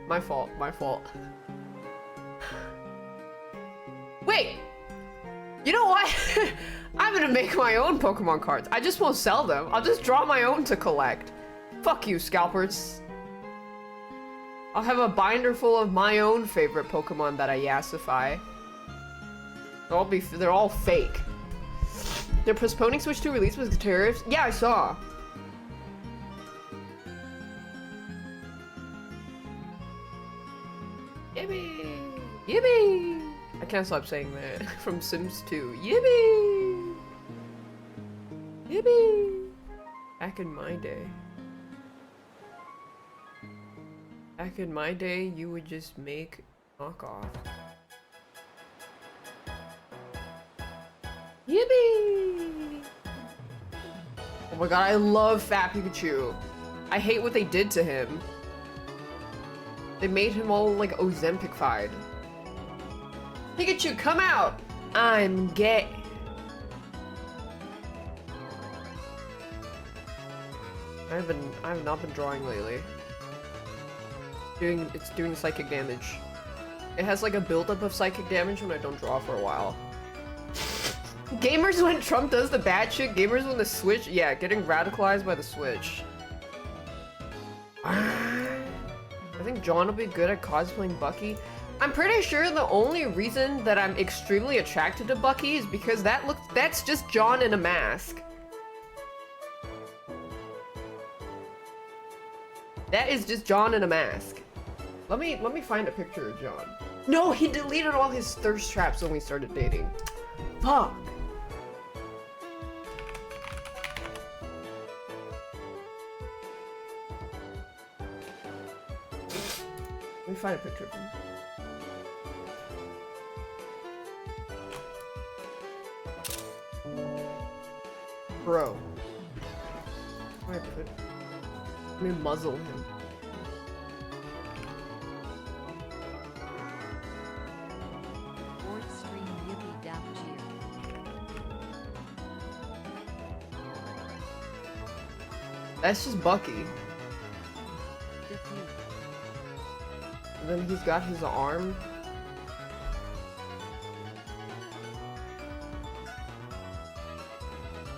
My fault, my fault. Wait! You know what? I'm gonna make my own Pokemon cards. I just won't sell them. I'll just draw my own to collect. Fuck you, scalpers. I'll have a binder full of my own favorite Pokemon that I yassify. They're all fake. They're postponing Switch 2 release with tariffs? Yeah, I saw. Yippee! Yippee! I can't stop saying that. From Sims 2. Yippee! Yippee! Back in my day. Back in my day, you would just make knockoff. Yippee! Oh my god, I love Fat Pikachu. I hate what they did to him. They made him all like Ozempic-fied. Pikachu, come out! I'm gay. I have not been drawing lately. It's doing psychic damage. It has like a buildup of psychic damage when I don't draw for a while. Gamers when Trump does the bad shit, gamers when the Switch, yeah, getting radicalized by the Switch. I think John will be good at cosplaying Bucky. I'm pretty sure the only reason that I'm extremely attracted to Bucky is because that's just John in a mask. That is just John in a mask. Let me find a picture of John. No, he deleted all his thirst traps when we started dating. Fuck. Let me find a picture of him. Bro. Where did I put it? Let me muzzle him. That's just Bucky. And then he's got his arm.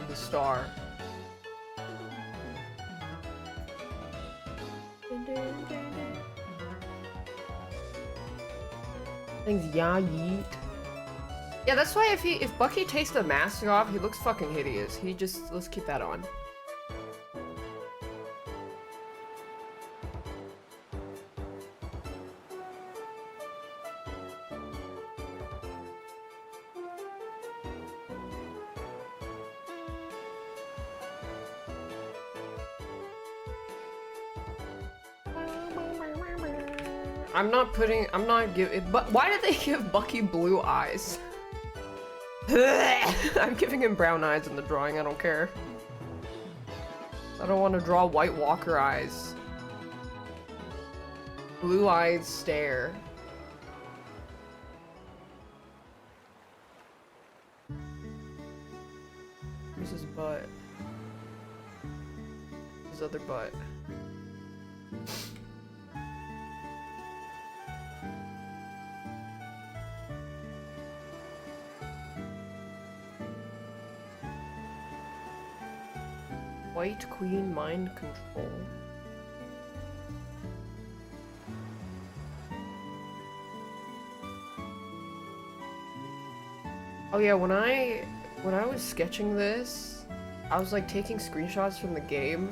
The star. Things yeah yeet. Yeah, that's why if Bucky takes the mask off, he looks fucking hideous. Let's keep that on. But why did they give Bucky blue eyes? I'm giving him brown eyes in the drawing, I don't care. I don't want to draw White Walker eyes. Blue eyes stare. Here's his butt. His other butt. White Queen mind control. Oh yeah, when I was sketching this, I was like taking screenshots from the game,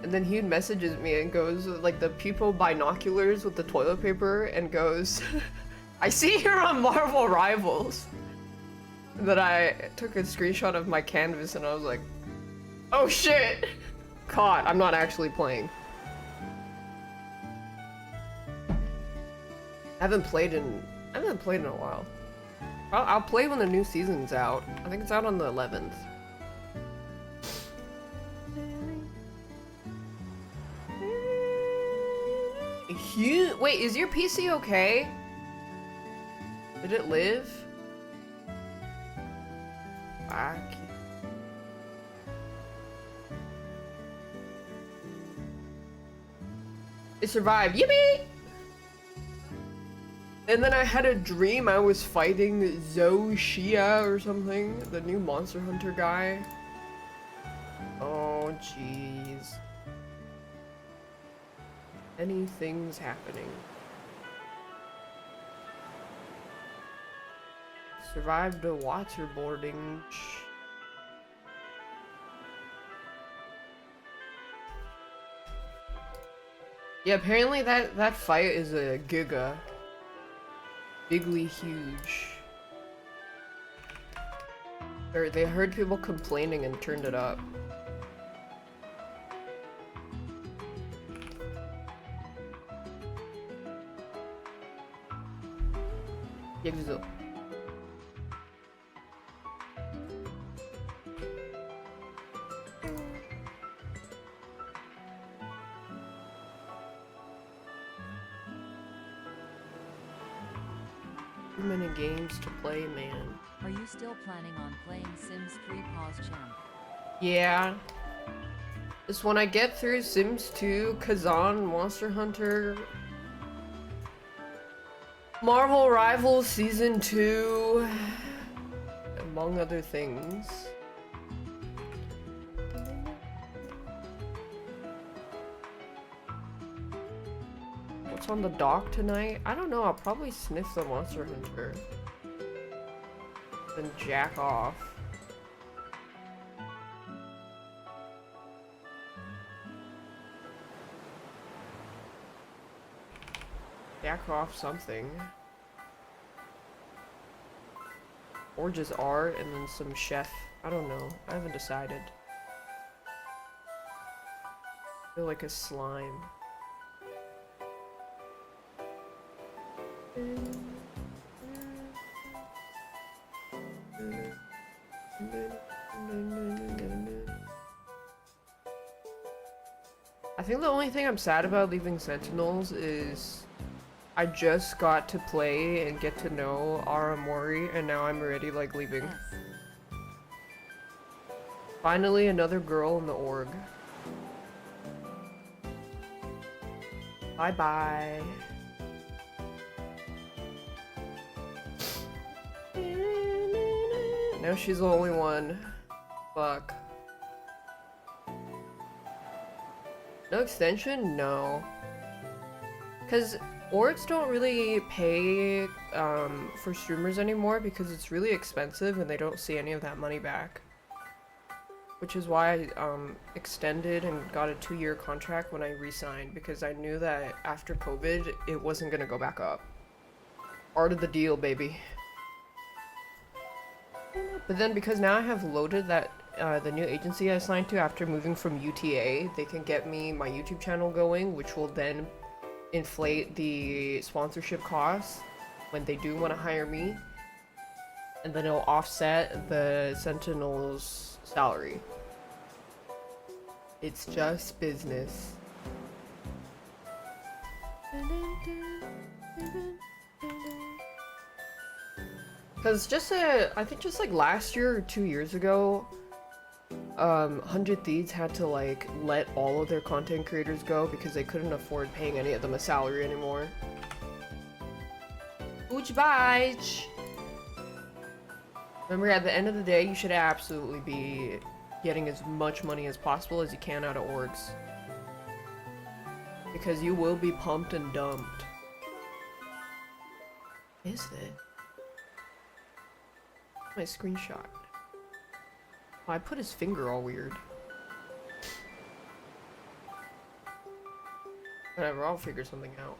and then he messages me and goes like the people binoculars with the toilet paper and goes, I see you're on Marvel Rivals. And then I took a screenshot of my canvas and I was like, oh shit! Caught. I'm not actually playing. I haven't played in a while. I'll play when the new season's out. I think it's out on the 11th. Wait, is your PC okay? Did it live? Fuck. It survived. Yippee! And then I had a dream I was fighting Zoshia or something, the new Monster Hunter guy. Oh, jeez. Anything's happening. Survived a waterboarding. Yeah, apparently that fight is a giga. Bigly huge. Or they heard people complaining and turned it up. Yigzo. Too many games to play, man. Are you still planning on playing Sims 3 Pause Champ? Yeah. Just when I get through Sims 2, Kazan, Monster Hunter, Marvel Rivals Season 2, among other things. What's on the dock tonight? I don't know, I'll probably sniff the Monster Hunter. Then jack off. Jack off something. Or just art and then some chef. I don't know. I haven't decided. I feel like a slime. I think the only thing I'm sad about leaving Sentinels is I just got to play and get to know Aramori, and now I'm already like leaving. Yes. Finally, another girl in the org. Bye bye. Now she's the only one. Fuck. No extension? No. Because orgs don't really pay for streamers anymore because it's really expensive and they don't see any of that money back. Which is why I extended and got a 2-year contract when I re-signed, because I knew that after COVID it wasn't gonna go back up. Art of the deal, baby. But then because now I have loaded that the new agency I signed to after moving from UTA, they can get me my YouTube channel going, which will then inflate the sponsorship costs when they do want to hire me, and then it'll offset the Sentinel's salary. It's just business. Cause I think just like last year or 2 years ago, 100 Thieves had to like let all of their content creators go because they couldn't afford paying any of them a salary anymore. Uch bye. Remember, at the end of the day, you should absolutely be getting as much money as possible as you can out of orgs. Because you will be pumped and dumped. What is it? My screenshot. Oh, I put his finger all weird. Whatever, I'll figure something out.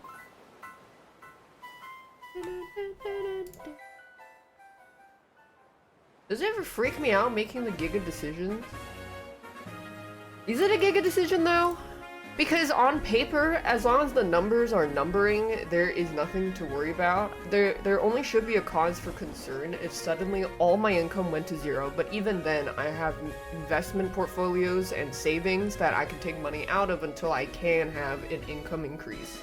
Does it ever freak me out making the Giga decisions? Is it a Giga decision though? Because on paper, as long as the numbers are numbering, there is nothing to worry about. There only should be a cause for concern if suddenly all my income went to zero, but even then I have investment portfolios and savings that I can take money out of until I can have an income increase.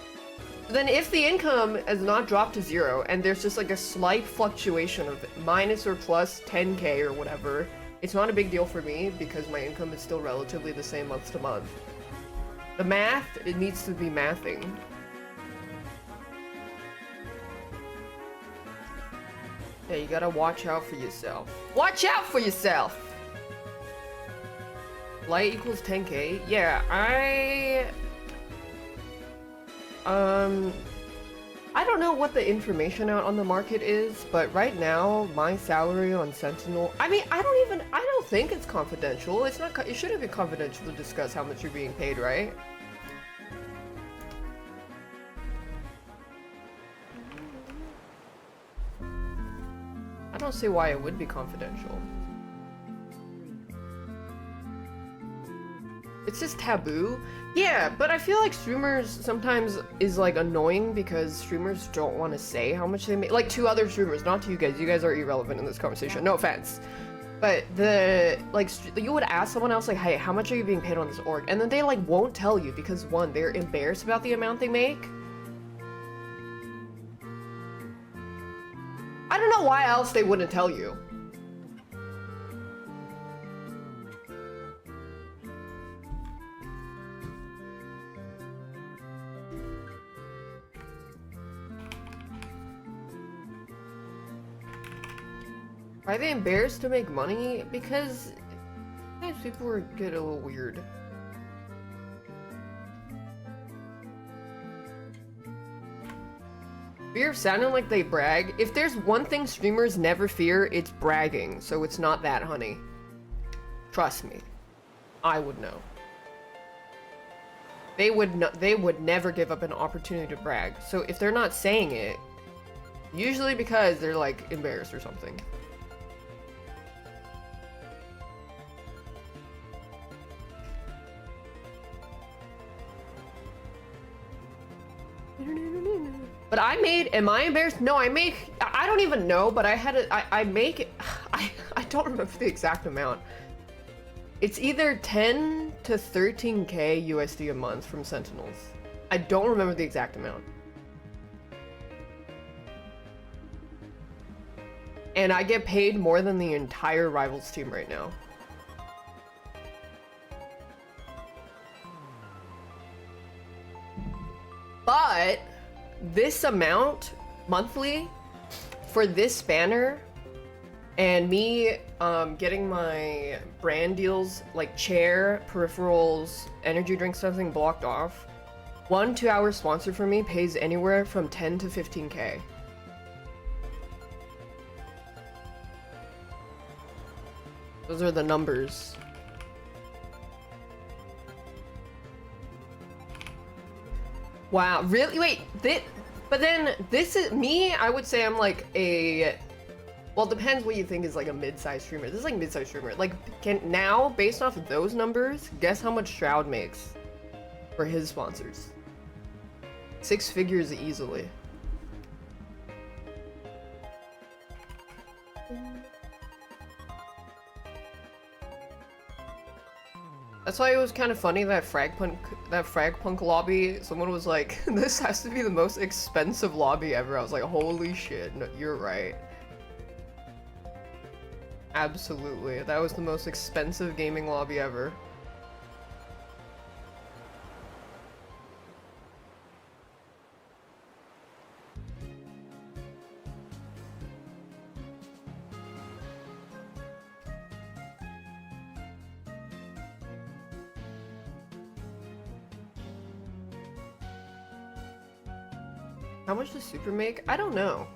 Then if the income has not dropped to zero and there's just like a slight fluctuation of minus or plus 10k or whatever, it's not a big deal for me because my income is still relatively the same month to month. The math, it needs to be mathing. Yeah, you gotta watch out for yourself. Watch out for yourself! Light equals 10k? Yeah, I don't know what the information out on the market is, but right now, my salary on Sentinel, I mean, I don't think it's confidential. It's not, it shouldn't be confidential to discuss how much you're being paid, right? I don't see why it would be confidential. It's just taboo. Yeah, but I feel like streamers sometimes is like annoying because streamers don't want to say how much they make. Like to other streamers, not to you guys. You guys are irrelevant in this conversation. No offense. But you would ask someone else like, hey, how much are you being paid on this org? And then they like won't tell you because one, they're embarrassed about the amount they make. I don't know why else they wouldn't tell you. Why are they embarrassed to make money? Because sometimes people get a little weird. Fear of sounding like they brag. If there's one thing streamers never fear, it's bragging. So it's not that, honey. Trust me. I would know. They would never give up an opportunity to brag. So if they're not saying it, usually because they're like embarrassed or something. But am I embarrassed? No, I don't even know, but I don't remember the exact amount. It's either 10 to 13k USD a month from Sentinels. I don't remember the exact amount. And I get paid more than the entire Rivals team right now. But this amount monthly for this banner and me getting my brand deals like chair, peripherals, energy drink, something blocked off, 1 2-hour sponsor for me pays anywhere from 10 to 15k. Those are the numbers. Wow, really? Wait, but then this is me, I would say I'm like a, well, it depends what you think is like a mid-sized streamer. This is like mid-sized streamer. Like, now, based off of those numbers, guess how much Shroud makes for his sponsors? 6 figures easily. That's why it was kind of funny that Fragpunk lobby, someone was like, this has to be the most expensive lobby ever. I was like, holy shit, no, you're right. Absolutely, that was the most expensive gaming lobby ever. How much does Super make? I don't know.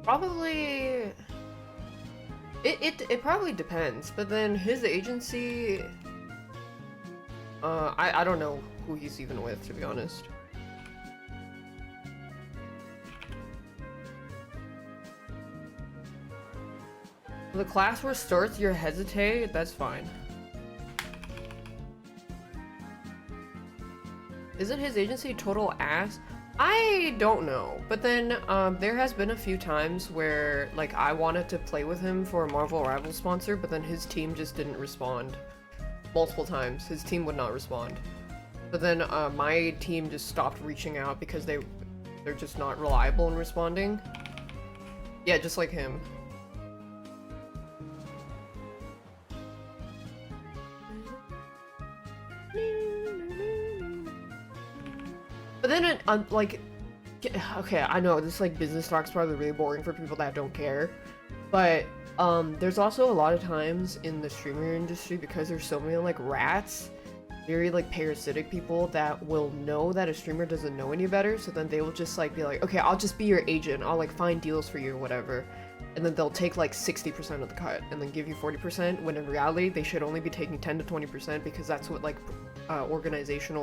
Probably... It probably depends, but then his agency... I don't know who he's even with, to be honest. The class where starts you hesitate, that's fine. Isn't his agency total ass? I don't know, but then there has been a few times where like I wanted to play with him for a Marvel Rivals sponsor, but then his team just didn't respond. Multiple times, his team would not respond. But then my team just stopped reaching out because they're just not reliable in responding. Yeah, just like him. But then like Okay, I know this like business talk's probably really boring for people that don't care, but there's also a lot of times in the streamer industry, because there's so many like rats, very like parasitic people that will know that a streamer doesn't know any better, so then they will just like be like, okay, I'll just be your agent, I'll like find deals for you or whatever, and then they'll take like 60% of the cut and then give you 40%, when in reality they should only be taking 10 to 20% because that's what like organization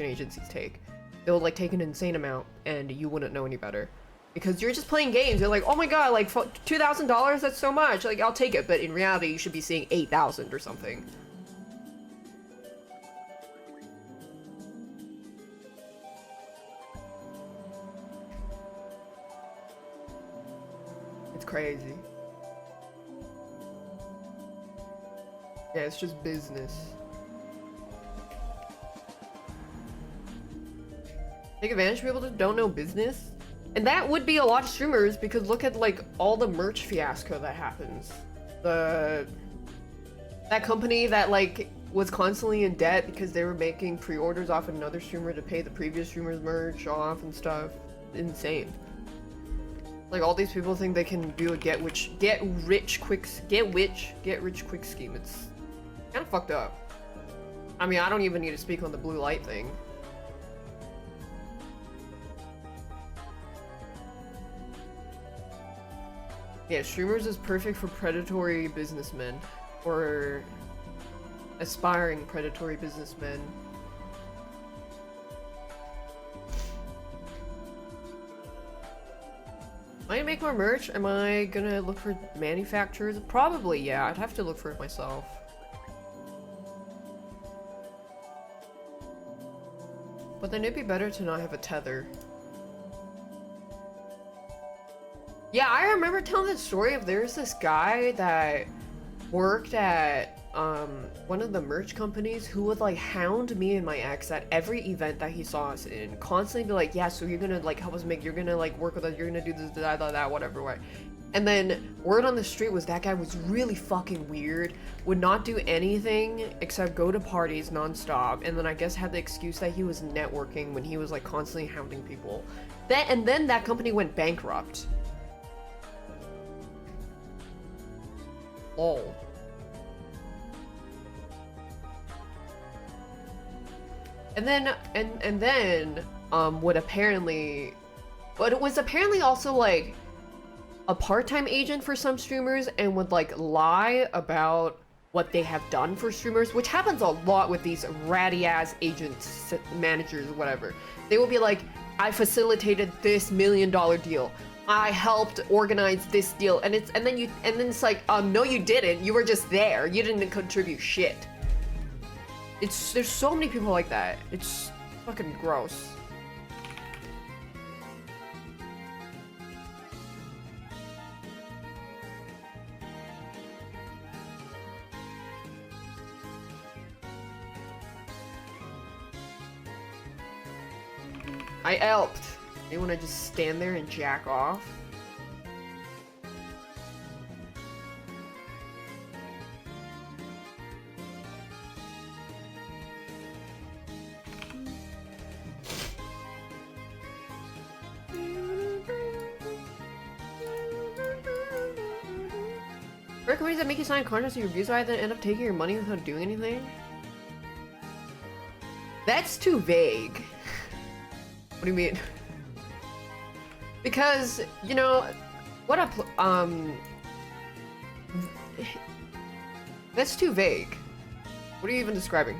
agencies take. They'll like take an insane amount and you wouldn't know any better because you're just playing games. You're like, oh my god, like $2,000, that's so much, like I'll take it, but in reality you should be seeing 8,000 or something. It's crazy. Yeah, it's just business. Take advantage of people that don't know business. And that would be a lot of streamers, because look at like all the merch fiasco that happens. That company that like was constantly in debt because they were making pre-orders off another streamer to pay the previous streamer's merch off and stuff. Insane. Like all these people think they can do a get rich quick scheme. It's kind of fucked up. I mean, I don't even need to speak on the blue light thing. Yeah, streamers is perfect for predatory businessmen, or aspiring predatory businessmen. Am I gonna make more merch? Am I gonna look for manufacturers? Probably, yeah. I'd have to look for it myself. But then it'd be better to not have a tether. Yeah, I remember telling that story of there's this guy that worked at one of the merch companies who would like hound me and my ex at every event that he saw us in, constantly be like, yeah, so you're gonna like help us make, you're gonna like work with us, you're gonna do this, that, whatever, right? And then word on the street was that guy was really fucking weird, would not do anything except go to parties nonstop, and then I guess had the excuse that he was networking when he was like constantly hounding people. And then that company went bankrupt. Lol. And then what apparently, but it was apparently also like a part-time agent for some streamers and would like lie about what they have done for streamers, which happens a lot with these ratty ass agents, managers, whatever. They will be like, I facilitated this $1 million deal. I helped organize this deal, and then it's like, no you didn't, you were just there, you didn't contribute shit. There's so many people like that. It's fucking gross. I helped. You wanna just stand there and jack off? Are companies that make you sign contracts with your views, then end up taking your money without doing anything? That's too vague. What do you mean? Because, you know, what that's too vague. What are you even describing?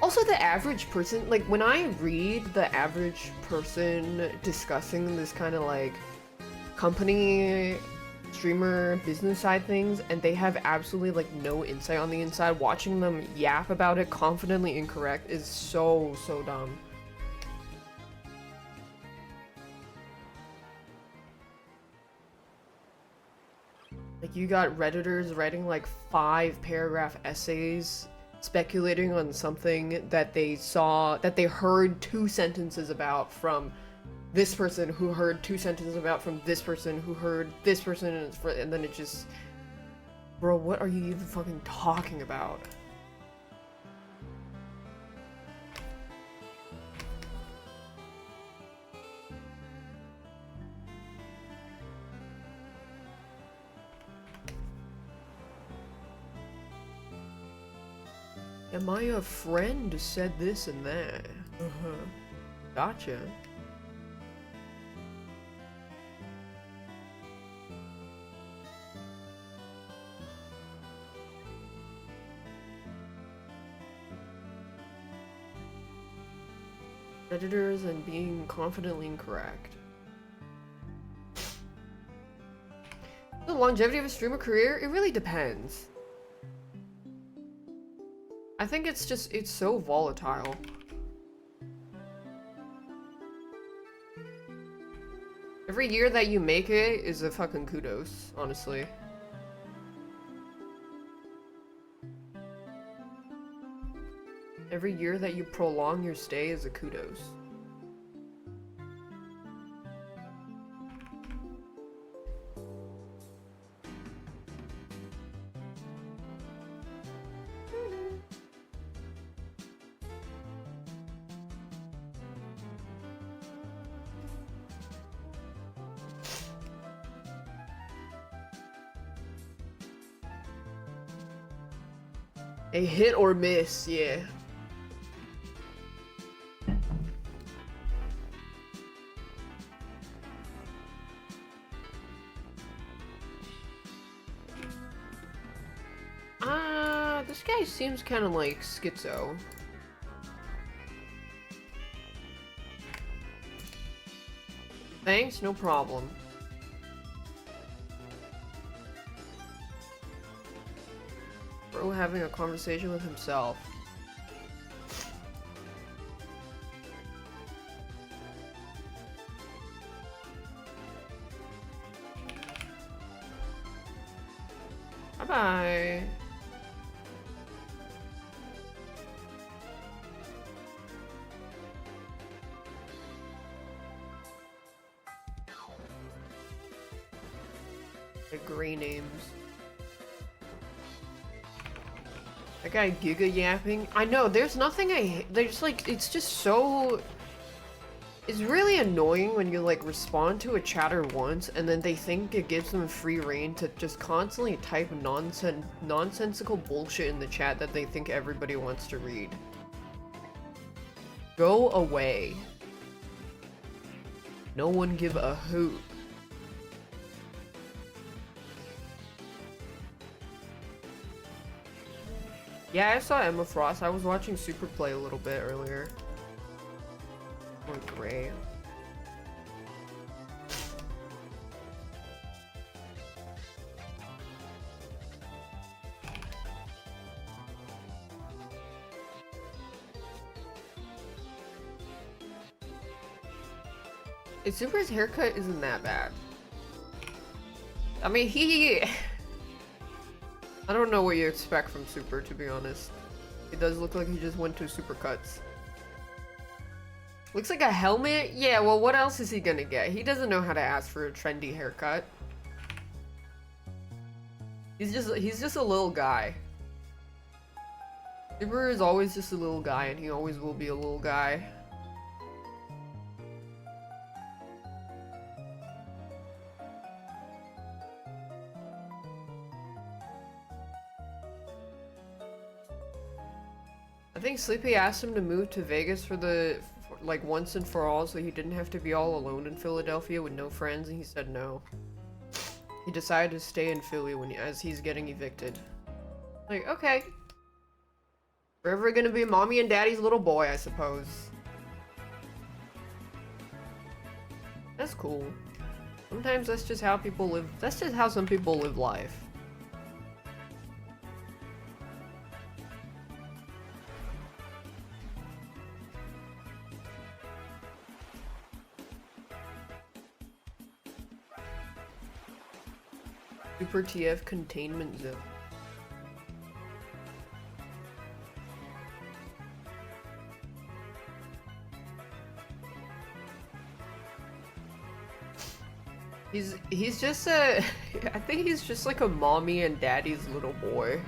Also, the average person, like, when I read the average person discussing this kind of, like, company, streamer, business side things, and they have absolutely, like, no insight on the inside, watching them yap about it confidently incorrect is so dumb. Like, you got Redditors writing, like, 5-paragraph essays speculating on something that they saw, that they heard 2 sentences about from this person who heard 2 sentences about from this person who heard this person, and then it just... Bro, what are you even fucking talking about? Am I a friend who said this and that? Uh-huh. Gotcha. Predators and being confidently incorrect. The longevity of a streamer career? It really depends. I think it's just, it's so volatile. Every year that you make it is a fucking kudos, honestly. Every year that you prolong your stay is a kudos. A hit or miss, yeah. This guy seems kind of like schizo. Thanks, no problem. Bro having a conversation with himself. Bye-bye. The gray names. That guy giga yapping. I know, there's nothing I hate. There's like, it's just so... It's really annoying when you like respond to a chatter once and then they think it gives them free reign to just constantly type nonsensical bullshit in the chat that they think everybody wants to read. Go away. No one give a hoot. Yeah, I saw Emma Frost. I was watching Super play a little bit earlier. Or Gray. Super's haircut isn't that bad. I mean, I don't know what you expect from Super, to be honest. It does look like he just went to Supercuts. Looks like a helmet? Yeah, well, what else is he gonna get? He doesn't know how to ask for a trendy haircut. He's just a little guy. Super is always just a little guy, and he always will be a little guy. I think Sleepy asked him to move to Vegas for like once and for all, so he didn't have to be all alone in Philadelphia with no friends, and he said no. He decided to stay in Philly as he's getting evicted. Like, okay. Forever gonna be mommy and daddy's little boy, I suppose. That's cool. Sometimes that's just how people live. That's just how some people live life. Super TF containment zone. He's just a I think he's just like a mommy and daddy's little boy.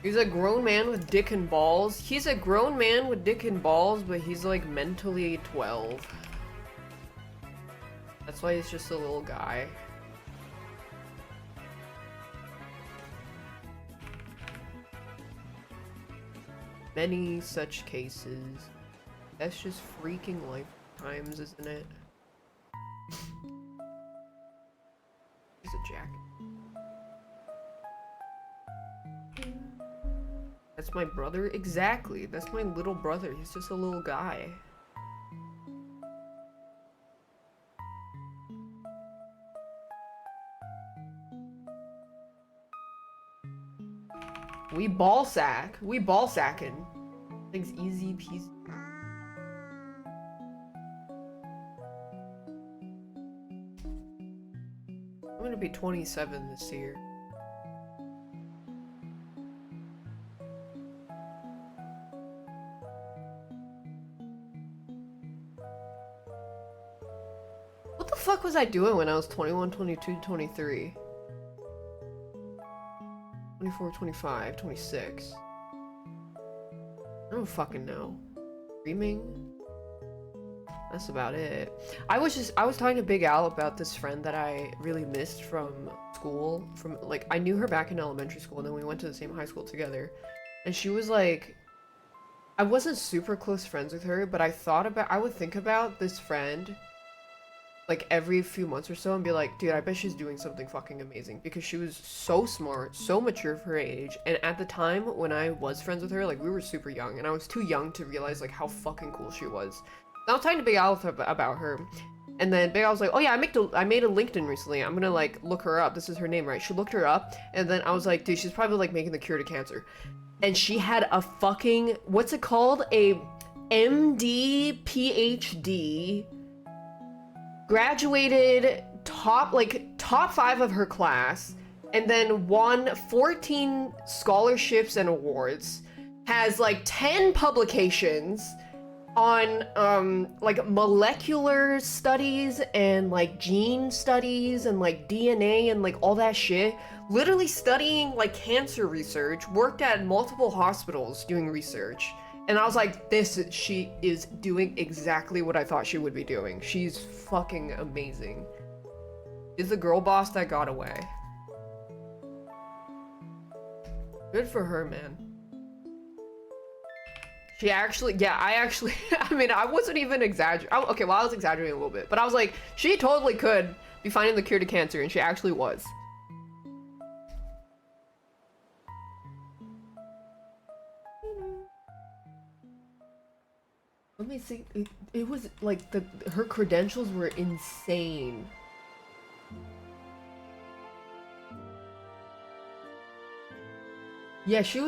He's a grown man with dick and balls. He's a grown man with dick and balls, but he's like mentally 12. That's why he's just a little guy. Many such cases. That's just freaking lifetimes, isn't it? He's a jacket. That's my brother? Exactly. That's my little brother. He's just a little guy. We ball sack. We ball sacking. Things easy peasy. I'm gonna be 27 this year. What the fuck was I doing when I was 21, 22, 23? 24, 25, 26. I don't fucking know. Streaming? That's about it. I was talking to Big Al about this friend that I really missed from school. From like, I knew her back in elementary school, and then we went to the same high school together. And she was like, I wasn't super close friends with her, but I would think about this friend like every few months or so and be like, dude, I bet she's doing something fucking amazing, because she was so smart, so mature for her age. And at the time when I was friends with her, like, we were super young, and I was too young to realize like how fucking cool she was. And I was talking to Big Al about her, and then Big Al was like, oh yeah, I made a LinkedIn recently, I'm gonna like look her up, this is her name, right? She looked her up, and then I was like, dude, she's probably like making the cure to cancer. And she had a fucking, what's it called, a MD PhD, graduated top 5 of her class, and then won 14 scholarships and awards, has like 10 publications on like molecular studies and like gene studies and like DNA and like all that shit, literally studying like cancer research, worked at multiple hospitals doing research. And I was like, she is doing exactly what I thought she would be doing. She's fucking amazing. She's the girl boss that got away. Good for her, man. She actually, yeah, I mean, I wasn't even exaggerating. Okay, well, I was exaggerating a little bit, but I was like, she totally could be finding the cure to cancer, and she actually was. Let me see. It was like her credentials were insane. Yeah, she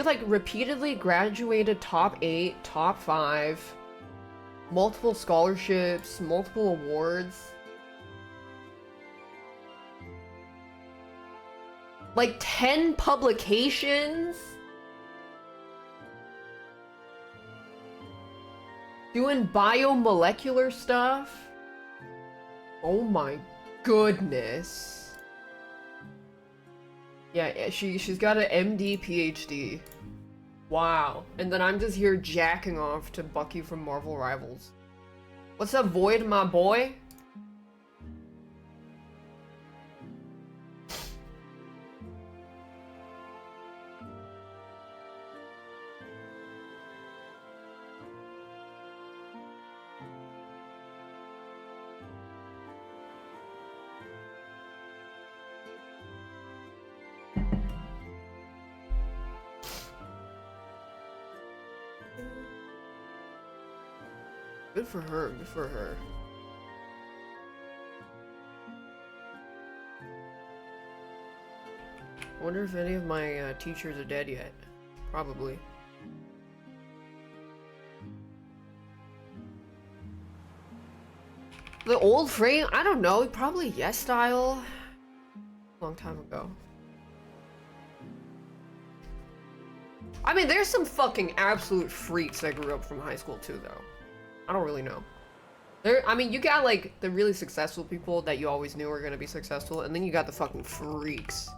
like repeatedly graduated top 8, top 5, multiple scholarships, multiple awards. Like 10 publications. Doing biomolecular stuff? Oh my goodness. Yeah, she's got an MD PhD. Wow. And then I'm just here jacking off to Bucky from Marvel Rivals. What's up, Void, my boy? Good for her, good for her. I wonder if any of my teachers are dead yet. Probably. The old frame? I don't know. Probably Yes Style. Long time ago. I mean, there's some fucking absolute freaks that grew up from high school too, though. I don't really know. I mean, you got like the really successful people that you always knew were gonna be successful, and then you got the fucking freaks.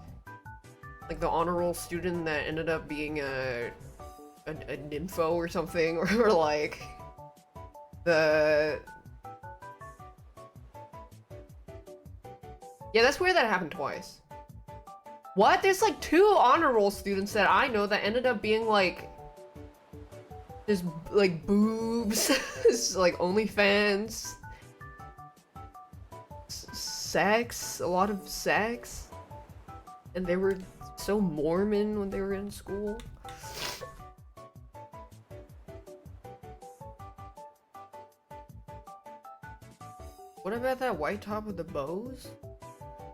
Like the honor roll student that ended up being a nympho or something, or like the... Yeah, that's weird that happened twice. What? There's like 2 honor roll students that I know that ended up being like... Just like boobs, like OnlyFans, sex, a lot of sex, and they were so Mormon when they were in school. What about that white top with the bows?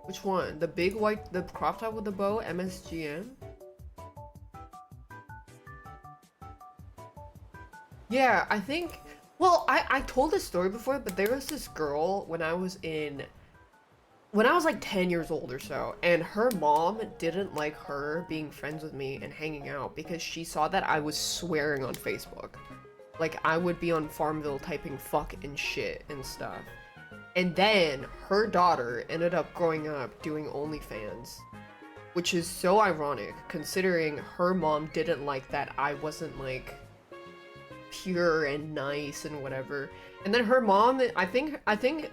Which one? The big white, the crop top with the bow, MSGM? Yeah, I think, well, I told this story before, but there was this girl when I was like 10 years old or so, and her mom didn't like her being friends with me and hanging out because she saw that I was swearing on Facebook. Like, I would be on Farmville typing fuck and shit and stuff. And then her daughter ended up growing up doing OnlyFans, which is so ironic considering her mom didn't like that I wasn't like pure and nice and whatever. And then her mom, I think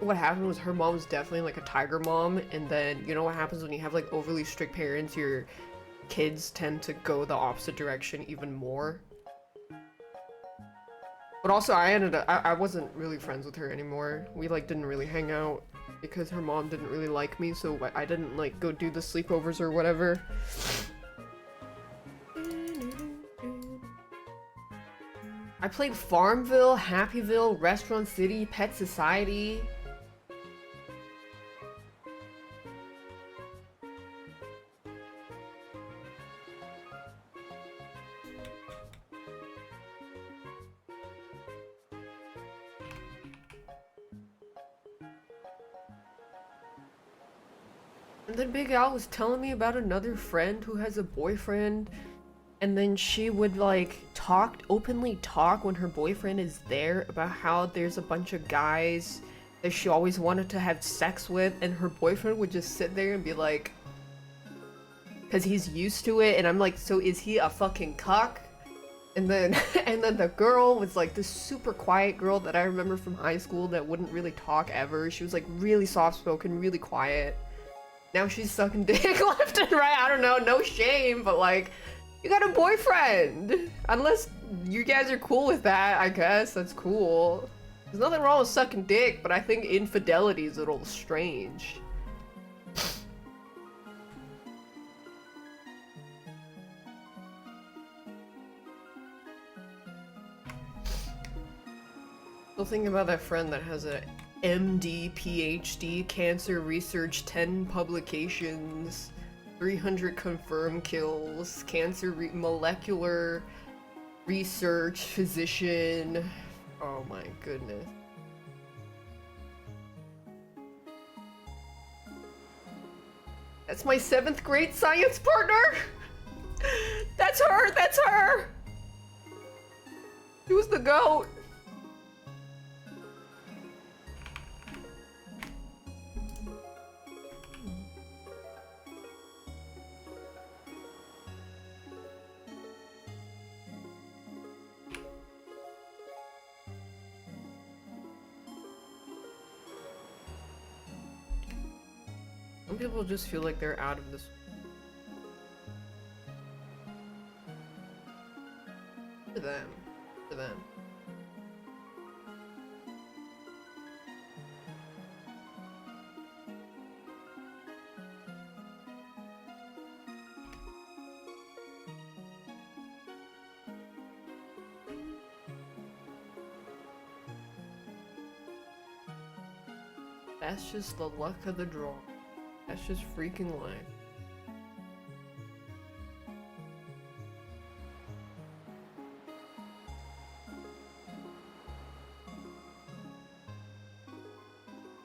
what happened was her mom was definitely like a tiger mom, and then you know what happens when you have like overly strict parents, your kids tend to go the opposite direction even more. But also I wasn't really friends with her anymore. We like didn't really hang out because her mom didn't really like me, so I didn't like go do the sleepovers or whatever. I played Farmville, Happyville, Restaurant City, Pet Society. And then Big Al was telling me about another friend who has a boyfriend, and then she would like openly talk when her boyfriend is there about how there's a bunch of guys that she always wanted to have sex with, and her boyfriend would just sit there and be like, because he's used to it, and I'm like, so is he a fucking cuck? And then the girl was like this super quiet girl that I remember from high school that wouldn't really talk ever. She was like really soft-spoken, really quiet. Now she's sucking dick left and right. I don't know, no shame, but like, you got a boyfriend. Unless you guys are cool with that, I guess that's cool. There's nothing wrong with sucking dick, but I think infidelity is a little strange. Still thinking about that friend that has a MD, PhD, cancer research, 10 publications, 300 confirmed kills, molecular research, physician. Oh my goodness. That's my 7th grade science partner! That's her! That's her! She was the GOAT! Some people just feel like they're out of this. For them. For them. That's just the luck of the draw. That's just freaking life.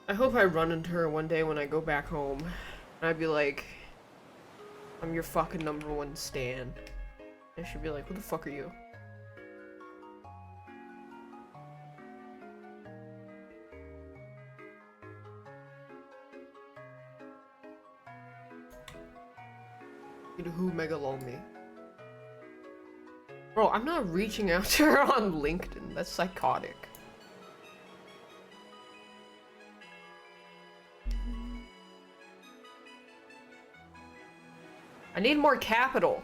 I hope I run into her one day when I go back home. And I'd be like, I'm your fucking #1 stan. And she'd be like, who the fuck are you? Who megalol me? Bro, I'm not reaching out to her on LinkedIn. That's psychotic. I need more capital.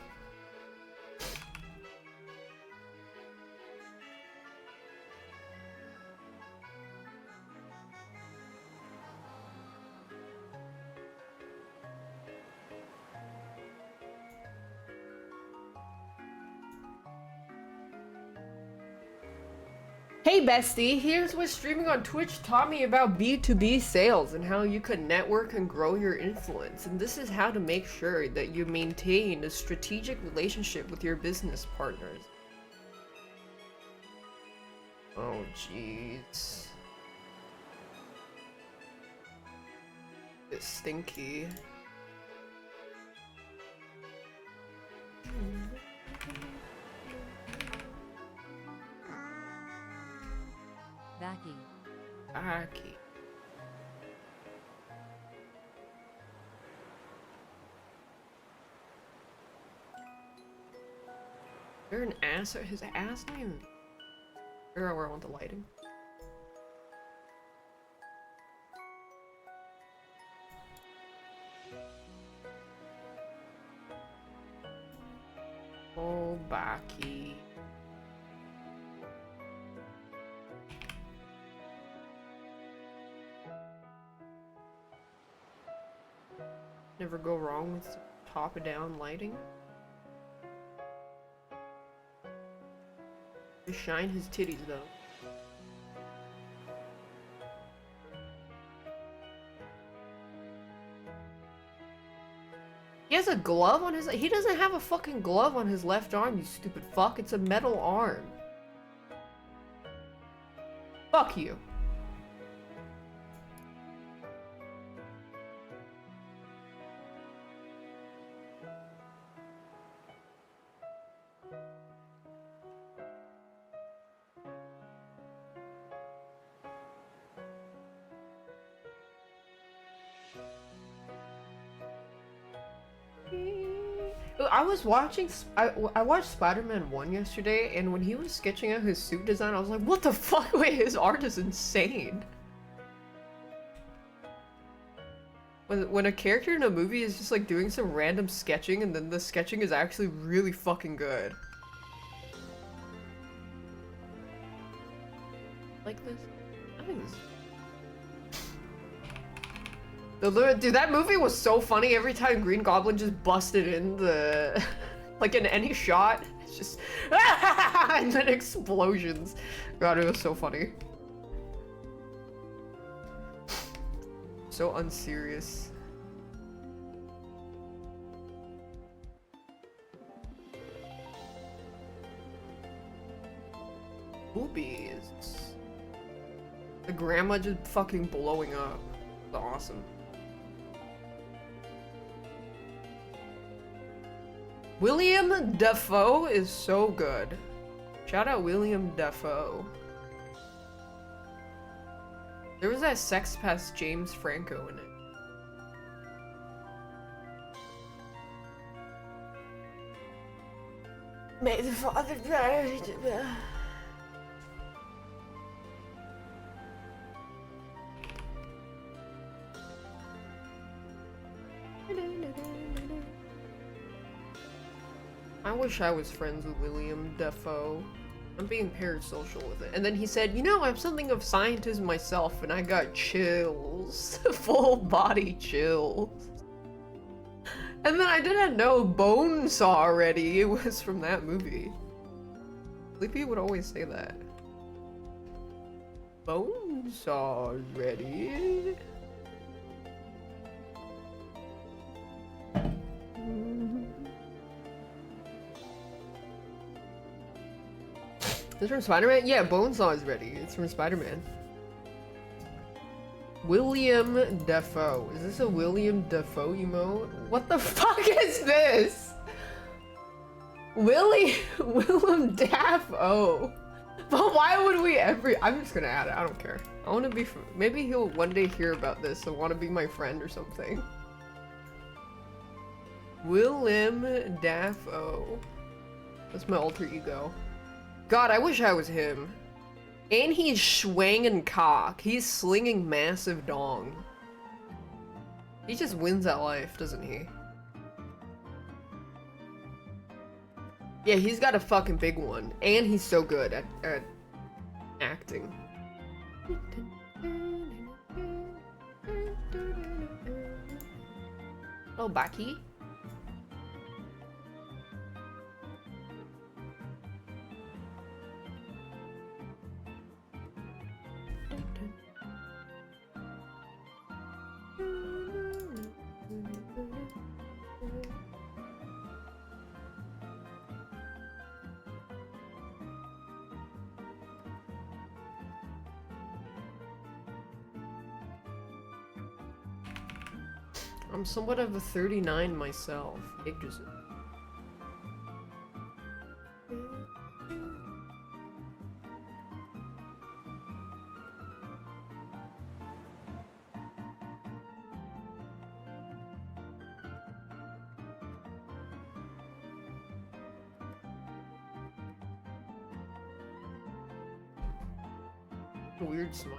Hey bestie, here's what streaming on Twitch taught me about B2B sales and how you can network and grow your influence. And this is how to make sure that you maintain a strategic relationship with your business partners. Oh jeez. It's stinky. Vacky. Aki. There an ass? His ass not even. Figure out where I want the lighting. Oh, Baki. Never go wrong with top and down lighting. Just shine his titties though. He has a glove on his— he doesn't have a fucking glove on his left arm, you stupid fuck. It's a metal arm. Fuck you. I was watching— I watched Spider-Man 1 yesterday, and when he was sketching out his suit design, I was like, what the fuck? Wait, his art is insane. When a character in a movie is just like doing some random sketching, and then the sketching is actually really fucking good. Like this? I think this— dude, that movie was so funny. Every time Green Goblin just busted in the— like in any shot, it's just and then explosions. God, it was so funny. So unserious. Boobies. The grandma just fucking blowing up. That's awesome. William Dafoe is so good. Shout out William Dafoe. There was that sex pest James Franco in it. May the Father guide. I wish I was friends with William Dafoe. I'm being parasocial with it. And then he said, you know, I'm something of scientist myself, and I got chills. Full body chills. And then I didn't know Bonesaw already. It was from that movie. Sleepy would always say that. Bonesaw's ready. Is this from Spider-Man? Yeah, Bonesaw is ready. It's from Spider-Man. William Defoe. Is this a William Defoe emote? What the fuck is this? Willem Dafoe. But why would we ever? I'm just gonna add it. I don't care. I want to be. Maybe he'll one day hear about this and want to be my friend or something. Willem Dafoe. That's my alter ego. God, I wish I was him. And he's schwangin' cock. He's slinging massive dong. He just wins at life, doesn't he? Yeah, he's got a fucking big one. And he's so good at acting. Oh, Baki. I'm somewhat of a 39 myself. Ages. Weird smile.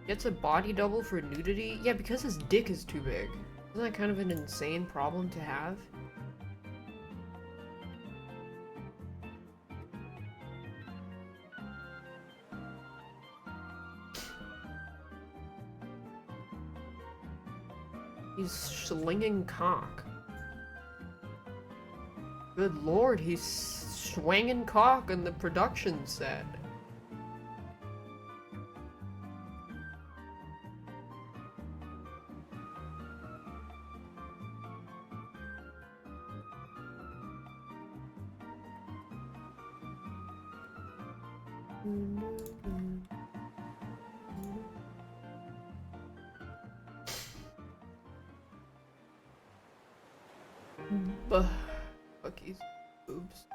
Gets a body double for nudity? Yeah, because his dick is too big. Isn't that kind of an insane problem to have? He's slinging cock. Good lord, he's swinging cock on the production set. Fuck his boobs.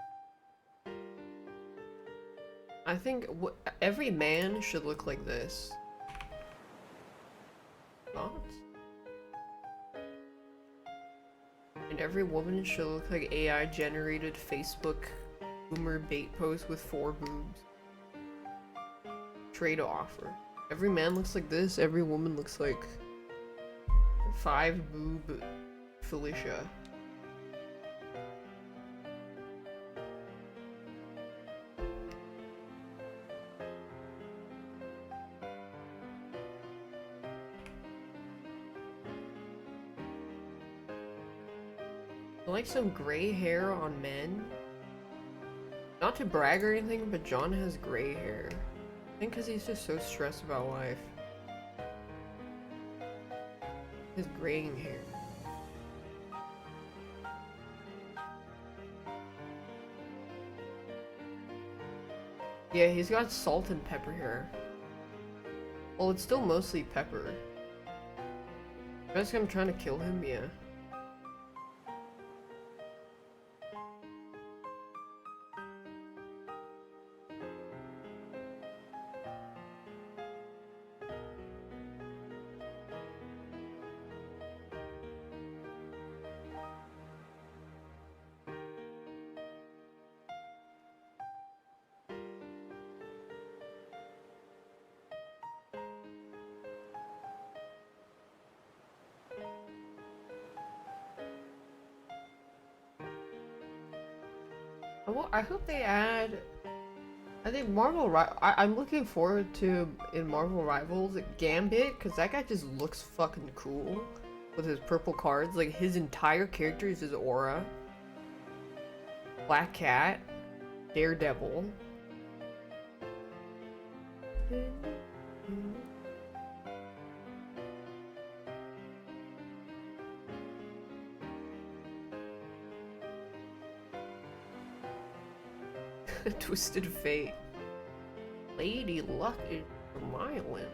I think every man should look like this. Not? And every woman should look like AI generated Facebook boomer bait post with 4 boobs. Trade offer. Every man looks like this, every woman looks like 5 boob Felicia. I like some gray hair on men. Not to brag or anything, but John has gray hair. I think because he's just so stressed about life. His graying hair. Yeah, he's got salt and pepper hair. Well, it's still mostly pepper. I guess I'm trying to kill him, yeah. I hope they add. I think I'm looking forward to in Marvel Rivals Gambit, because that guy just looks fucking cool with his purple cards. Like his entire character is his aura. Black Cat, Daredevil. Twisted Fate. Lady Luck is smiling.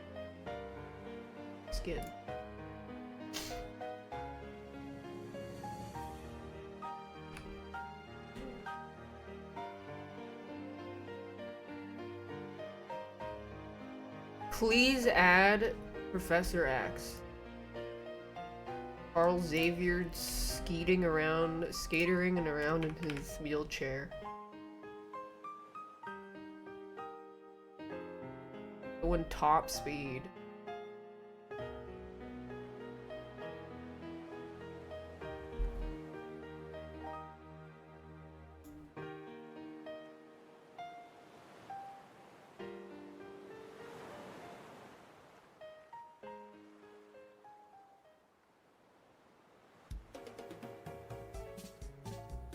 Skin. Please add Professor X. Carl Xavier skatering around in his wheelchair. Going top speed.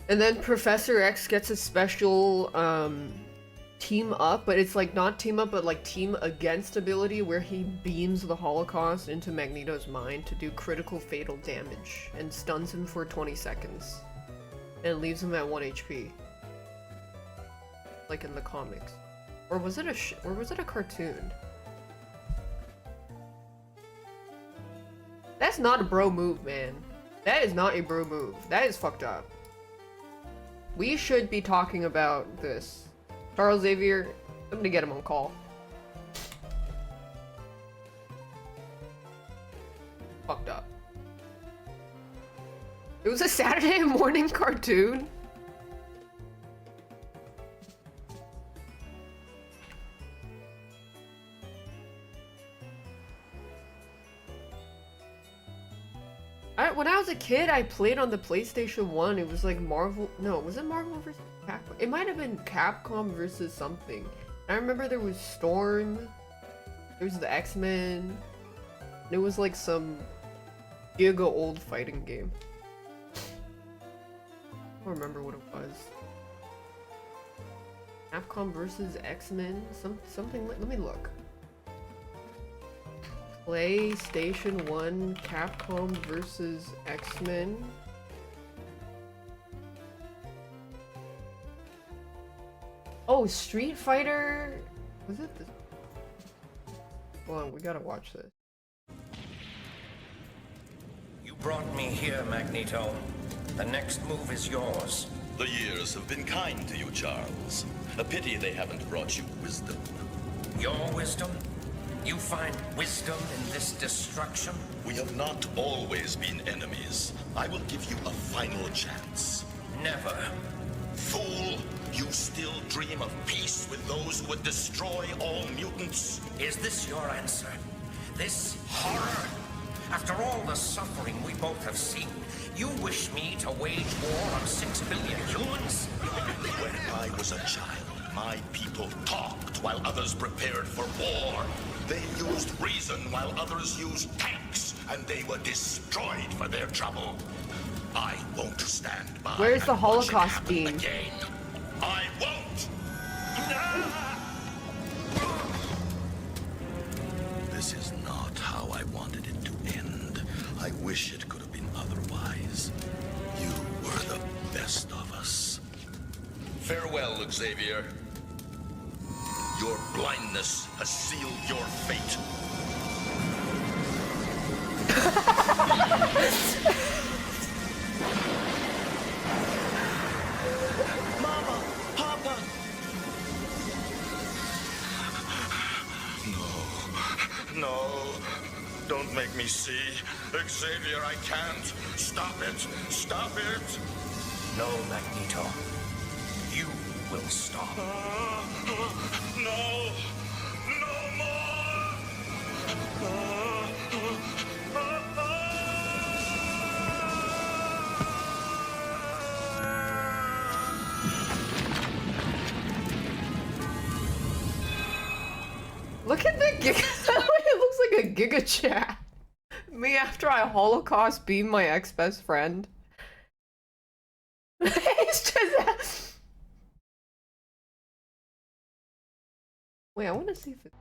And then Professor X gets a special, team up, but it's like not team up, but like team against ability where he beams the Holocaust into Magneto's mind to do critical fatal damage and stuns him for 20 seconds. And leaves him at 1 HP. Like in the comics. Or was it a cartoon? That's not a bro move, man. That is not a bro move. That is fucked up. We should be talking about this. Charles Xavier, I'm gonna get him on call. Fucked up. It was a Saturday morning cartoon? When I was a kid, I played on the PlayStation 1. It was like Marvel. No, was it Marvel vs. Capcom? It might have been Capcom versus something. I remember there was Storm. There was the X-Men. It was like some giga old fighting game. I don't remember what it was. Capcom versus X-Men? Something. Let me look. PlayStation 1 Capcom versus X-Men. Oh, Street Fighter. Was it this? Hold on, we gotta watch this. You brought me here, Magneto. The next move is yours. The years have been kind to you, Charles. A pity they haven't brought you wisdom. Your wisdom? You find wisdom in this destruction? We have not always been enemies. I will give you a final chance. Never. Fool! You still dream of peace with those who would destroy all mutants? Is this your answer? This horror? After all the suffering we both have seen, you wish me to wage war on 6 billion humans? When I was a child, my people talked while others prepared for war. They used reason while others used tanks, and they were destroyed for their trouble. I won't stand by. Where's the and watch it Holocaust happen beam? again. I won't! This is not how I wanted it to end. I wish it could have been otherwise. You were the best of us. Farewell, Xavier. Your blindness has sealed your fate. Mama! Papa! No. Don't make me see. Xavier, I can't. Stop it. Stop it. No, Magneto. You will stop. No. No more. Look at the giga. It looks like a giga chat. Me after I Holocaust beam my ex-best friend. It's just. Wait, I want to see if it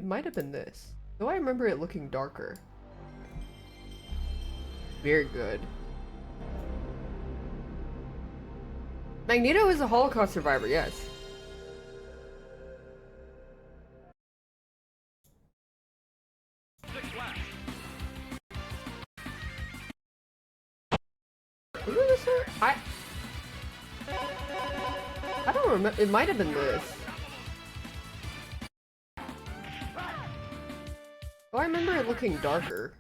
might have been this. Though I remember it looking darker. Very good. Magneto is a Holocaust survivor, yes. Was it this one? I don't remember. It might have been this. Oh, I remember it looking darker.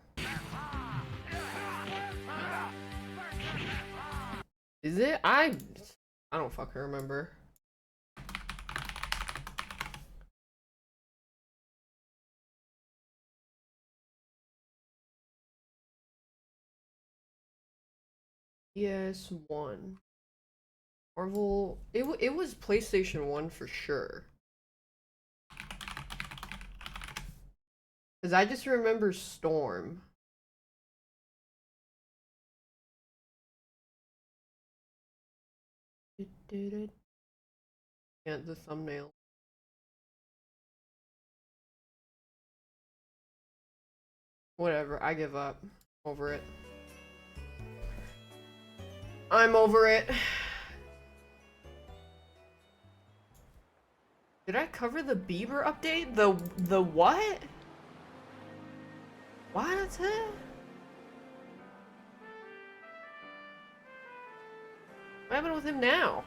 Is it? I don't fucking remember. PS1. Marvel. It was PlayStation 1 for sure. Cause I just remember Storm. Yeah, the thumbnail. Whatever, I give up. Over it. I'm over it. Did I cover the Bieber update? The what? What? What happened with him now?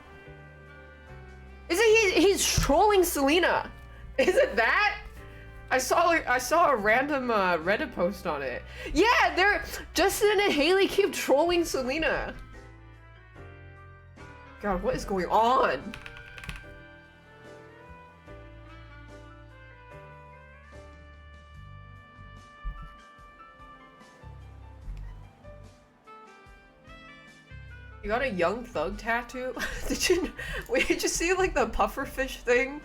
Is it he's trolling Selena? Is it that? I saw a random Reddit post on it. Yeah, Justin and Haley keep trolling Selena. God, what is going on? You got a Young Thug tattoo? Did you see like the pufferfish thing?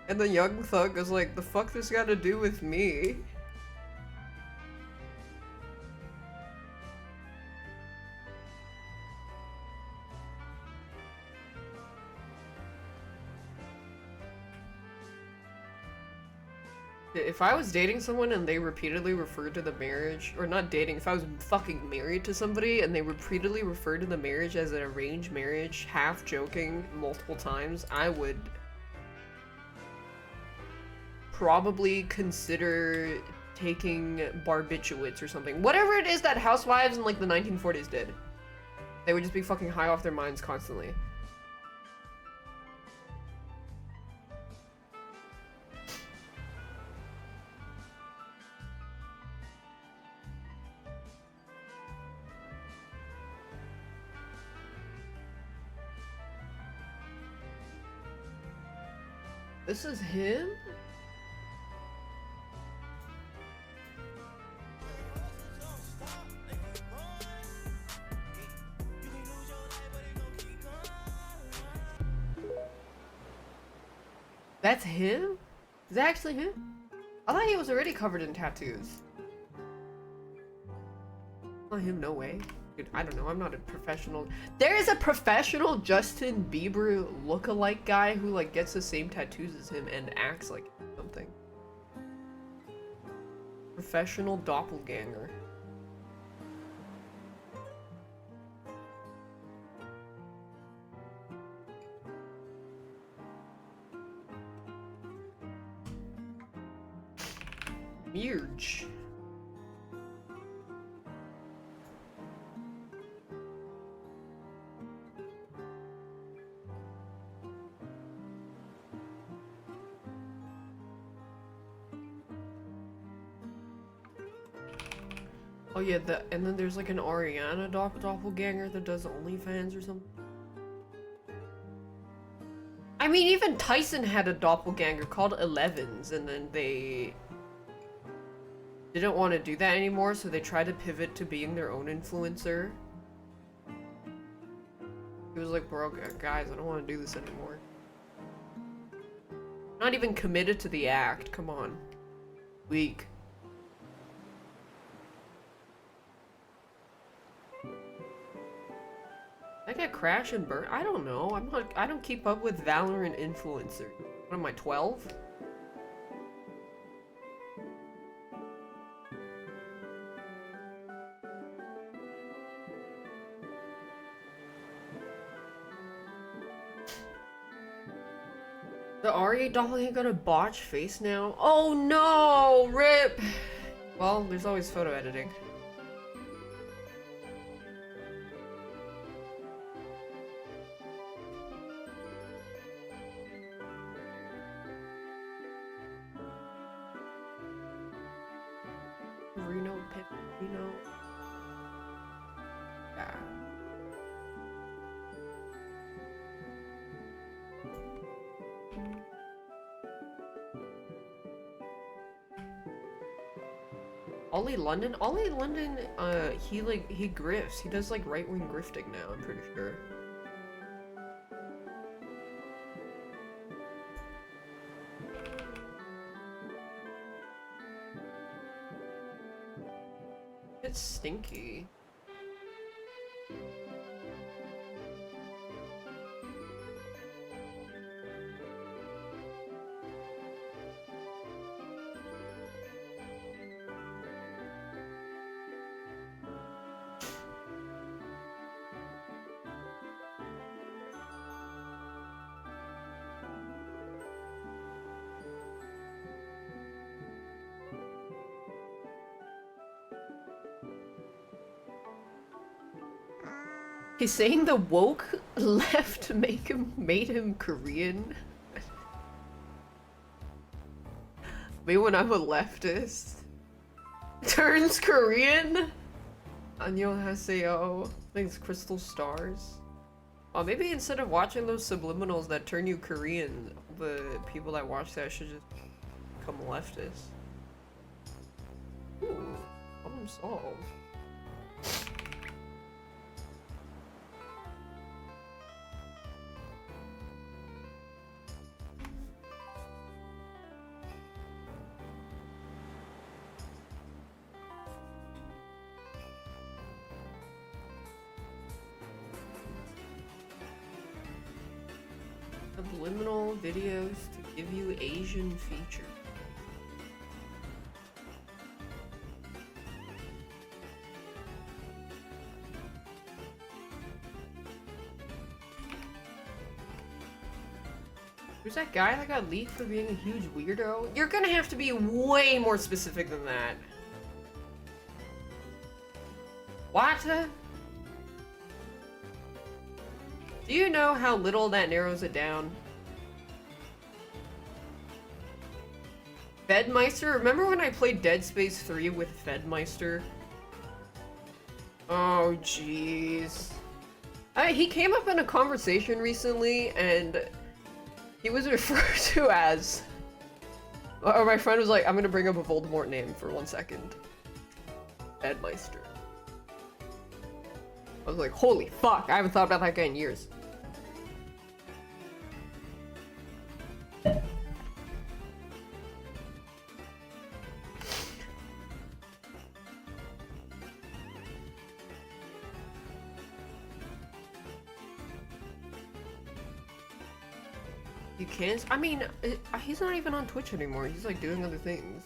And the Young Thug was like, the fuck this got to do with me? If I was dating someone and they repeatedly referred to the marriage, or not dating, if I was fucking married to somebody and they repeatedly referred to the marriage as an arranged marriage, half joking multiple times, I would probably consider taking barbiturates or something. Whatever it is that housewives in like the 1940s did. They would just be fucking high off their minds constantly. This is him? That's him? Is that actually him? I thought he was already covered in tattoos. Not him, no way. Dude, I don't know, I'm not a professional. There is a professional Justin Bieber lookalike guy who like gets the same tattoos as him and acts like something. Professional doppelganger. Mirge. Oh yeah, and then there's like an Ariana doppelganger that does OnlyFans or something. I mean, even Tyson had a doppelganger called Elevens, and then they didn't want to do that anymore, so they tried to pivot to being their own influencer. He was like, bro, guys, I don't want to do this anymore. Not even committed to the act, come on. Weak. I get crash and burn. I don't know. I don't keep up with Valorant influencers. What am I, 12? The RE doppelganger got a botched face now. Oh no, rip. Well, there's always photo editing. Reno, Pip, Reno. Yeah. Ollie London? Ollie London, he grifts. He does like right-wing grifting now, I'm pretty sure. It's stinky. He's saying the woke left made him Korean. Me when I'm a leftist turns Korean. 안녕하세요. Thanks, Crystal Stars. Oh, maybe instead of watching those subliminals that turn you Korean, the people that watch that should just become leftist. Ooh, problem solved. Subliminal videos to give you Asian feature. Who's that guy that got leaked for being a huge weirdo? You're gonna have to be way more specific than that. What? Do you know how little that narrows it down? Fedmeister? Remember when I played Dead Space 3 with Fedmeister? Oh, jeez. He came up in a conversation recently, and he was referred to as... Or my friend was like, I'm gonna bring up a Voldemort name for 1 second. Fedmeister. I was like, holy fuck, I haven't thought about that guy in years. You can't? I mean, he's not even on Twitch anymore. He's like doing other things.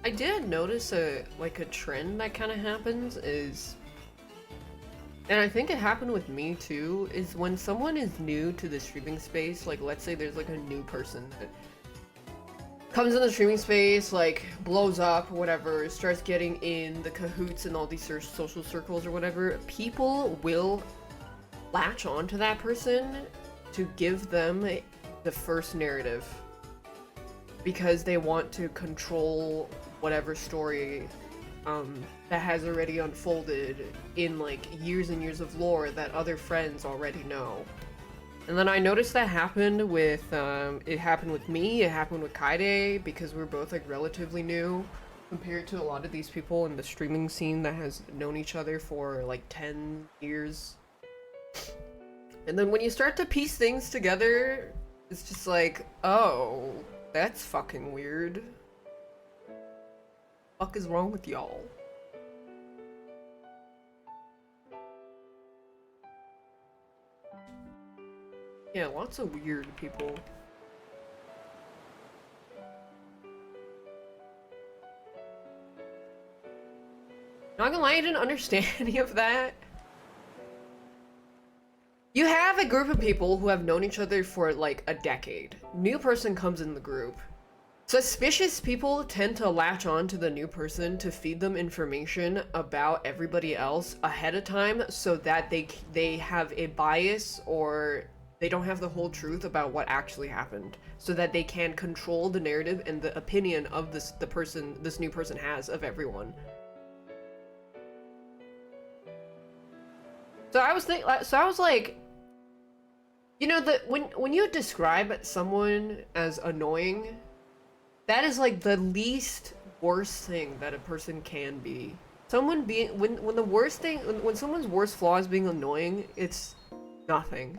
I did notice a trend that kind of happens is, and I think it happened with me too, is when someone is new to the streaming space, like let's say there's like a new person that comes in the streaming space, like blows up, whatever, starts getting in the cahoots and all these social circles or whatever, people will latch on to that person to give them the first narrative because they want to control whatever story that has already unfolded in like years and years of lore that other friends already know. And then I noticed that happened with, it happened with me, it happened with Kaide, because we're both like relatively new compared to a lot of these people in the streaming scene that has known each other for like 10 years. And then when you start to piece things together, it's just like, oh, that's fucking weird. Fuck is wrong with y'all? Yeah, lots of weird people. Not gonna lie, I didn't understand any of that. You have a group of people who have known each other for like a decade. New person comes in the group. Suspicious people tend to latch on to the new person to feed them information about everybody else ahead of time so that they have a bias or they don't have the whole truth about what actually happened, so that they can control the narrative and the opinion of this new person has of everyone. So I was like, you know, when you describe someone as annoying, that is like the least worst thing that a person can be. Someone being when the worst thing when someone's worst flaw is being annoying, it's nothing.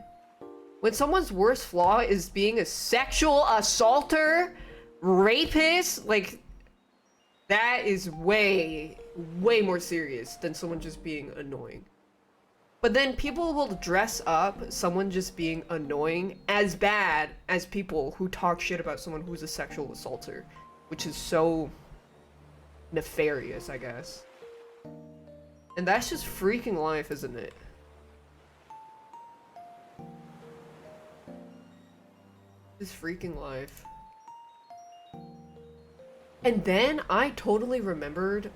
When someone's worst flaw is being a sexual assaulter, rapist, like that is way more serious than someone just being annoying. But then people will dress up someone just being annoying as bad as people who talk shit about someone who's a sexual assaulter, which is so nefarious, I guess. And that's just freaking life, isn't it? It's freaking life. And then I totally remembered,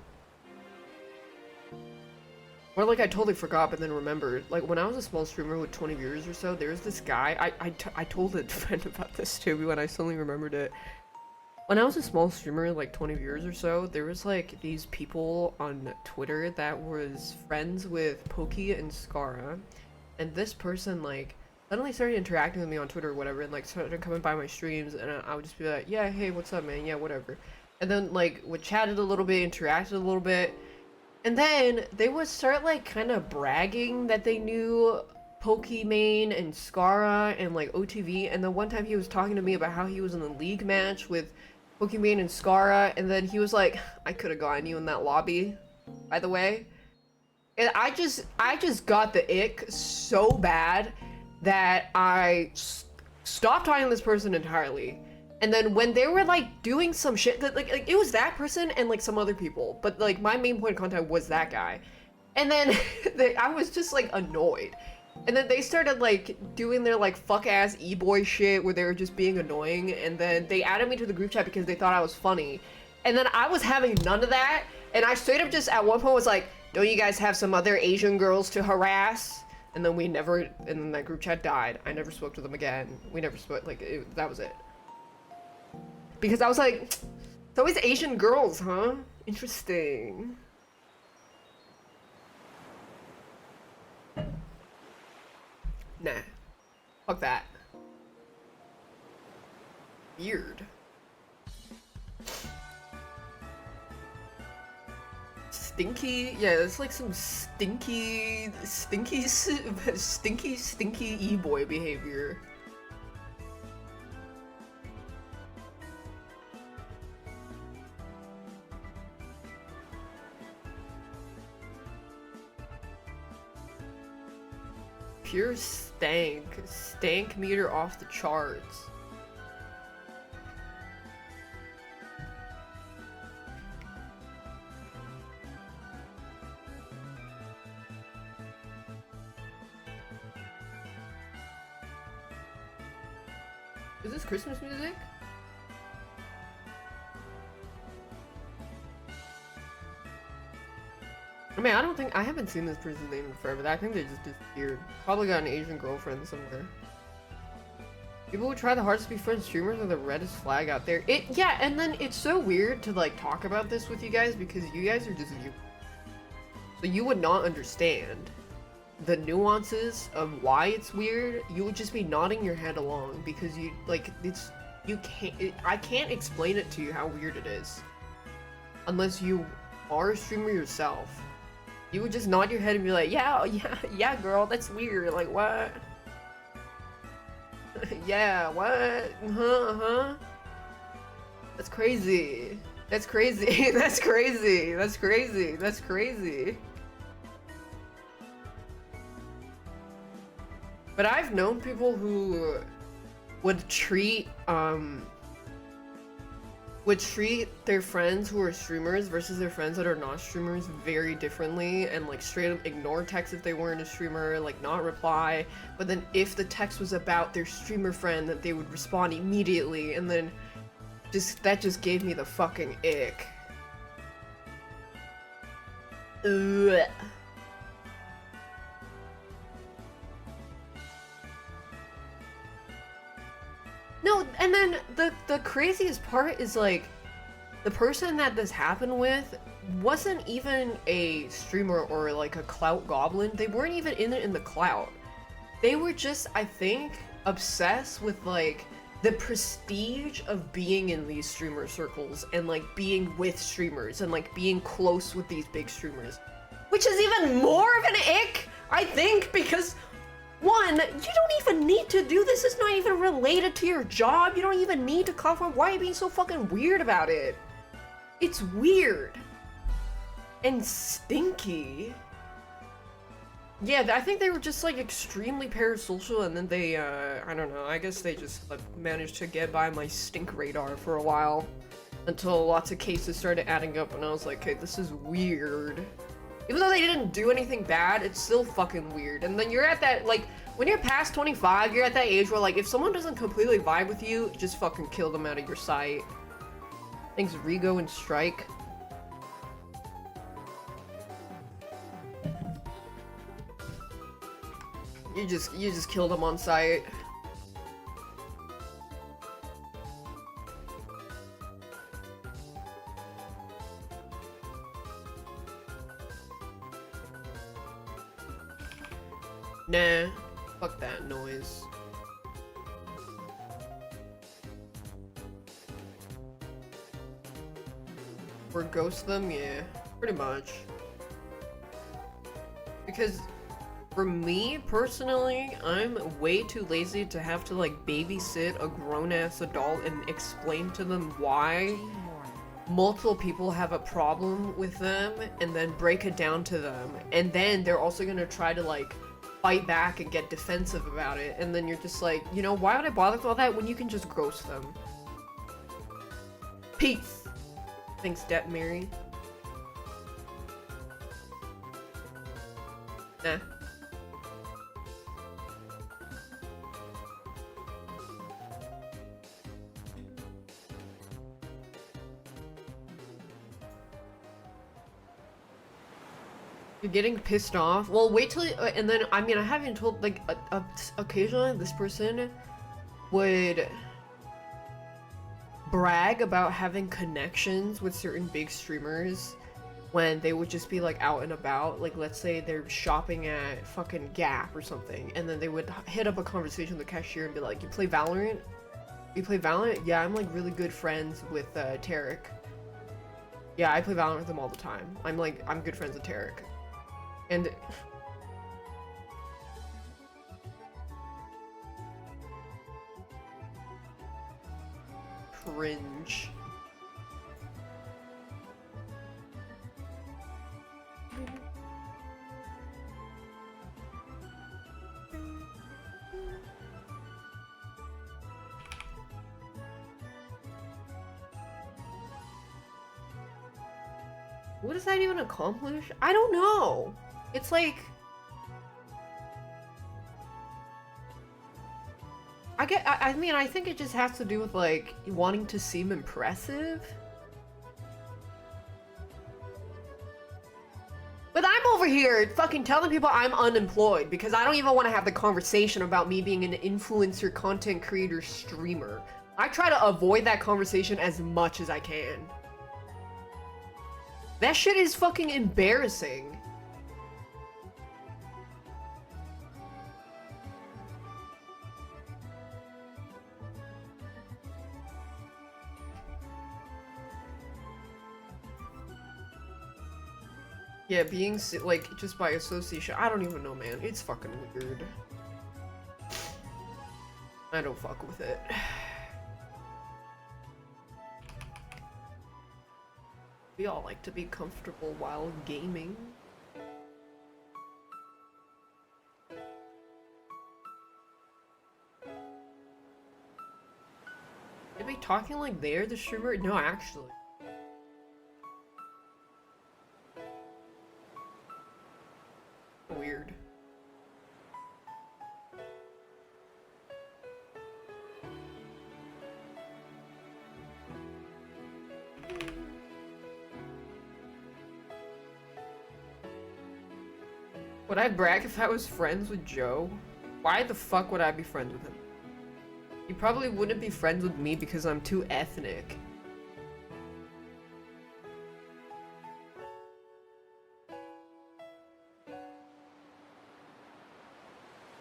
or like I totally forgot but then remembered, like when I was a small streamer with 20 viewers or so, there was this guy, I told a friend about this too when I suddenly remembered it. When I was a small streamer, like 20 viewers or so, there was like these people on Twitter that was friends with Pokey and Scara, and this person like suddenly started interacting with me on Twitter or whatever, and like started coming by my streams, and I would just be like, yeah, hey, what's up, man? Yeah, whatever. And then like we chatted a little bit, interacted a little bit, and then they would start like kind of bragging that they knew Pokimane and Scara and like OTV, and then one time he was talking to me about how he was in a league match with Pokimane and Scara, and then he was like, I could have gotten you in that lobby, by the way. And I just got the ick so bad that I stopped talking to this person entirely. And then when they were like doing some shit that like it was that person and like some other people, but like my main point of contact was that guy. And then I was just like annoyed. And then they started like doing their like fuck ass e-boy shit where they were just being annoying, and then they added me to the group chat because they thought I was funny. And then I was having none of that, and I straight up just at one point was like, don't you guys have some other Asian girls to harass? And then and then that group chat died. I never spoke to them again. We never spoke, like, that was it. Because I was like, it's always Asian girls, huh? Interesting. Nah. Fuck that. Weird. Stinky? Yeah, it's like some stinky e-boy behavior. Pure stank. Stank meter off the charts. Is this Christmas music? I mean, I haven't seen this person's name in forever, but I think they just disappeared. Probably got an Asian girlfriend somewhere. People who try the hardest to be friends streamers are the reddest flag out there. Yeah, and then it's so weird to like talk about this with you guys because you guys are just you. So you would not understand the nuances of why it's weird. You would just be nodding your head along because you like I can't explain it to you how weird it is unless you are a streamer yourself. You would just nod your head and be like, yeah, girl, that's weird. Like, what? Yeah, what? Huh? That's crazy. That's crazy. That's crazy. That's crazy. That's crazy. But I've known people who would treat their friends who are streamers versus their friends that are not streamers very differently, and like straight up ignore texts if they weren't a streamer, like not reply, but then if the text was about their streamer friend, that they would respond immediately, and then that just gave me the fucking ick. Ugh. No, and then the craziest part is like the person that this happened with wasn't even a streamer or like a clout goblin. They weren't even in the clout. They were just, I think, obsessed with like the prestige of being in these streamer circles and like being with streamers and like being close with these big streamers. Which is even more of an ick, I think, because one, you don't even need to do this. It's not even related to your job. You don't even need to cover. Why are you being so fucking weird about it? It's weird. And stinky. Yeah, I think they were just like extremely parasocial, and then they, I don't know, I guess they just like, managed to get by my stink radar for a while. Until lots of cases started adding up, and I was like, okay, this is weird. Even though they didn't do anything bad, it's still fucking weird. And then you're at that, like, when you're past 25, you're at that age where, like, if someone doesn't completely vibe with you, just fucking kill them out of your sight. Thanks, Rigo and Strike. You just killed them on sight. Nah, fuck that noise. Or ghost them? Yeah, pretty much. Because for me, personally, I'm way too lazy to have to, like, babysit a grown-ass adult and explain to them why multiple people have a problem with them and then break it down to them. And then they're also gonna try to, like, fight back and get defensive about it, and then you're just like, you know, why would I bother with all that when you can just ghost them? Peace! Thanks, Debt Mary. Nah. You're getting pissed off? Well, wait till and then, I mean, I haven't told, like, occasionally this person would brag about having connections with certain big streamers when they would just be, like, out and about. Like, let's say they're shopping at fucking Gap or something, and then they would hit up a conversation with the cashier and be like, you play Valorant? You play Valorant? Yeah, I'm, like, really good friends with, Tarek. Yeah, I play Valorant with them all the time. I'm good friends with Tarek. And cringe. What does that even accomplish? I don't know. It's like, I mean, I think it just has to do with, like, wanting to seem impressive. But I'm over here fucking telling people I'm unemployed because I don't even want to have the conversation about me being an influencer, content creator, streamer. I try to avoid that conversation as much as I can. That shit is fucking embarrassing. Yeah, being, like, just by association, I don't even know, man. It's fucking weird. I don't fuck with it. We all like to be comfortable while gaming. Are they talking like they're the streamer? No, actually. Weird. Would I brag if I was friends with Joe? Why the fuck would I be friends with him? You probably wouldn't be friends with me because I'm too ethnic.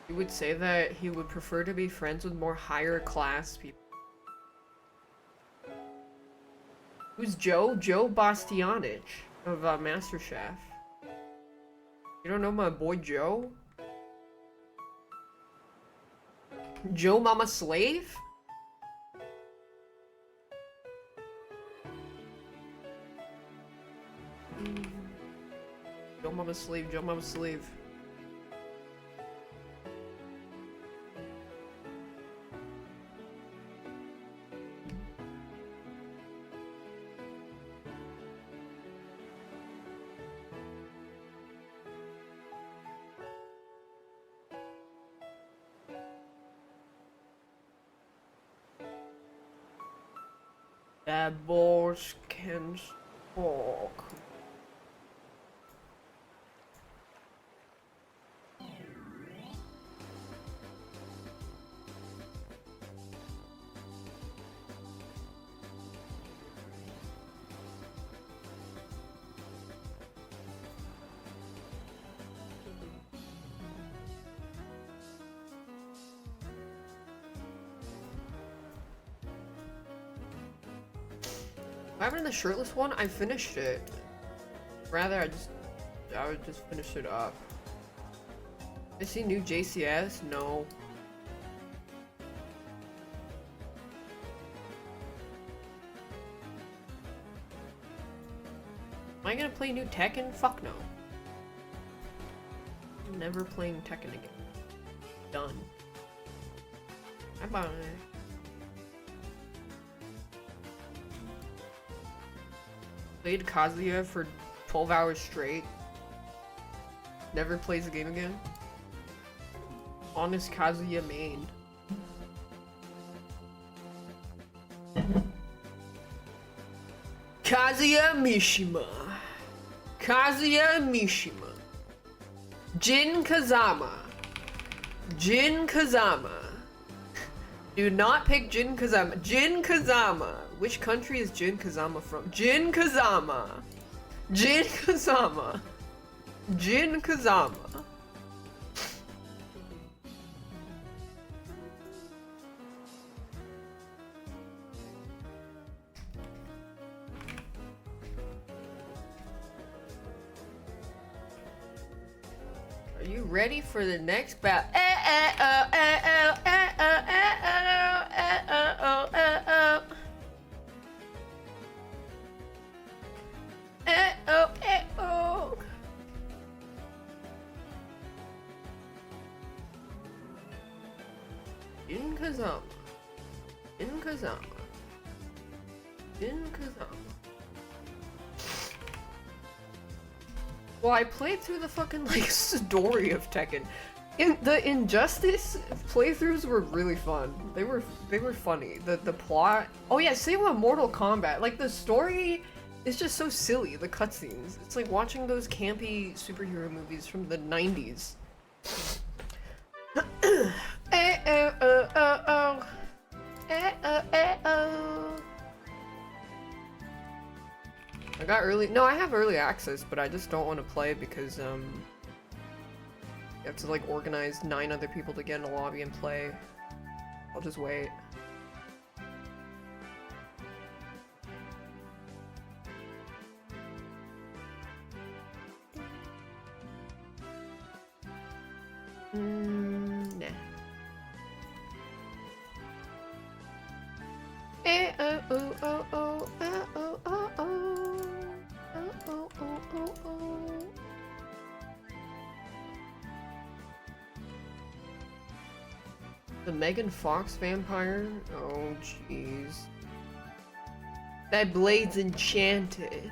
You would say that he would prefer to be friends with more higher class people. Who's Joe? Joe Bastianich of MasterChef. You don't know my boy Joe? Joe Mama Slave? Joe Mama Slave, Joe Mama Slave. That boss can talk. What happened to the shirtless one? I finished it. Rather, I would just finish it up. I see new JCS? No. Am I gonna play new Tekken? Fuck no. I'm never playing Tekken again. Done. Bye-bye. Played Kazuya for 12 hours straight. Never plays the game again. Honest Kazuya main. Kazuya Mishima. Kazuya Mishima. Jin Kazama. Jin Kazama. Do not pick Jin Kazama. Jin Kazama. Which country is Jin Kazama from? Jin Kazama. Jin Kazama. Jin Kazama. Are you ready for the next battle? Jin Kazama. Jin Kazama. Jin Kazama. Well, I played through the fucking, like, story of Tekken. The Injustice playthroughs were really fun. They were funny. The plot... Oh yeah, same with Mortal Kombat. Like, the story is just so silly, the cutscenes. It's like watching those campy superhero movies from the 90s. I got early... No, I have early access, but I just don't want to play because, you have to, like, organize 9 other people to get in a lobby and play. I'll just wait. Nah. Oh, oh, oh, oh, oh, oh, oh, oh. Oh, oh, oh, oh, oh. The Megan Fox vampire? Oh, jeez. That blade's enchanted.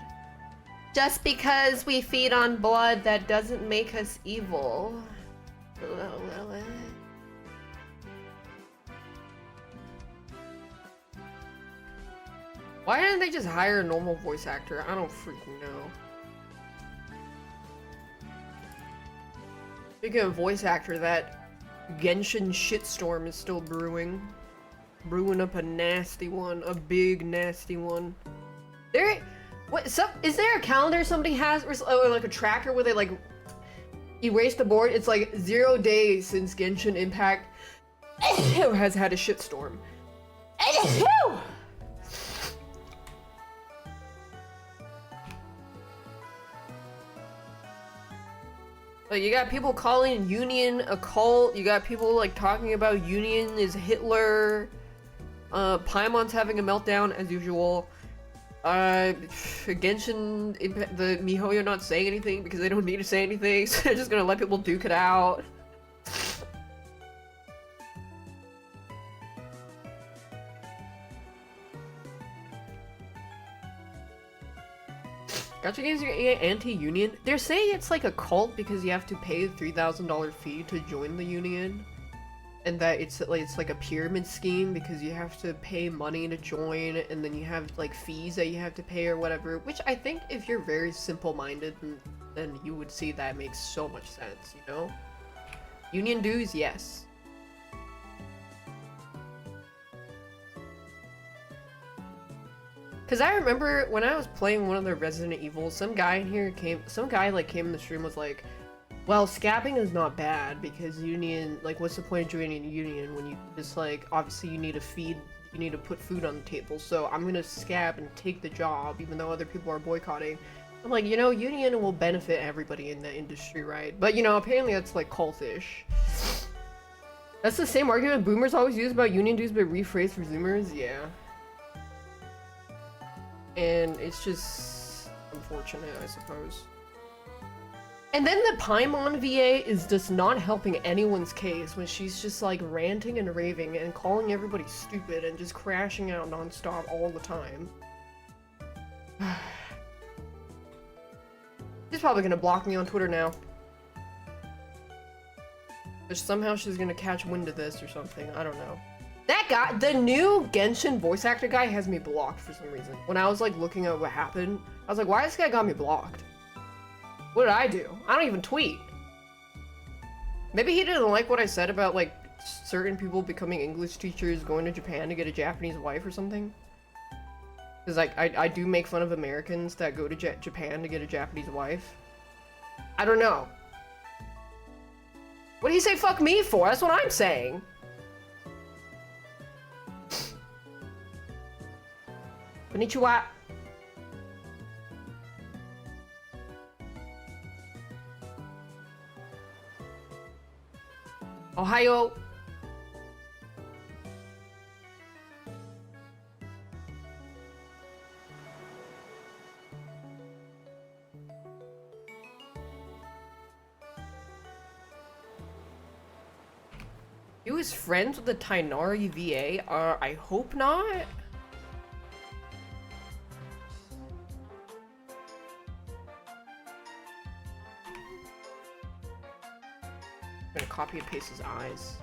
Just because we feed on blood, that doesn't make us evil. Why didn't they just hire a normal voice actor? I don't freaking know. Speaking of voice actor, that Genshin shitstorm is still brewing. Brewing up a nasty one, a big nasty one. Is there a calendar somebody has, or like a tracker where they like erase the board? It's like 0 days since Genshin Impact has had a shitstorm. Like, you got people calling Union a cult. You got people like talking about Union is Hitler. Paimon's having a meltdown as usual. Genshin, the MiHoYo not saying anything because they don't need to say anything, so they're just gonna let people duke it out. Gacha games are anti-union. They're saying it's like a cult because you have to pay a $3,000 fee to join the union, and that it's like a pyramid scheme because you have to pay money to join, and then you have like fees that you have to pay or whatever. Which I think if you're very simple-minded, then you would see that makes so much sense. You know, union dues, yes. Cause I remember when I was playing one of the Resident Evils, some guy in the stream was like, well, scabbing is not bad because union, like, what's the point of joining a union when you just like, obviously you need to put food on the table, so I'm gonna scab and take the job even though other people are boycotting. I'm like, you know, union will benefit everybody in the industry, right? But you know, apparently that's like cultish. That's the same argument boomers always use about union dues but rephrased for zoomers, yeah. And it's just unfortunate, I suppose. And then the Paimon VA is just not helping anyone's case when she's just like ranting and raving and calling everybody stupid and just crashing out nonstop all the time. She's probably gonna block me on Twitter now. But somehow she's gonna catch wind of this or something, I don't know. That guy, the new Genshin voice actor guy, has me blocked for some reason. When I was like looking at what happened, I was like, why this guy got me blocked? What did I do? I don't even tweet. Maybe he didn't like what I said about like certain people becoming English teachers going to Japan to get a Japanese wife or something. Because like I do make fun of Americans that go to Japan to get a Japanese wife. I don't know. What do you say fuck me for? That's what I'm saying. Konnichiwa. Ohio. He was friends with the Tainari VA? I hope not. I'm gonna copy and paste his eyes.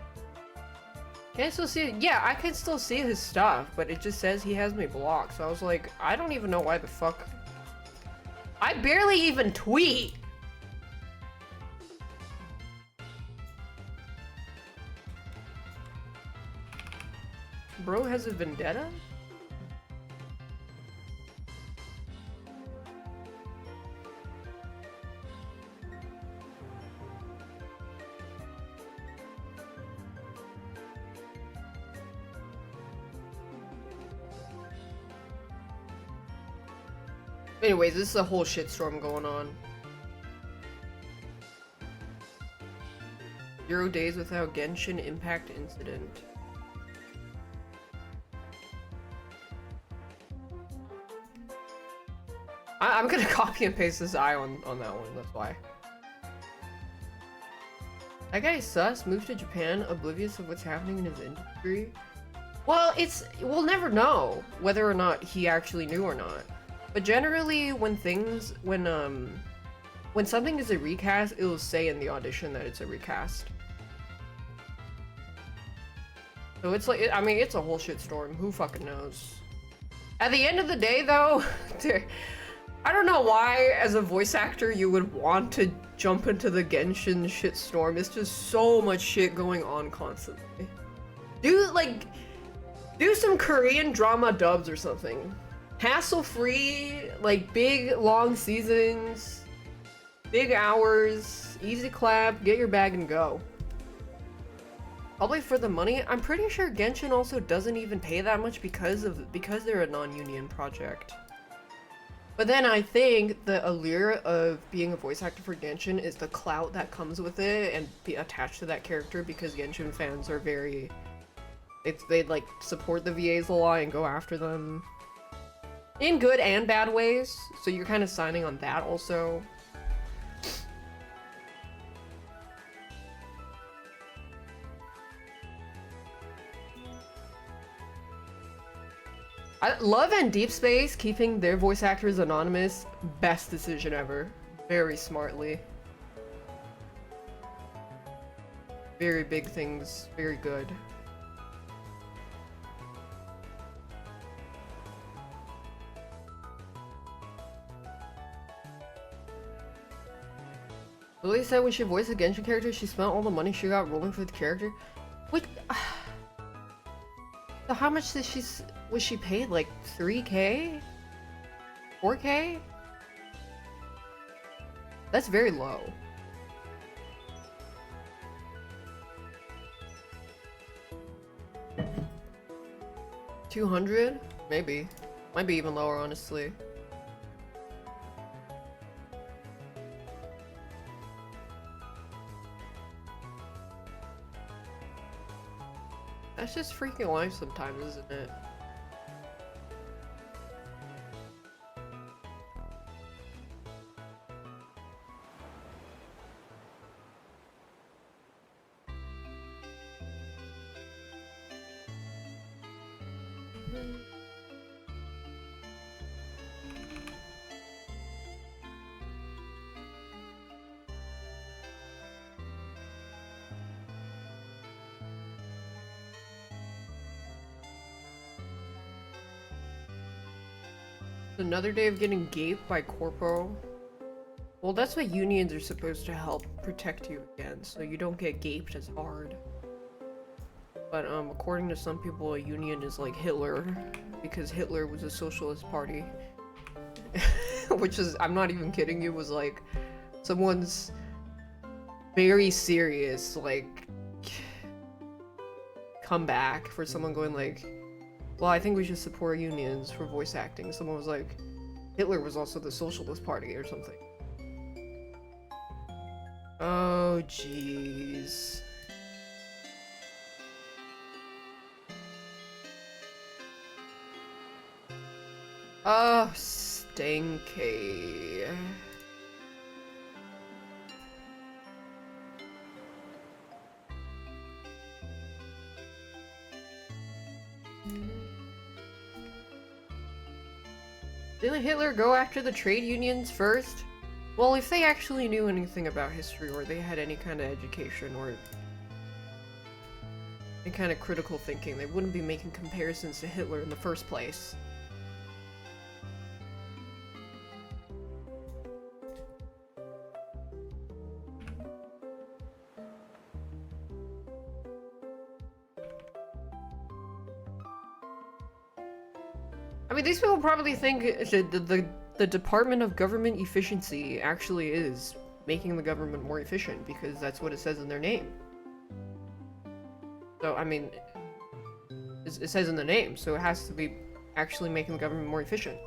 Can I still see it? Yeah, I can still see his stuff, but it just says he has me blocked. So I was like, I don't even know why the fuck. I barely even tweet. Bro has a vendetta? Anyways, this is a whole shitstorm going on. 0 days without Genshin Impact incident. I'm gonna copy and paste this eye on that one, that's why. That guy sus, moved to Japan, oblivious of what's happening in his industry. Well, we'll never know whether or not he actually knew or not. But generally, when something is a recast, it'll say in the audition that it's a recast. So it's like, I mean, it's a whole shitstorm. Who fucking knows? At the end of the day, though, I don't know why, as a voice actor, you would want to jump into the Genshin shitstorm. It's just so much shit going on constantly. Dude, like, Do some Korean drama dubs or something. Hassle-free, like big long seasons, big hours, easy clap, get your bag and go. Probably for the money. I'm pretty sure Genshin also doesn't even pay that much because they're a non-union project. But then I think the allure of being a voice actor for Genshin is the clout that comes with it and be attached to that character, because Genshin fans are very... they like support the VAs a lot and go after them. In good and bad ways, so you're kind of signing on that also. Love and Deep Space, keeping their voice actors anonymous, best decision ever. Very smartly. Very big things, very good. Lily said when she voiced a Genshin character, she spent all the money she got rolling for the character. What? So how much did was she paid? Like 3K? 4K? That's very low. $200? Maybe. Might be even lower, honestly. That's just freaking life sometimes, isn't it? Another day of getting gaped by corpo. Well, that's what unions are supposed to help protect you against, so you don't get gaped as hard. But according to some people, a union is like Hitler, because Hitler was a socialist party. Which is, I'm not even kidding you, was like someone's very serious, like, comeback for someone going like, well, I think we should support unions for voice acting. Someone was like, Hitler was also the Socialist Party or something. Oh, jeez. Oh, stinky. Didn't Hitler go after the trade unions first? Well, if they actually knew anything about history, or they had any kind of education, or any kind of critical thinking, they wouldn't be making comparisons to Hitler in the first place. I mean, these people probably think the Department of Government Efficiency actually is making the government more efficient, because that's what it says in their name. So, I mean, it says in the name, so it has to be actually making the government more efficient.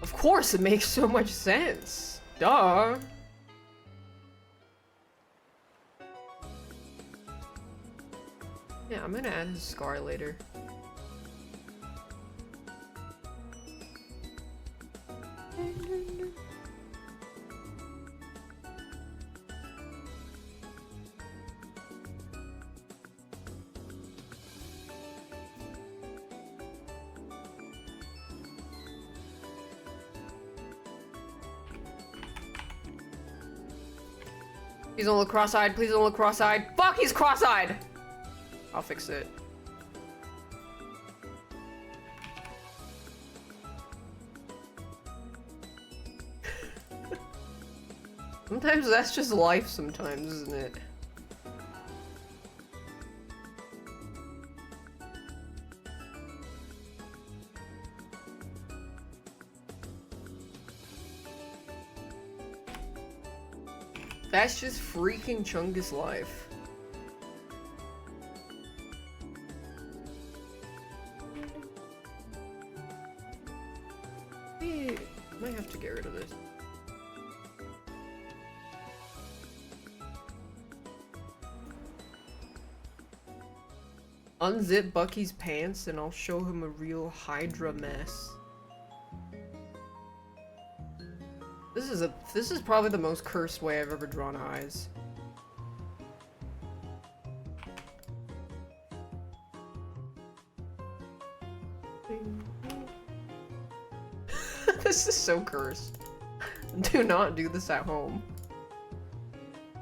Of course, it makes so much sense. Duh. Yeah, I'm gonna add his scar later. Please don't look cross-eyed. Please don't look cross-eyed. Fuck, he's cross-eyed. I'll fix it. Sometimes that's just life sometimes, isn't it? That's just freaking Chungus life. We might have to get rid of this. Unzip Bucky's pants and I'll show him a real Hydra mess. This is probably the most cursed way I've ever drawn eyes. This is so cursed. Do not do this at home.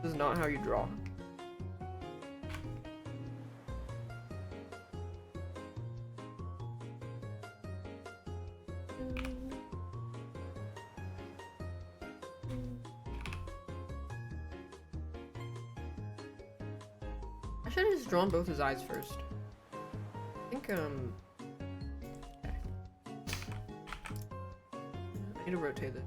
This is not how you draw. I should have just drawn both his eyes first. I think, okay. I need to rotate it.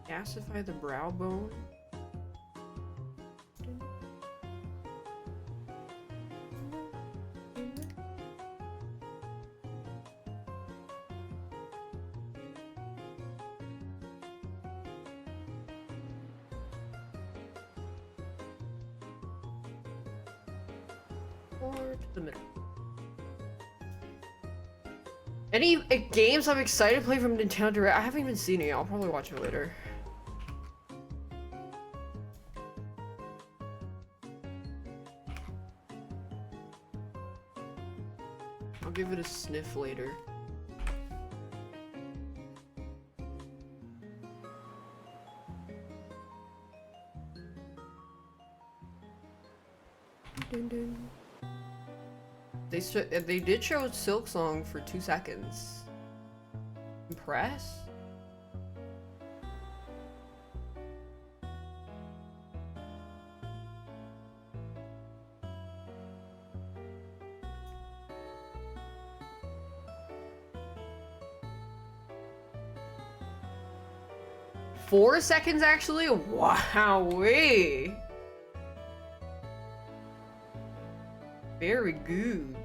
Gasify the brow bone. 4 to the middle. Any games I'm excited to play from Nintendo Direct? I haven't even seen it. I'll probably watch it later. I'll give it a sniff later. Dun dun. They did show Silk Song for 2 seconds. Impress? Four seconds actually? Wowee! Very good.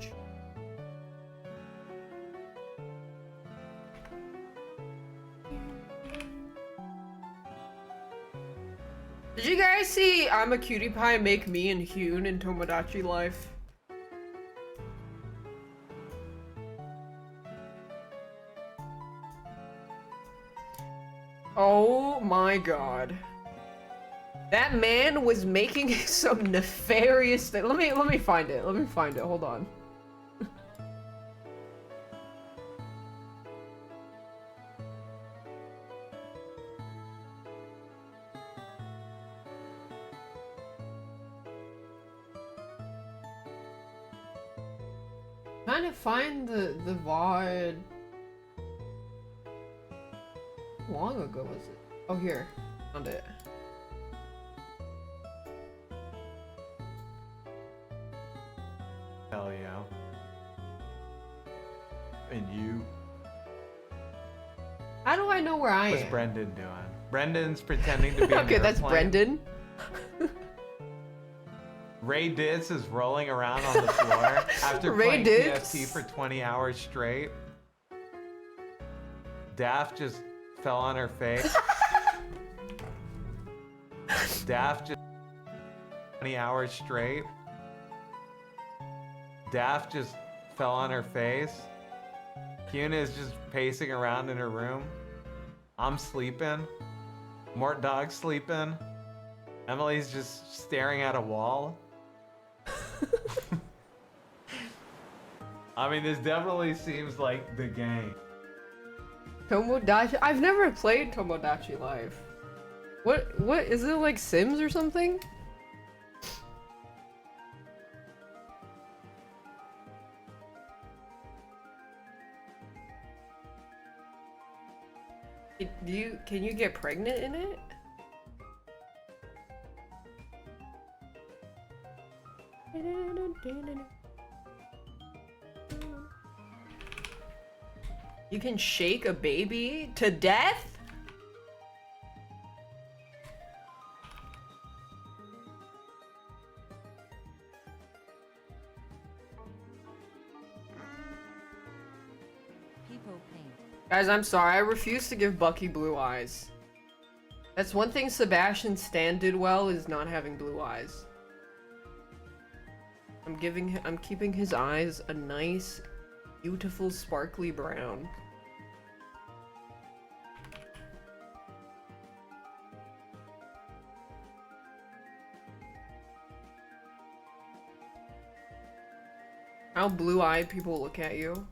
Did you guys see I'm a Cutie Pie make me and Hyun in Tomodachi Life? Oh my god. That man was making some nefarious thing. Let me find it. Let me find it. Hold on. Trying to find the VOD. How long ago was it? Oh, here. Found it. Hell yeah. And you? How do I know where I am? What's Brendan doing? Brendan's pretending to be okay, that's Brendan. Ray Ditz is rolling around on the floor after Ray playing Ditz. TFT for 20 hours straight. Daph just fell on her face. Daph just 20 hours straight. Daph just fell on her face. Kyuna is just pacing around in her room. I'm sleeping. Mort Dog's sleeping. Emily's just staring at a wall. I mean, this definitely seems like the game. Tomodachi. I've never played Tomodachi Life. What is it, like Sims or something? Can you get pregnant in it? You can shake a baby to death? People paint. Guys, I'm sorry. I refuse to give Bucky blue eyes. That's one thing Sebastian Stan did well, is not having blue eyes. I'm keeping his eyes a nice, beautiful, sparkly brown. How blue-eyed people look at you.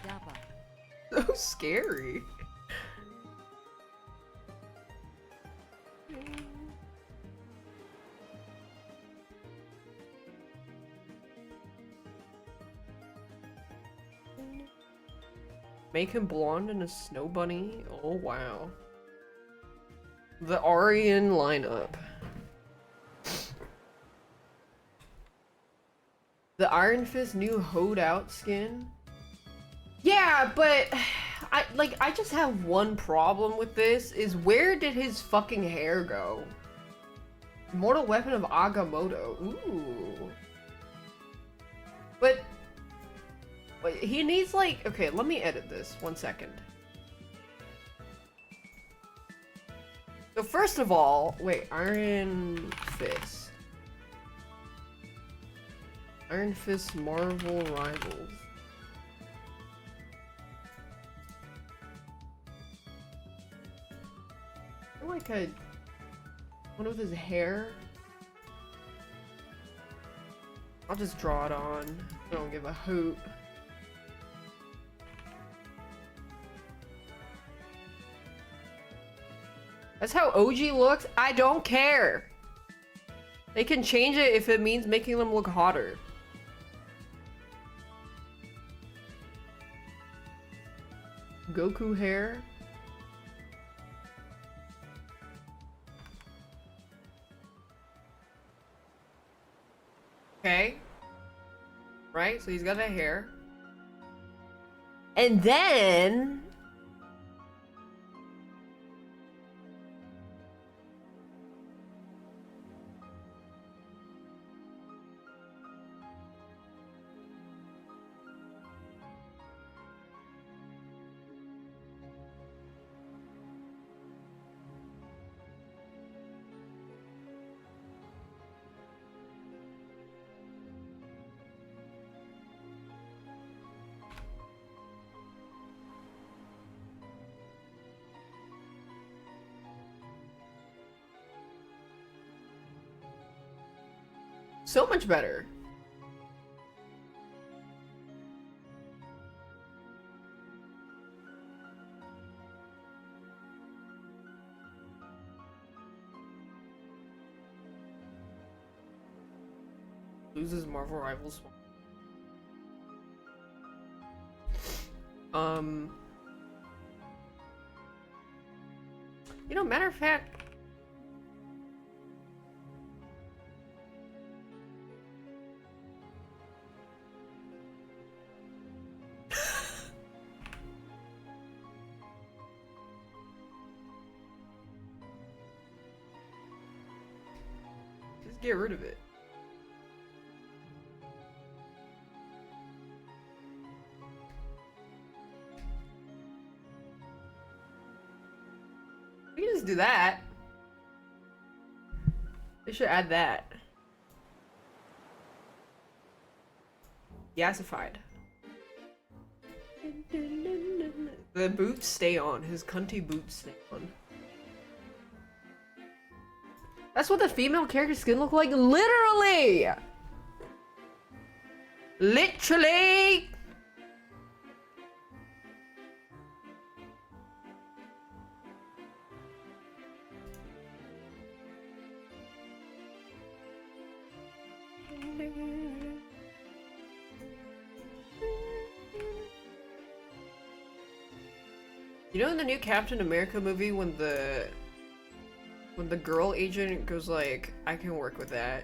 Daph. So scary. Make him blonde and a snow bunny? Oh wow. The Aryan lineup. The Iron Fist new hoed out skin? Yeah, but I just have one problem with this, is where did his fucking hair go? Mortal Weapon of Agamotto. Ooh. But he needs, like, okay, let me edit this 1 second. So first of all, wait, Iron Fist. Iron Fist Marvel Rivals. I feel like one with his hair. I'll just draw it on. I don't give a hoot. That's how OG looks. I don't care. They can change it if it means making them look hotter. Goku hair. Okay. Right, so he's got that hair. And then so much better. Loses Marvel Rivals. You know, matter of fact, just get rid of it. We can just do that. They should add that. Yassified. The boots stay on. His cunty boots stay on. That's what the female character skin look like? Literally! Literally! You know in the new Captain America movie when the girl agent goes like, I can work with that,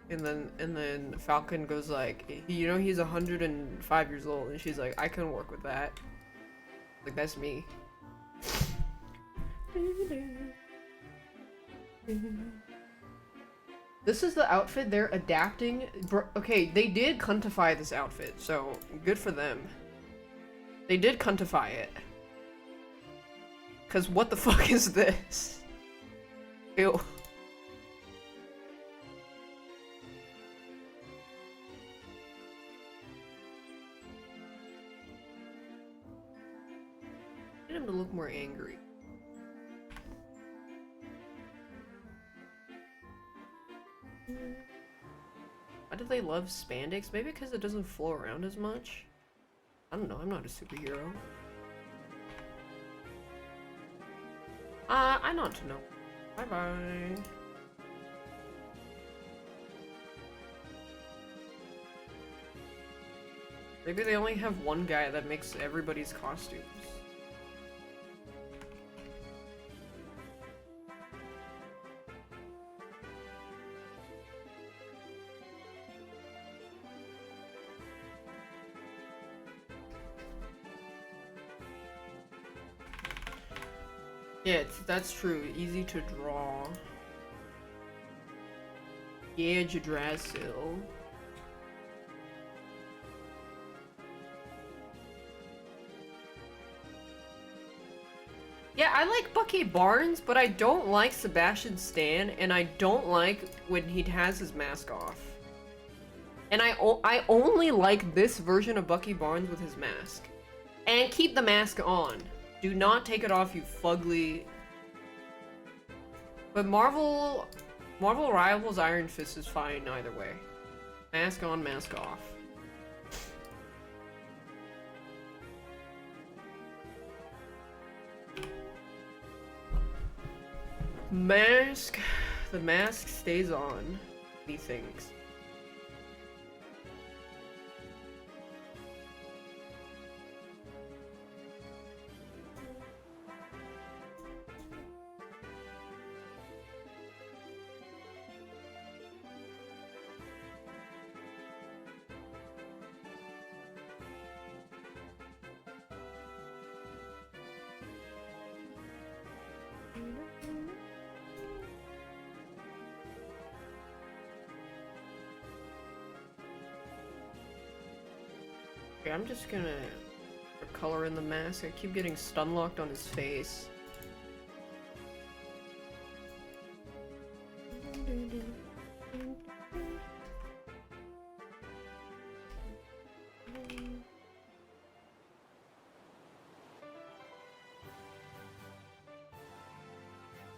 and then Falcon goes like, you know he's 105 years old, and she's like, I can work with that. Like, that's me. This is the outfit they're adapting. Okay, they did cuntify this outfit, so good for them. They did cuntify it. Cause what the fuck is this? Ew. Get him to look more angry. Why do they love spandex? Maybe because it doesn't flow around as much? I don't know, I'm not a superhero. I not to know. Bye bye. Maybe they only have one guy that makes everybody's costumes. Yeah, that's true. Easy to draw. Yeah, Jadrasil. Yeah, I like Bucky Barnes, but I don't like Sebastian Stan, and I don't like when he has his mask off. And I only like this version of Bucky Barnes with his mask. And keep the mask on. Do not take it off, you fugly. But Marvel Rivals Iron Fist is fine either way. Mask on, mask off. Mask. The mask stays on, he thinks. Okay, I'm just gonna color in the mask. I keep getting stun locked on his face.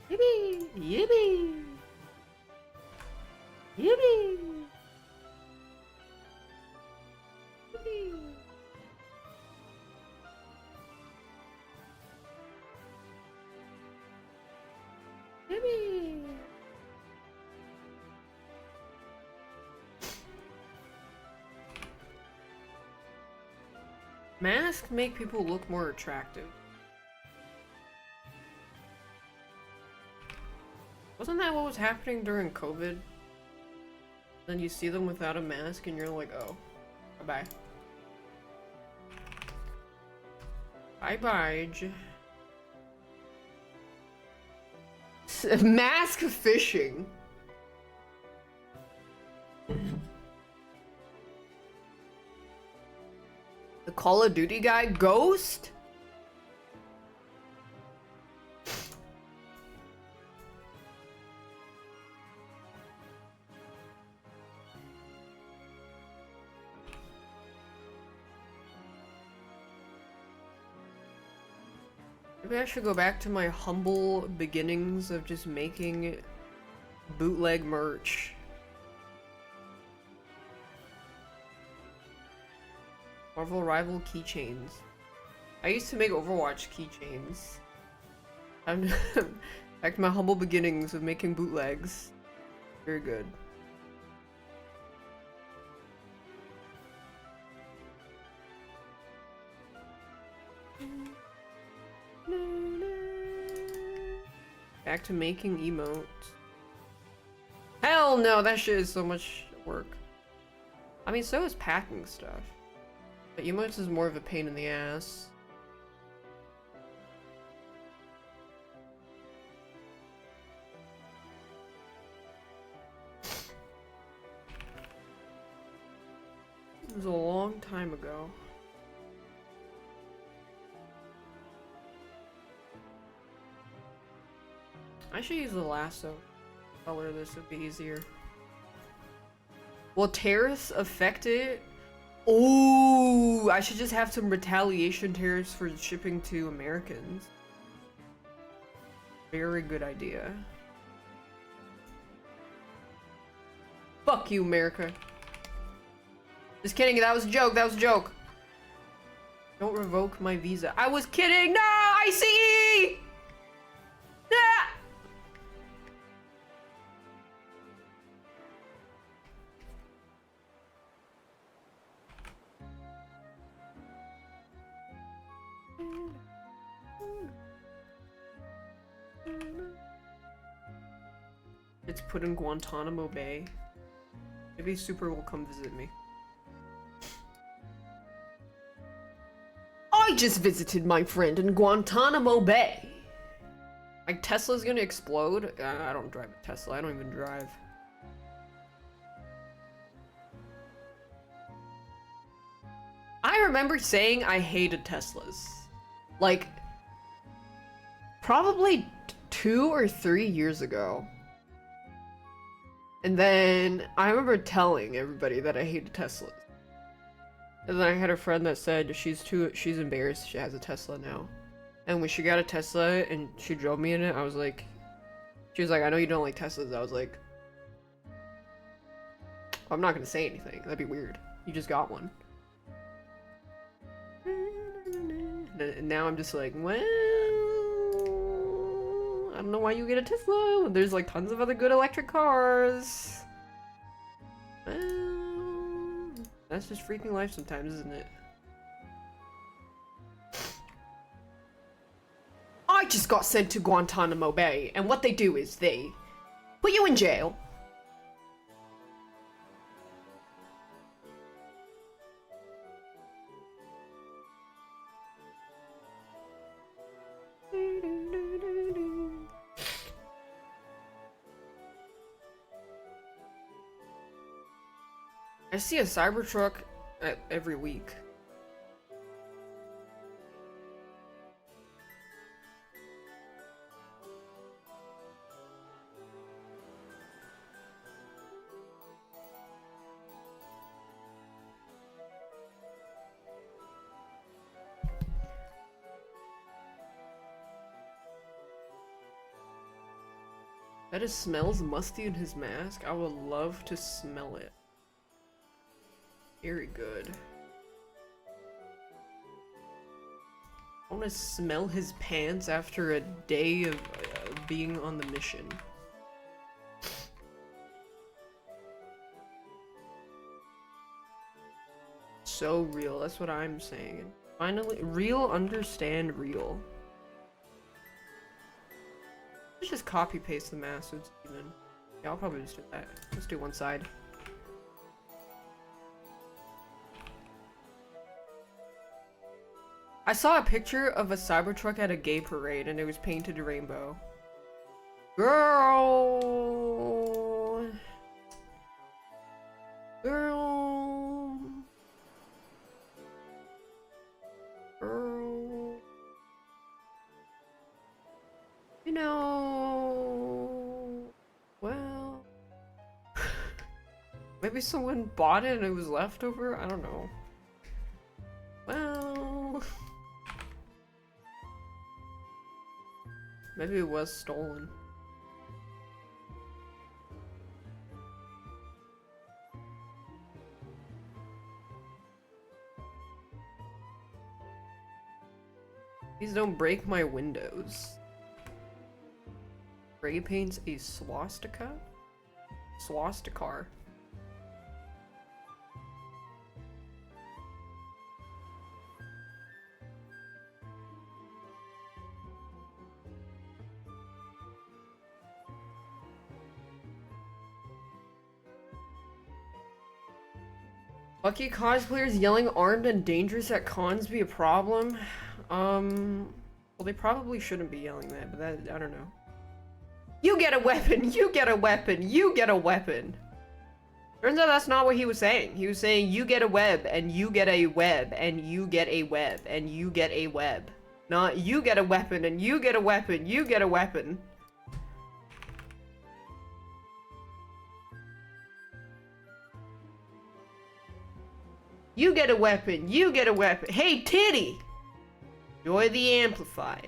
Yippee! Yippee! Yippee! Masks make people look more attractive. Wasn't that what was happening during COVID? Then you see them without a mask and you're like, oh, bye-bye. Bye-bye. Mask fishing. The Call of Duty guy? Ghost? Maybe I should go back to my humble beginnings of just making bootleg merch. Marvel Rival keychains. I used to make Overwatch keychains. I'm back to my humble beginnings of making bootlegs. Very good. Back to making emotes. Hell no, that shit is so much work. I mean, so is packing stuff. But emotes is more of a pain in the ass. It was a long time ago. I should use the lasso. Color this would be easier. Will tariffs affect it? Oh, I should just have some retaliation tariffs for shipping to Americans. Very good idea. Fuck you, America. Just kidding, that was a joke, that was a joke. Don't revoke my visa. I was kidding! No! ICE! Ah! It's put in Guantanamo Bay. Maybe Super will come visit me. I just visited my friend in Guantanamo Bay. My Tesla's gonna explode. I don't drive a Tesla. I don't even drive. I remember saying I hated Teslas. Like, probably 2 or 3 years ago. And then I remember telling everybody that I hated Teslas. And then I had a friend that said she's embarrassed she has a Tesla now. And when she got a Tesla and she drove me in it, I was like, she was like, I know you don't like Teslas. I was like, I'm not gonna say anything. That'd be weird. You just got one. And now I'm just like, well, I don't know why you get a Tesla when there's like tons of other good electric cars. Well, that's just freaking life sometimes, isn't it? I just got sent to Guantanamo Bay, and what they do is they put you in jail. I see a Cybertruck every week. That it smells musty in his mask. I would love to smell it. Very good. I want to smell his pants after a day of being on the mission. So real, that's what I'm saying. Finally, real understand real. Let's just copy paste the mask so it's even. Yeah, I'll probably just do that. Let's do one side. I saw a picture of a Cybertruck at a gay parade and it was painted rainbow. Girl! Girl! Girl! You know... Well... Maybe someone bought it and it was leftover? I don't know. Well... Maybe it was stolen. Please don't break my windows. Spray paints a swastika? Swastikar. Lucky cosplayers yelling armed and dangerous at cons be a problem? Well, they probably shouldn't be yelling that, but that, I don't know. You get a weapon! You get a weapon! You get a weapon! Turns out that's not what he was saying. He was saying you get a web, and you get a web, and you get a web, and you get a web. Not you get a weapon, and you get a weapon, you get a weapon. You get a weapon, you get a weapon. Hey, titty! Enjoy the amplifier.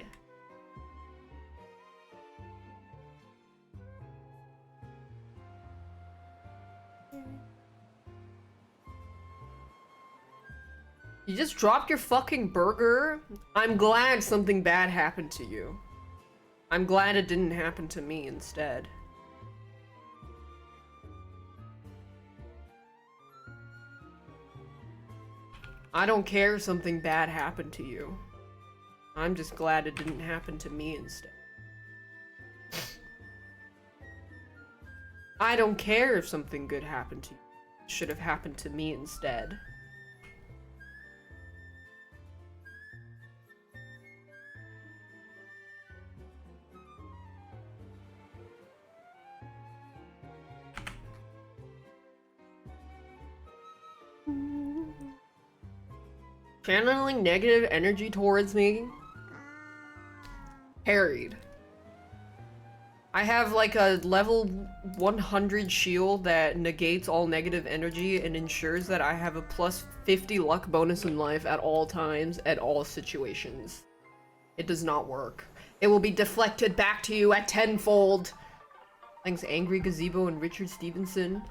You just dropped your fucking burger? I'm glad something bad happened to you. I'm glad it didn't happen to me instead. I don't care if something bad happened to you. I'm just glad it didn't happen to me instead. I don't care if something good happened to you. It should have happened to me instead. Channeling negative energy towards me. Harried. I have like a level 100 shield that negates all negative energy and ensures that I have a plus 50 luck bonus in life at all times, at all situations. It does not work. It will be deflected back to you at tenfold. Thanks, Angry Gazebo and Richard Stevenson.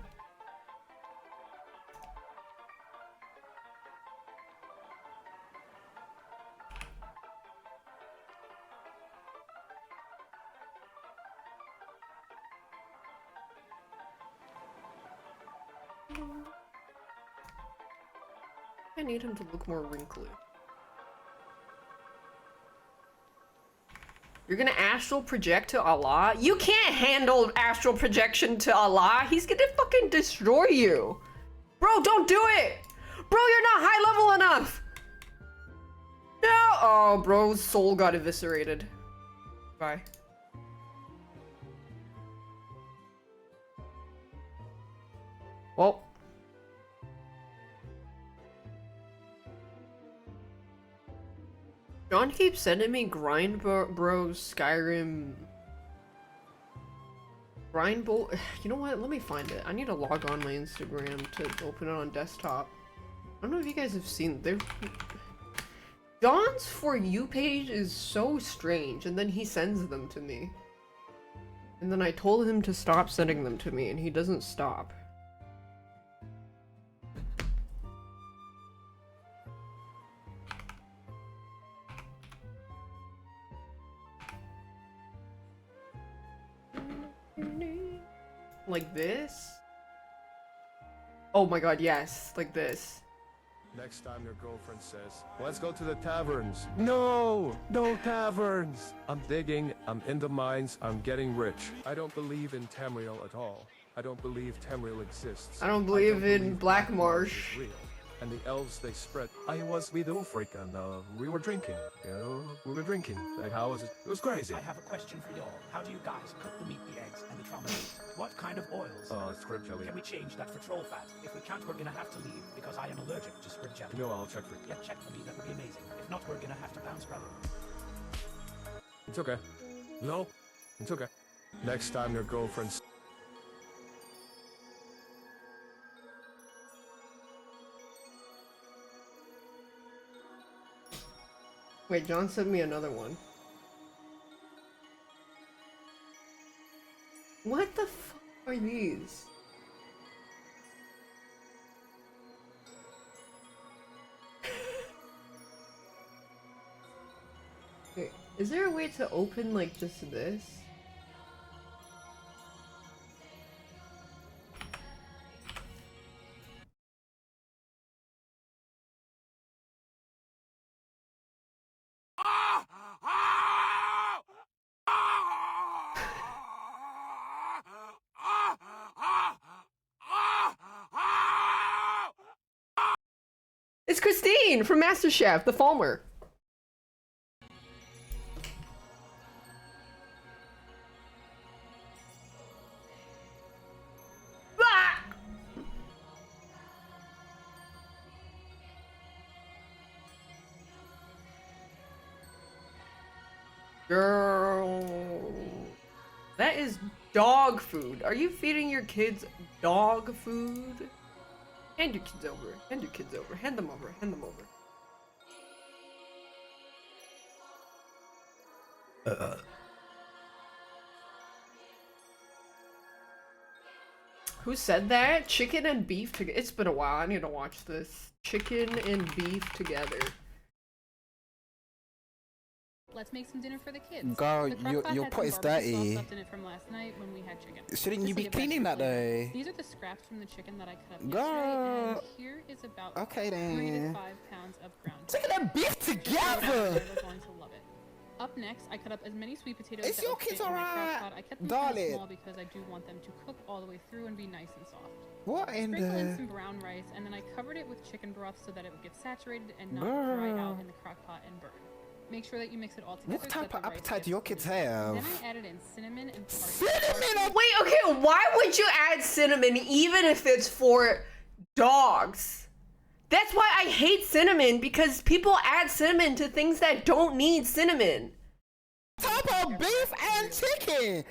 I need him to look more wrinkly. You're gonna astral project to Allah? You can't handle astral projection to Allah. He's gonna fucking destroy you. Bro, don't do it! Bro, you're not high level enough! No! Oh, bro's soul got eviscerated. Bye. Well. John keeps sending me Grind Bros, Skyrim... Grind Bowl... You know what? Let me find it. I need to log on my Instagram to open it on desktop. I don't know if you guys have seen... John's For You page is so strange, and then he sends them to me. And then I told him to stop sending them to me, and he doesn't stop. Like this? Oh my god, yes, like this. Next time your girlfriend says, let's go to the taverns. No! No taverns! I'm digging, I'm in the mines, I'm getting rich. I don't believe in Tamriel at all. I don't believe Tamriel exists. I don't believe in Black Marsh. Is real. And the elves they spread. I was with Ulfric and we were drinking. You know, we were drinking. Like how was it? It was crazy. I have a question for y'all. How do you guys cook the meat, the eggs, and the trauma meat? What kind of oils? Script jelly. Can we change that for troll fat? If we can't, we're gonna have to leave because I am allergic to script jelly. No, I'll check for you. Yeah, check for me. That would be amazing. If not, we're gonna have to bounce, brother. It's okay. No, it's okay. Next time your girlfriend's... Wait, John sent me another one. What are these? Wait, is there a way to open like just this? It's Christine from MasterChef, the Falmer. Ah! Girl, that is dog food. Are you feeding your kids dog food? Hand your kids over. Hand your kids over. Hand them over. Hand them over. Who said that? Chicken and beef together. It's been a while. I need to watch this. Chicken and beef together. Let's make some dinner for the kids. Girl, The your crock-pot had pot some is barbecue sauce dirty. left in it from last night when we had chicken. Shouldn't you Just be like a cleaning that vegetable flavor. though? These are the scraps from the chicken that I cut up Girl. yesterday, and here is about Okay 3 to then. 5 pounds of ground. Chicken and beef together. We're going to love it. Up next, I cut up as many sweet potatoes Is that your would fit kids in my alright? crock pot. I kept them Darling. kind of small because I do want them to cook all the way through and be nice and soft. What in Sprinkle in the? some brown rice, and then I covered it with chicken broth so that it would get saturated and not dry out Girl. in the crock pot and burn. Make sure that you mix it all together. What so type that of the rice appetite gets do your kids crispy. have? Then I added in cinnamon and Cinnamon? Wait, okay, why would you add cinnamon even if it's for dogs? That's why I hate cinnamon, because people add cinnamon to things that don't need cinnamon. Type of beef and chicken.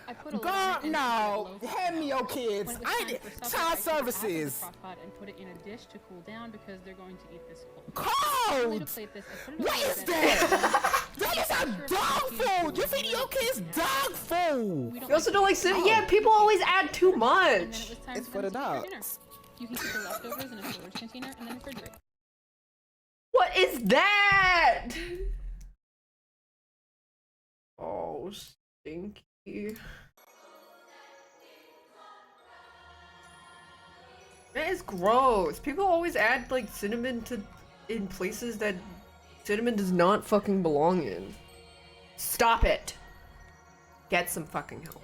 I put a lid Girl, on it and no. it was Hand me your When kids. it was I time need for supper, child I took it out of the services. crock pot and put it in a dish to cool down because they're going to eat this cold. Cold. To plate this, I put it What on is the that? bed. That is a dog food. You're feeding your kids dog food. We don't You also like don't like to cinnamon? cook Yeah, people always add too and then it much. was time It's for for them the to eat their dinner. dogs. You can keep the leftovers in a storage container and then refrigerate. What is that? Oh, stinky. That is gross. People always add like cinnamon to in places that cinnamon does not fucking belong in. Stop it. Get some fucking help.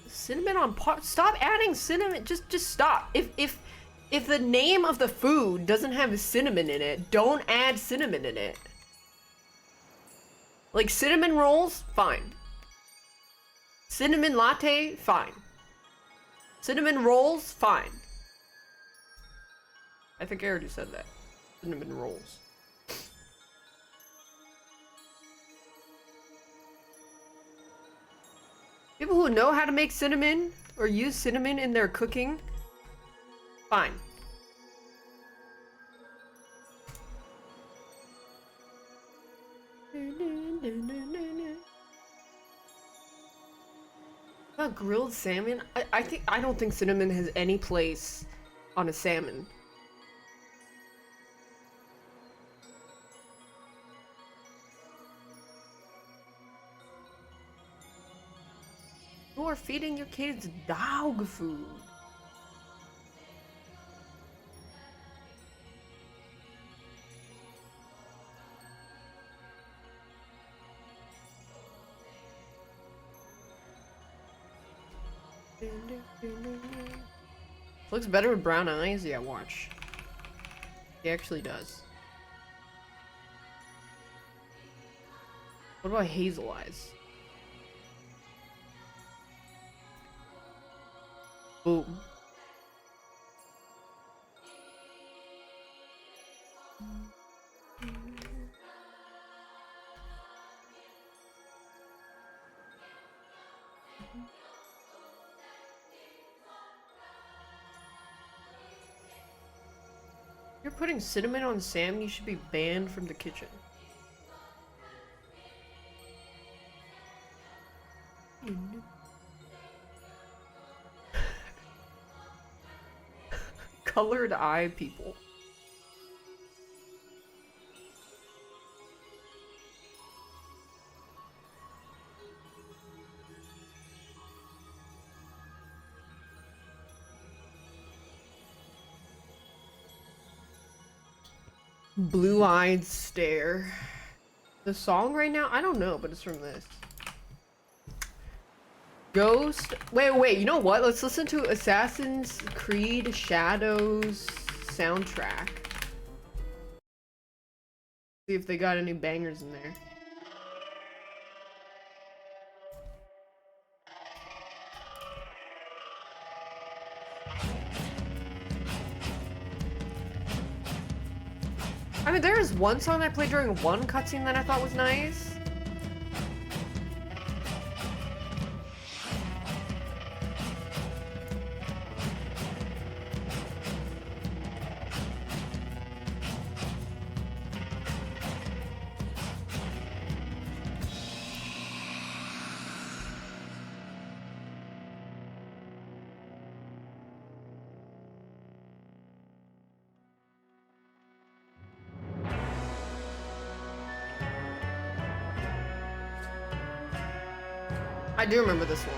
Cinnamon on pot. Stop adding cinnamon. Just stop. If the name of the food doesn't have cinnamon in it, don't add cinnamon in it. Like cinnamon rolls, fine. Cinnamon latte, fine. Cinnamon rolls, fine. I think I already said that. Cinnamon rolls. People who know how to make cinnamon or use cinnamon in their cooking, fine. About grilled salmon? I don't think cinnamon has any place on a salmon. You are feeding your kids dog food. Looks better with brown eyes? Yeah, watch. He actually does. What about hazel eyes? Boom. putting cinnamon on salmon, you should be banned from the kitchen. Colored eye people. Blue-eyed stare. The song right now? I don't know, but it's from this. Ghost. Wait, you know what? Let's listen to Assassin's Creed Shadows soundtrack. See if they got any bangers in there. I mean, there is one song I played during one cutscene that I thought was nice. I do remember this one.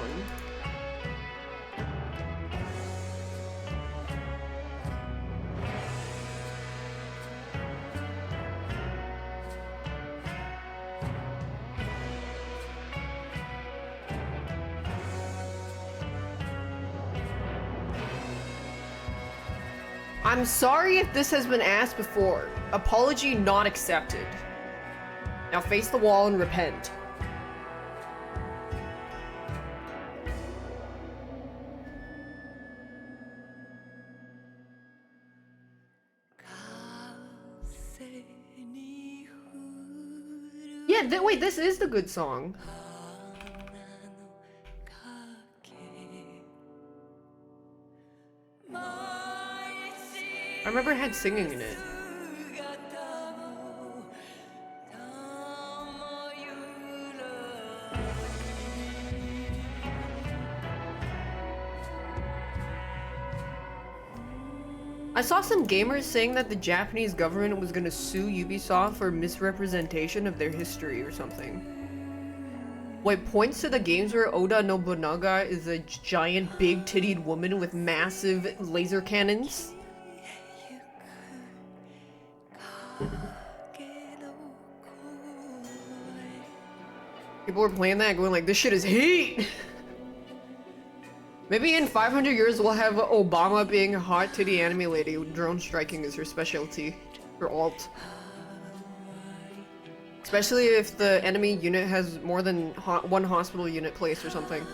I'm sorry if this has been asked before. Apology not accepted. Now face the wall and repent. Yeah, wait, this is the good song. I remember it had singing in it. I saw some gamers saying that the Japanese government was gonna sue Ubisoft for misrepresentation of their history or something. Wait, points to the games where Oda Nobunaga is a giant big-tittied woman with massive laser cannons? People were playing that going like, this shit is heat! Maybe in 500 years we'll have Obama being a hot titty anime lady with drone striking is her specialty. Her alt. Especially if the enemy unit has more than one hospital unit placed or something.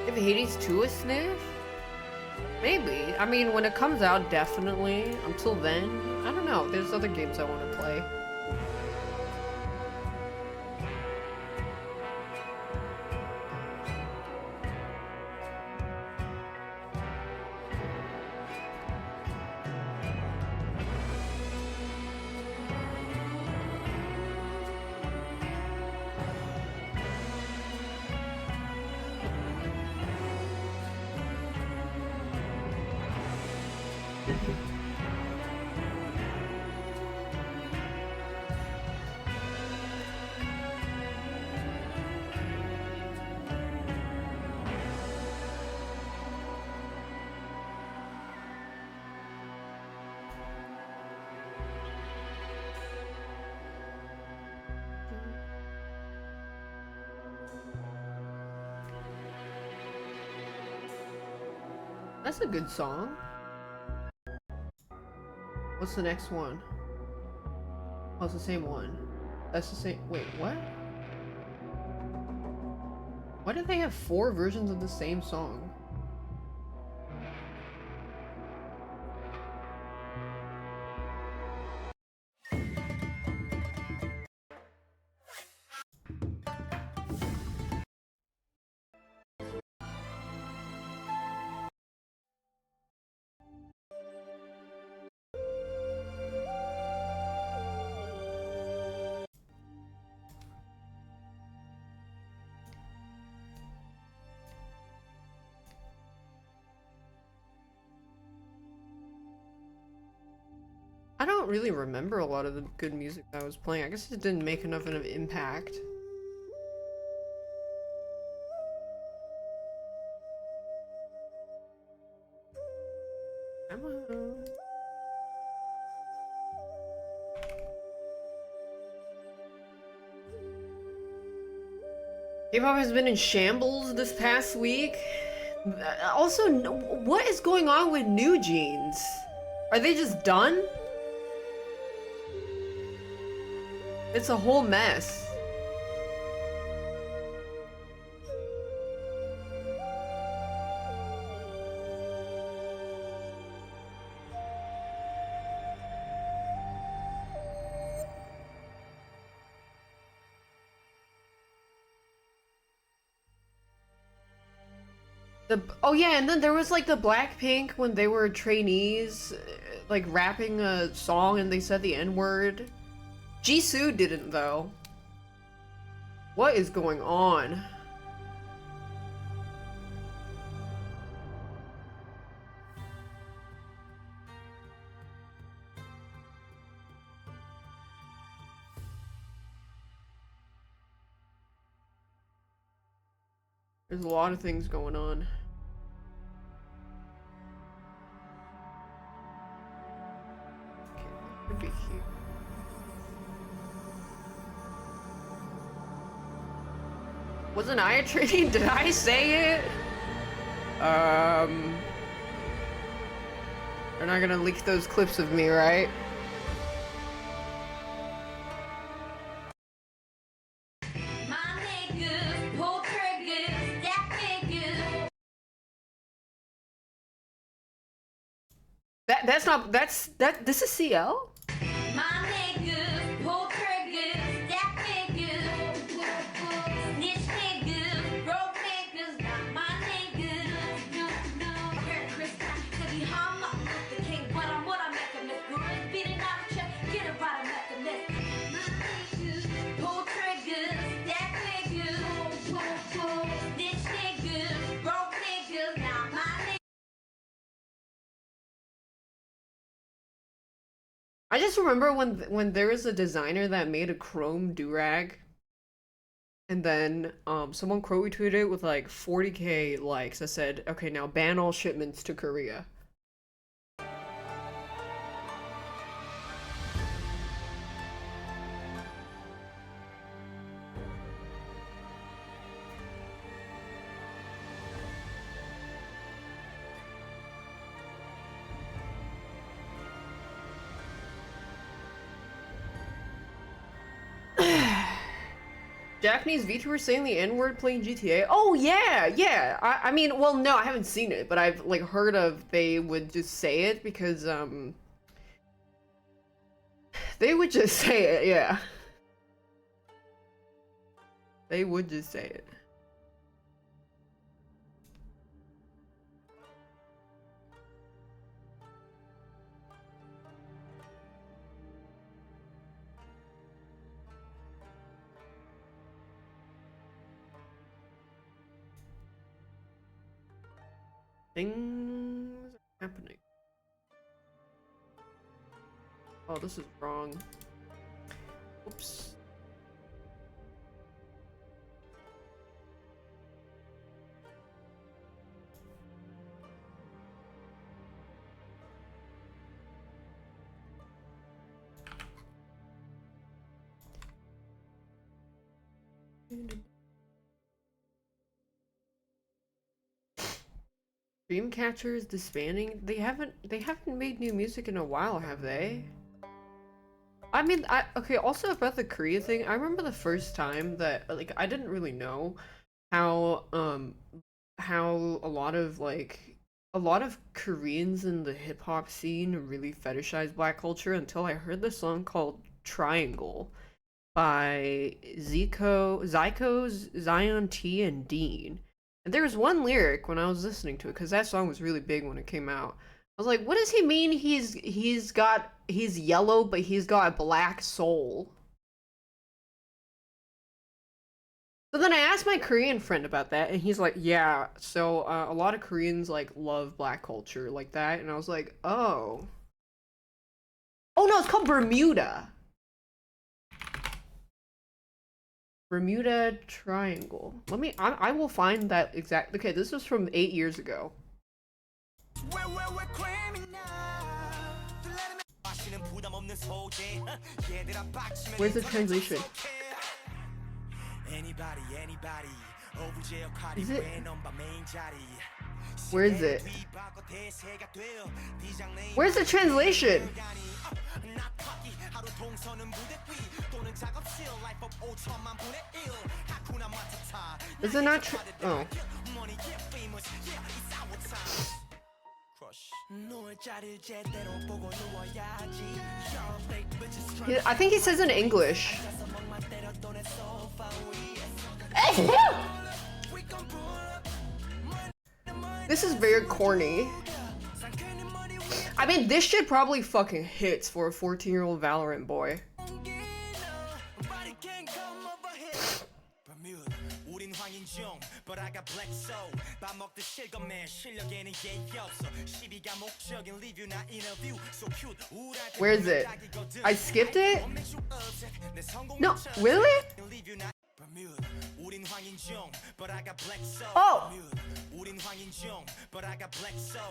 If Hades 2 is sniff? Maybe. I mean, when it comes out, definitely. Until then, I don't know. There's other games I want to play. That's a good song. What's the next one? Oh, it's the same one. That's the same. Wait, what? Why do they have 4 versions of the same song? I don't really remember a lot of the good music I was playing. I guess it didn't make enough of an impact. K-pop has been in shambles this past week. Also, what is going on with New Jeans? Are they just done? It's a whole mess. Oh yeah, and then there was like the Blackpink when they were trainees, like rapping a song and they said the N-word. Jisoo didn't though. What is going on? There's a lot of things going on. Okay, that could be cute. Wasn't I a trainee? Did I say it? They're not gonna leak those clips of me, right? This is CL? I just remember when there was a designer that made a chrome durag, and then someone quote retweeted it with like 40k likes that said, "Okay, now ban all shipments to Korea." Japanese VTubers saying the N-word playing GTA. Oh yeah, yeah. I mean, well, no, I haven't seen it, but I've like heard of they would just say it because they would just say it, yeah. They would just say it. Things are happening. Oh, this is wrong. Oops. Dreamcatcher is disbanding. They haven't made new music in a while, have they? I mean, okay, also about the Korea thing, I remember the first time that, like, I didn't really know how, how a lot of Koreans in the hip hop scene really fetishize black culture until I heard this song called Triangle by Zion T, and Dean. And there was one lyric when I was listening to it, because that song was really big when it came out. I was like, what does he mean he's yellow, but he's got a black soul? So then I asked my Korean friend about that, and he's like, yeah, so a lot of Koreans like love black culture like that, and I was like, oh. Oh no, it's called Bermuda. Bermuda Triangle. Let me, I will find that exact, okay, this was from 8 years ago. Where's the translation? Is it? Where is it? Where's the translation? Is it not oh. I think he says in English. This is very corny. I mean, this shit probably fucking hits for a 14-year-old Valorant boy. Where is it? I skipped it? No, really? Oh!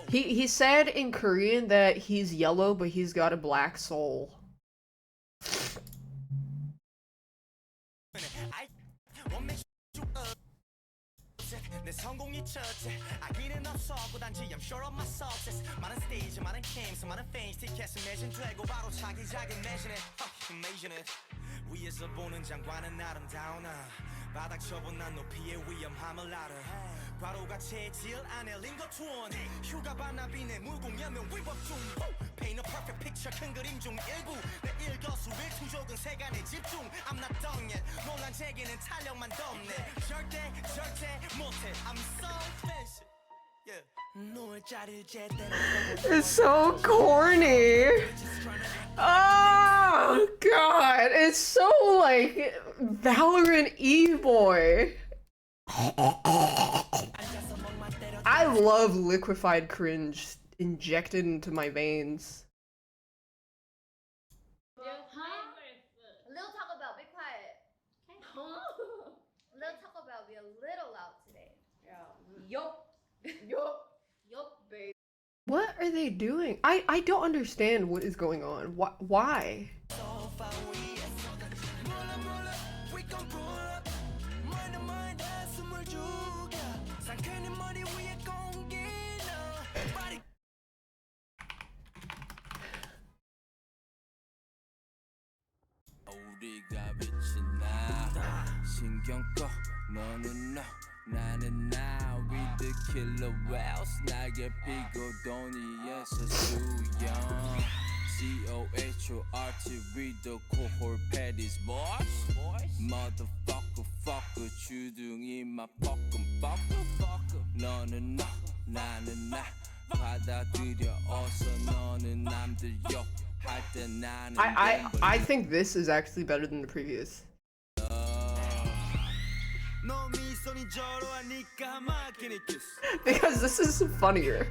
He said in Korean that he's yellow, but he's got a black soul. It's so corny. Oh god, it's so like Valorant E-boy. I love liquefied cringe injected into my veins. Little Taco Bell, be quiet. Little Taco Bell, be a little loud today. Yup. Yup, babe. What are they doing? I don't understand what is going on. Why? I think this is actually better than the previous. Because this is funnier.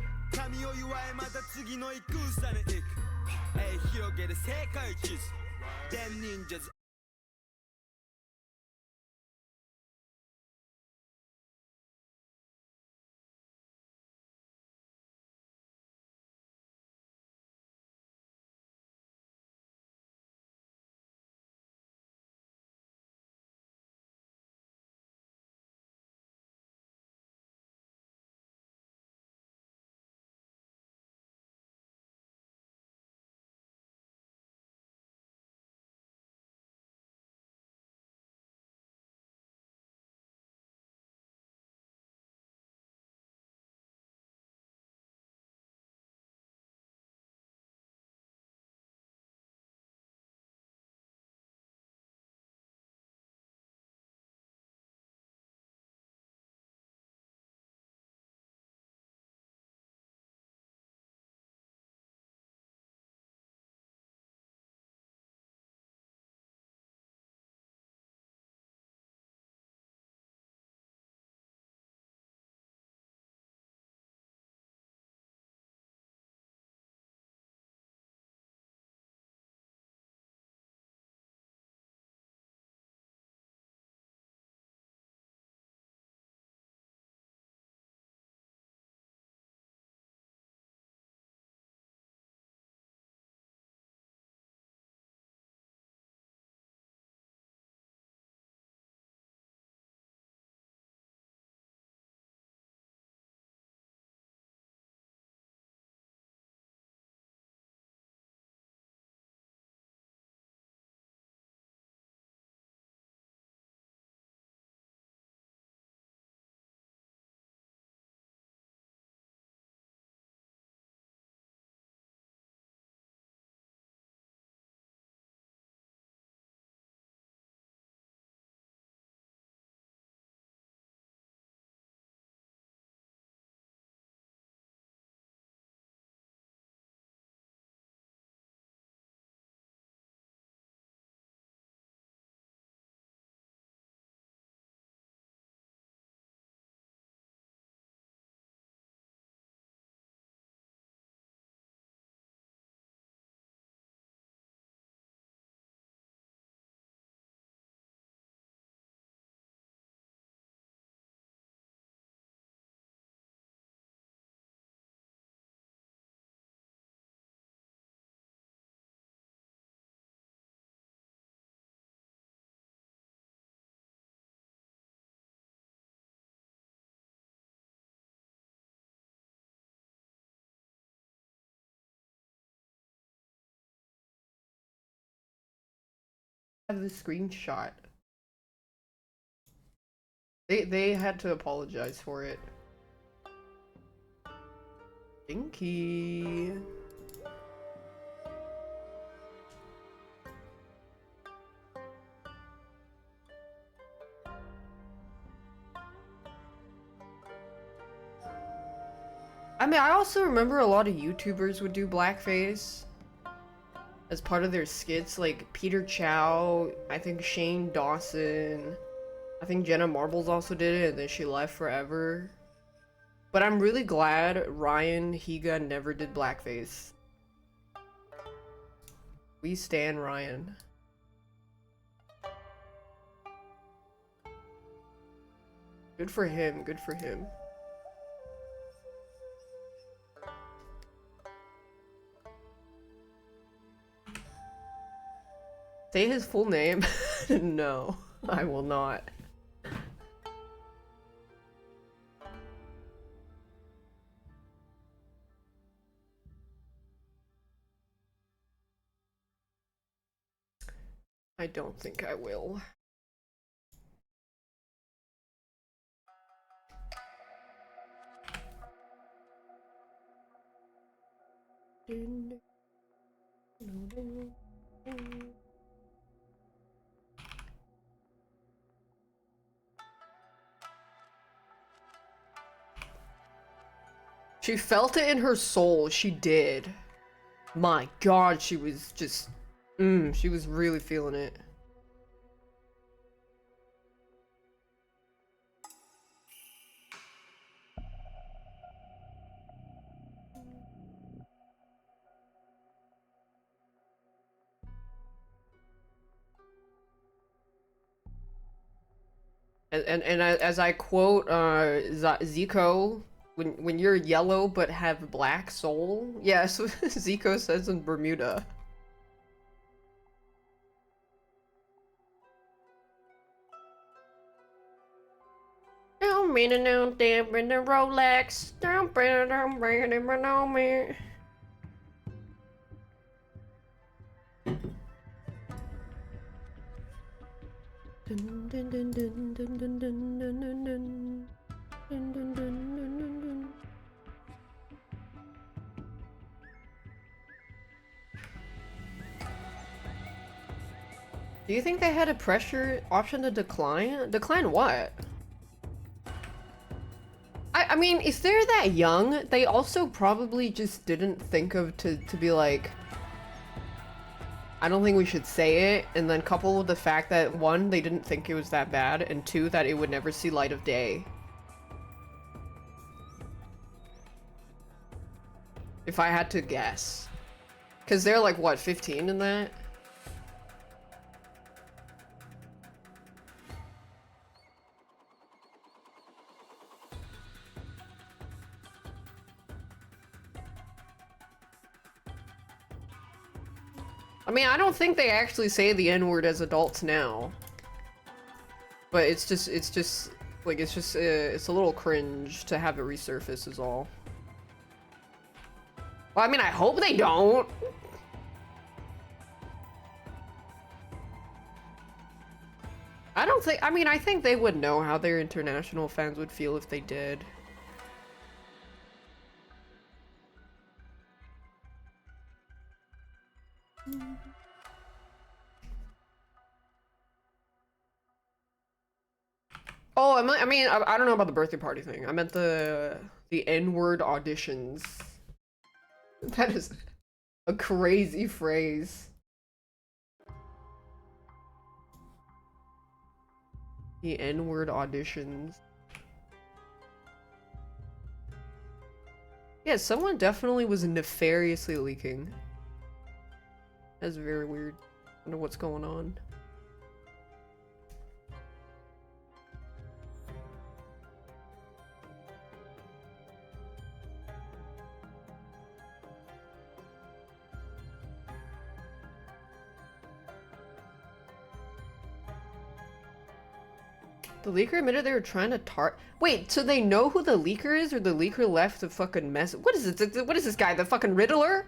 have the screenshot. They had to apologize for it. Dinky. I mean, I also remember a lot of YouTubers would do blackface as part of their skits, like Peter Chow, I think Shane Dawson, I think Jenna Marbles also did it, and then she left forever. But I'm really glad Ryan Higa never did blackface. We stan Ryan. Good for him, good for him. Say his full name? No, I will not. I don't think I will. She felt it in her soul. She did. My God, she was just... she was really feeling it. And as I quote Zico, when you're yellow but have black soul, yes, Zico says in Bermuda. Don't mean to know them in the Rolex. Don't bring them on me. Dun, dun, dun, dun, dun, dun, dun, dun, dun, dun. Dun, dun, dun, dun, dun, dun. Do you think they had a pressure option to decline? Decline what? I mean, if they're that young, they also probably just didn't think of to be like, I don't think we should say it, and then coupled with the fact that one, they didn't think it was that bad, and two, that it would never see light of day. If I had to guess. Because they're like, what, 15 in that? I mean, I don't think they actually say the N-word as adults now. But it's just, like, it's a little cringe to have it resurface is all. Well, I mean, I hope they don't. I mean, I think they would know how their international fans would feel if they did. Oh, I mean, I don't know about the birthday party thing. I meant the N-word auditions. That is a crazy phrase. The N-word auditions. Yeah, someone definitely was nefariously leaking. That's very weird. I don't know what's going on. The leaker admitted they were trying to Wait, so they know who the leaker is, or the leaker left the fucking mess? What is it? What is this guy? The fucking Riddler?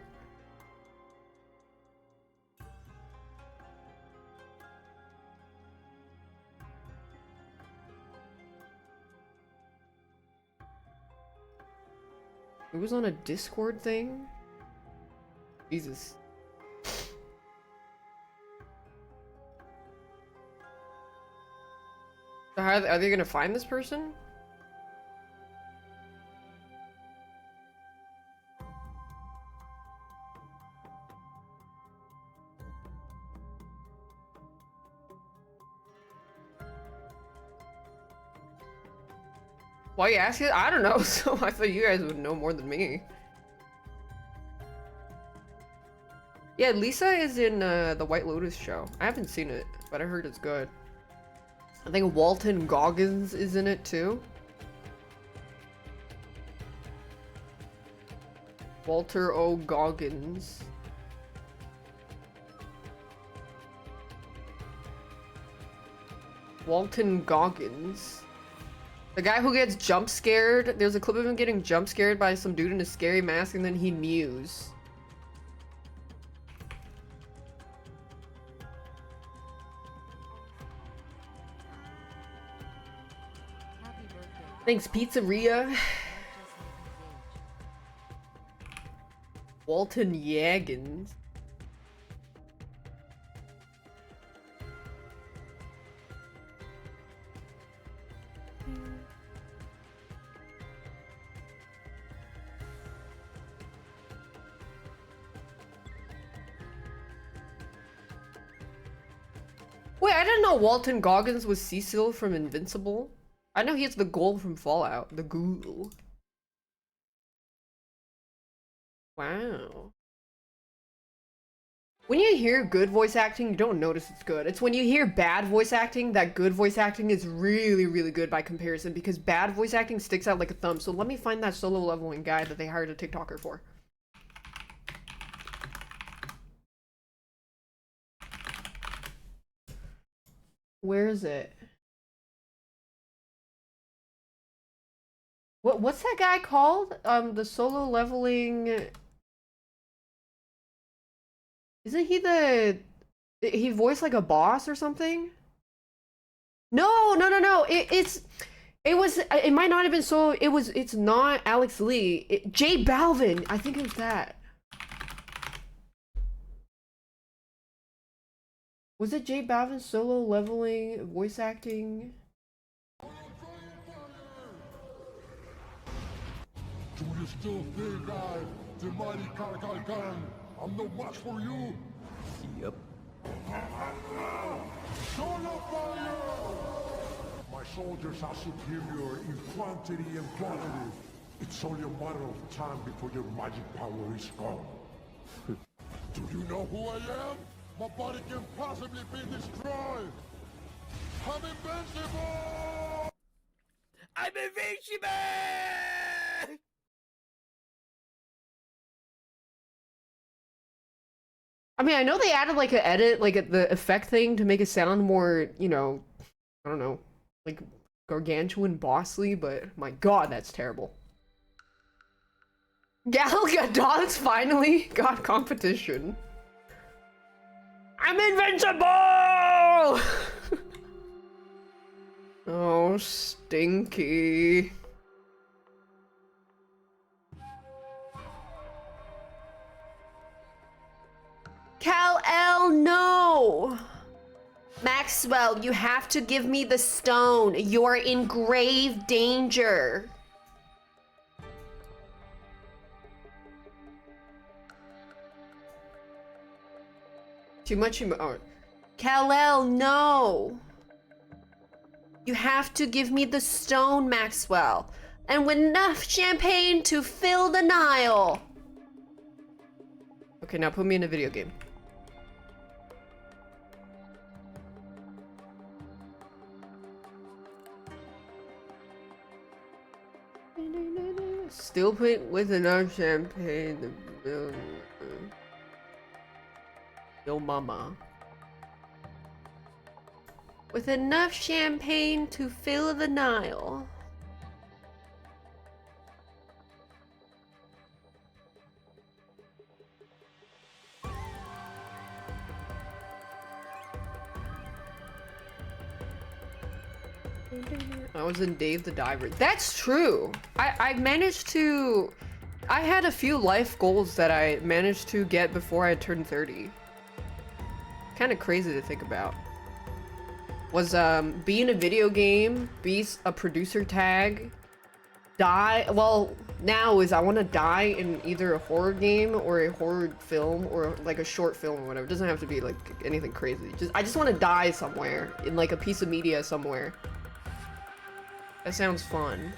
It was on a Discord thing? Jesus. So how are they gonna find this person? Why you asking? I don't know, so I thought you guys would know more than me. Yeah, Lisa is in the White Lotus show. I haven't seen it, but I heard it's good. I think Walton Goggins is in it too. Walter O. Goggins. Walton Goggins. The guy who gets jump scared. There's a clip of him getting jump scared by some dude in a scary mask and then he mews. Happy birthday. Thanks, Pizzeria. Walton Yaggins. Wait, I didn't know Walton Goggins was Cecil from Invincible. I know he's the ghoul from Fallout. The ghoul. Wow. When you hear good voice acting, you don't notice it's good. It's when you hear bad voice acting that good voice acting is really, really good by comparison, because bad voice acting sticks out like a thumb. So let me find that solo leveling guy that they hired a TikToker for. Where is it? What's that guy called? The solo leveling. Isn't he he voiced like a boss or something? No. It might not have been solo. It's not Alex Lee. Jay Balvin. I think it's that. Was it Jay Balvin solo leveling voice acting? Do you still think the mighty Karakalkan, I'm no match for you? Yep. Solo fire! My soldiers are superior in quantity and quality. It's only a matter of time before your magic power is gone. Do you know who I am? My body can possibly be destroyed! I'm invincible! I'm invincible! I mean, I know they added like an edit, like the effect thing to make it sound more, you know, I don't know, like gargantuan bossly, but my god, that's terrible. Gal Gadot's finally got competition. I'm invincible! Oh, stinky. Kal-El, no! Maxwell, you have to give me the stone. You're in grave danger. Too much oh. Kal-El, no! You have to give me the stone, Maxwell. And with enough champagne to fill the Nile. Okay, now put me in a video game. Still put with enough champagne to fill. Yo mama. With enough champagne to fill the Nile. I was in Dave the Diver. That's true. I managed to I had a few life goals that I managed to get before I turned 30. Kind of crazy to think about. Was be in a video game, be a producer tag, die. Well, now is I want to die in either a horror game or a horror film or like a short film or whatever. It doesn't have to be like anything crazy. I just want to die somewhere in like a piece of media somewhere. That sounds fun.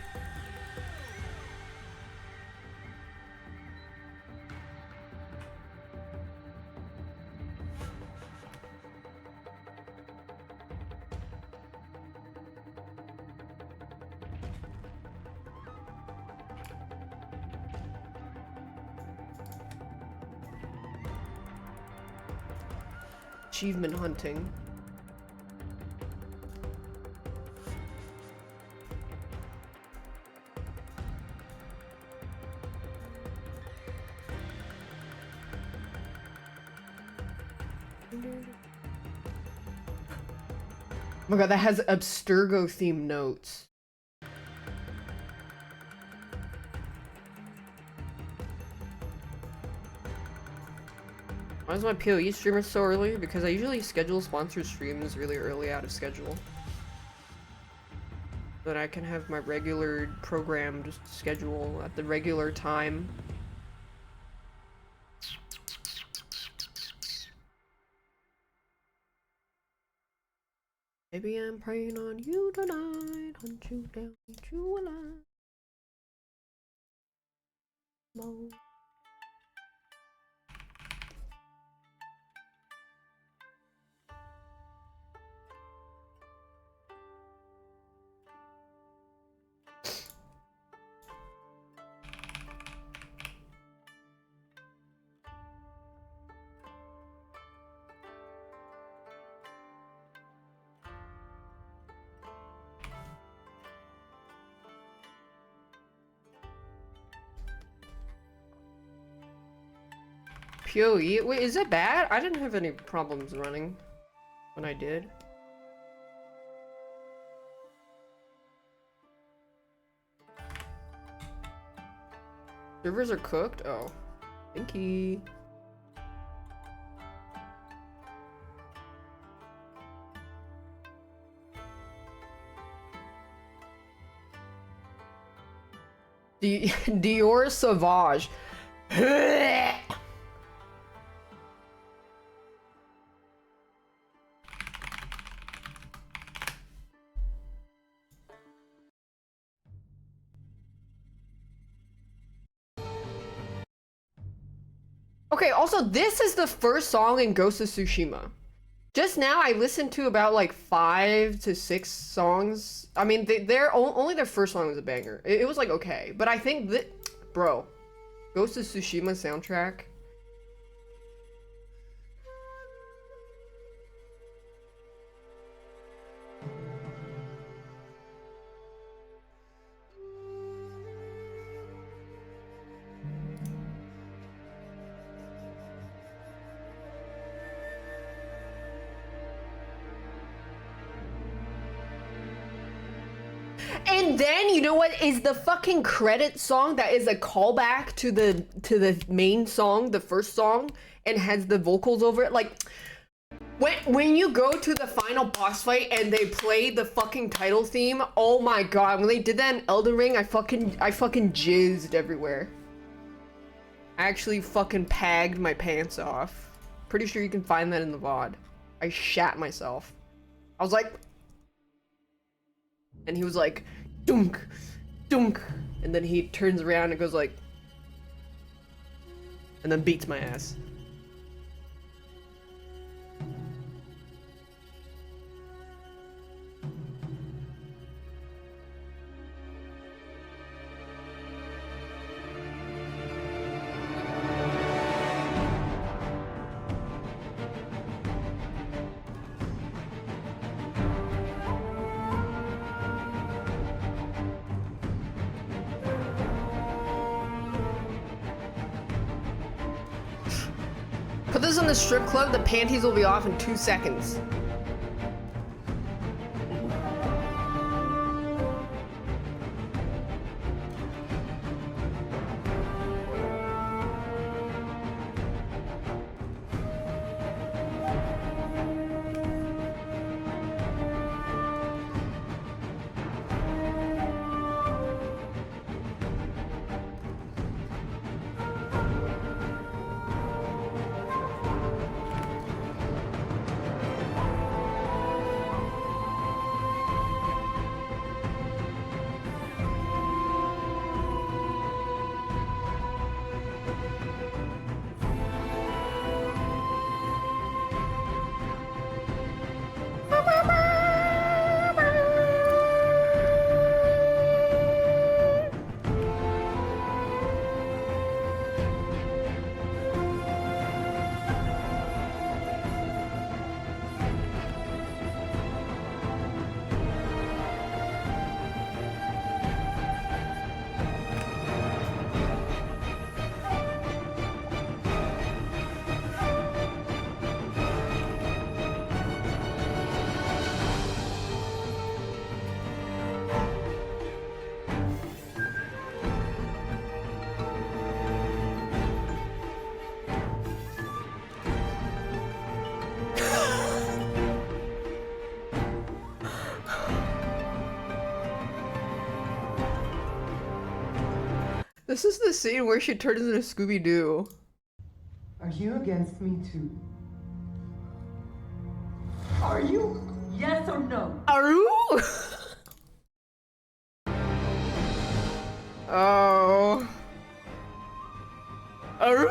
Achievement hunting. Oh my god, that has Abstergo themed notes. Why is my PoE streamer so early? Because I usually schedule sponsored streams really early out of schedule. So that I can have my regular programmed schedule at the regular time. Maybe I'm praying on you tonight, hunt you down, eat you alive. Mo. PoE? Wait, is that bad? I didn't have any problems running when I did. Servers are cooked? Oh. Thank you. Dior Sauvage. Okay, also, this is the first song in Ghost of Tsushima. Just now, I listened to about like 5 to 6 songs. I mean, only their first song was a banger. It was like, okay. But I think that, bro, Ghost of Tsushima soundtrack. And then you know what is the fucking credit song that is a callback to the main song, the first song, and has the vocals over it? Like when you go to the final boss fight and they play the fucking title theme, oh my god, when they did that in Elden Ring, I fucking jizzed everywhere. I actually fucking pagged my pants off. Pretty sure you can find that in the VOD. I shat myself. I was like, and he was like, dunk, dunk, and then he turns around and goes like, and then beats my ass. Put this in the strip club, the panties will be off in 2 seconds. This is the scene where she turns into Scooby-Doo. Are you against me too? Are you? Yes or no? Aru? Oh. Aru?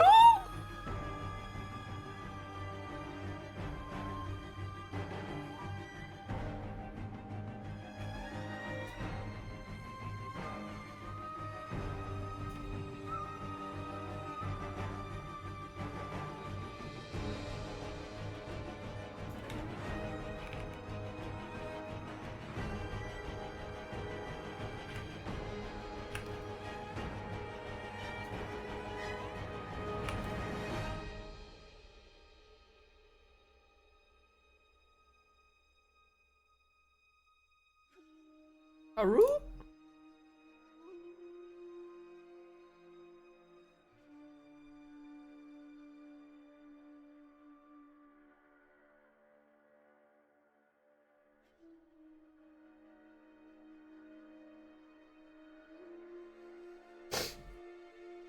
Aru?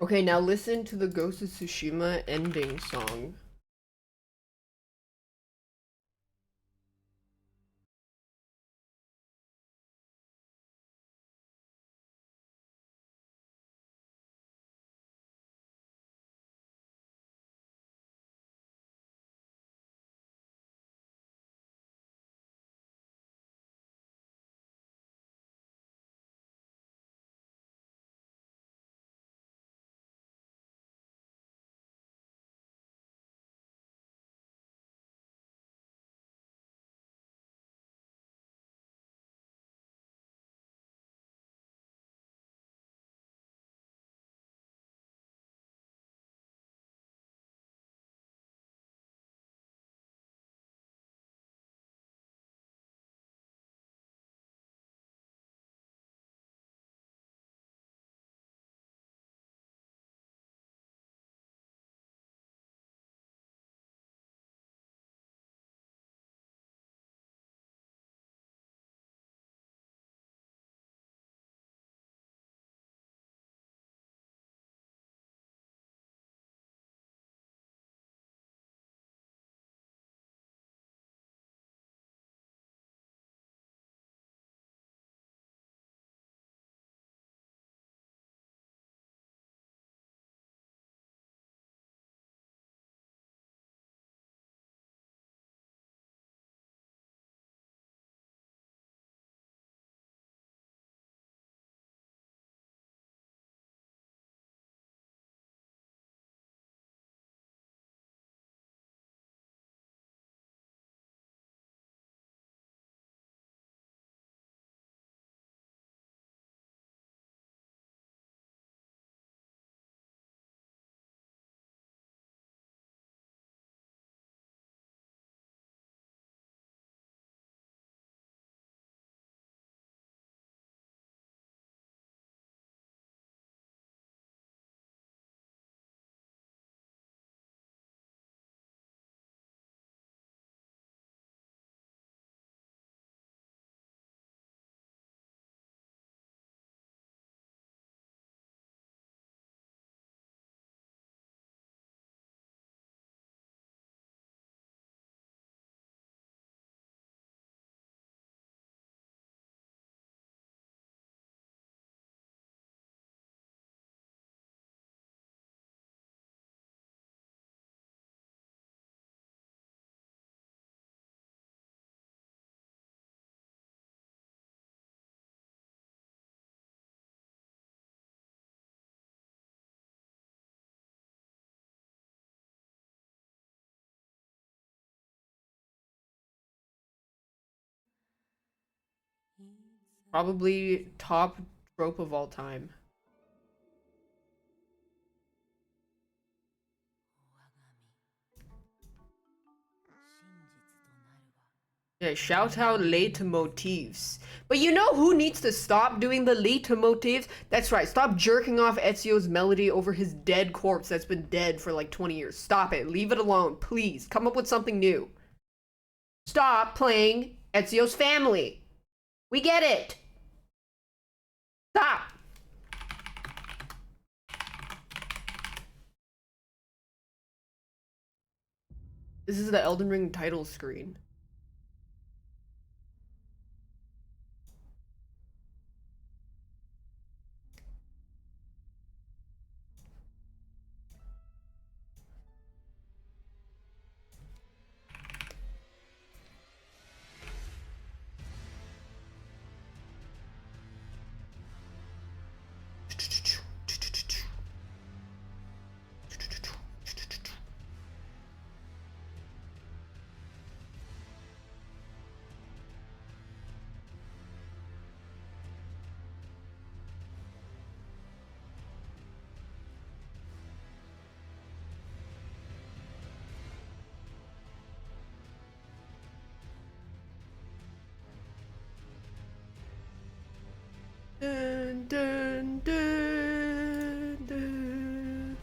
Okay, now listen to the Ghost of Tsushima ending song. Probably top trope of all time. Yeah, shout out late motifs. But you know who needs to stop doing the late motifs? That's right, stop jerking off Ezio's melody over his dead corpse that's been dead for like 20 years. Stop it, leave it alone, please. Come up with something new. Stop playing Ezio's family. We get it. Stop. This is the Elden Ring title screen. Dun, dun, dun, dun.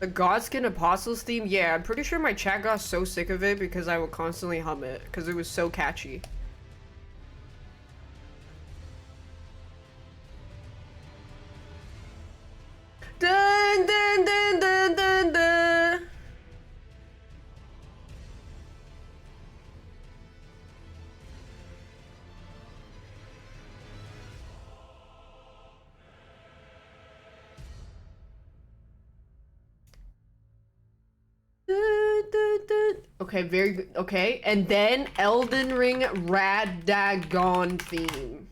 The Godskin Apostles theme? Yeah, I'm pretty sure my chat got so sick of it because I would constantly hum it because it was so catchy. Dun, dun, dun, dun, dun, dun. Okay, very good. Okay, and then Elden Ring Radagon theme.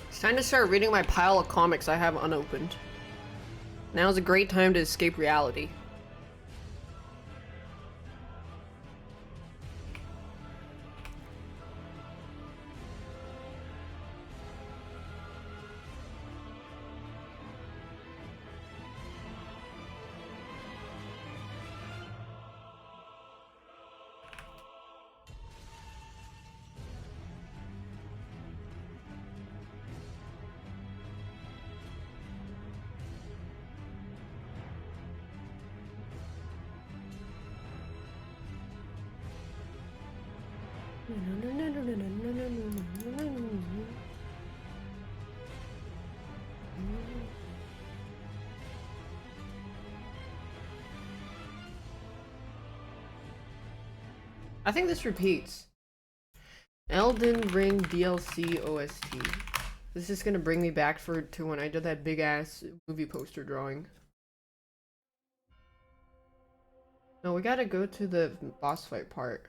It's time to start reading my pile of comics I have unopened. Now's a great time to escape reality. I think this repeats. Elden Ring DLC OST. This is gonna bring me back to when I did that big ass movie poster drawing. No, we gotta go to the boss fight part.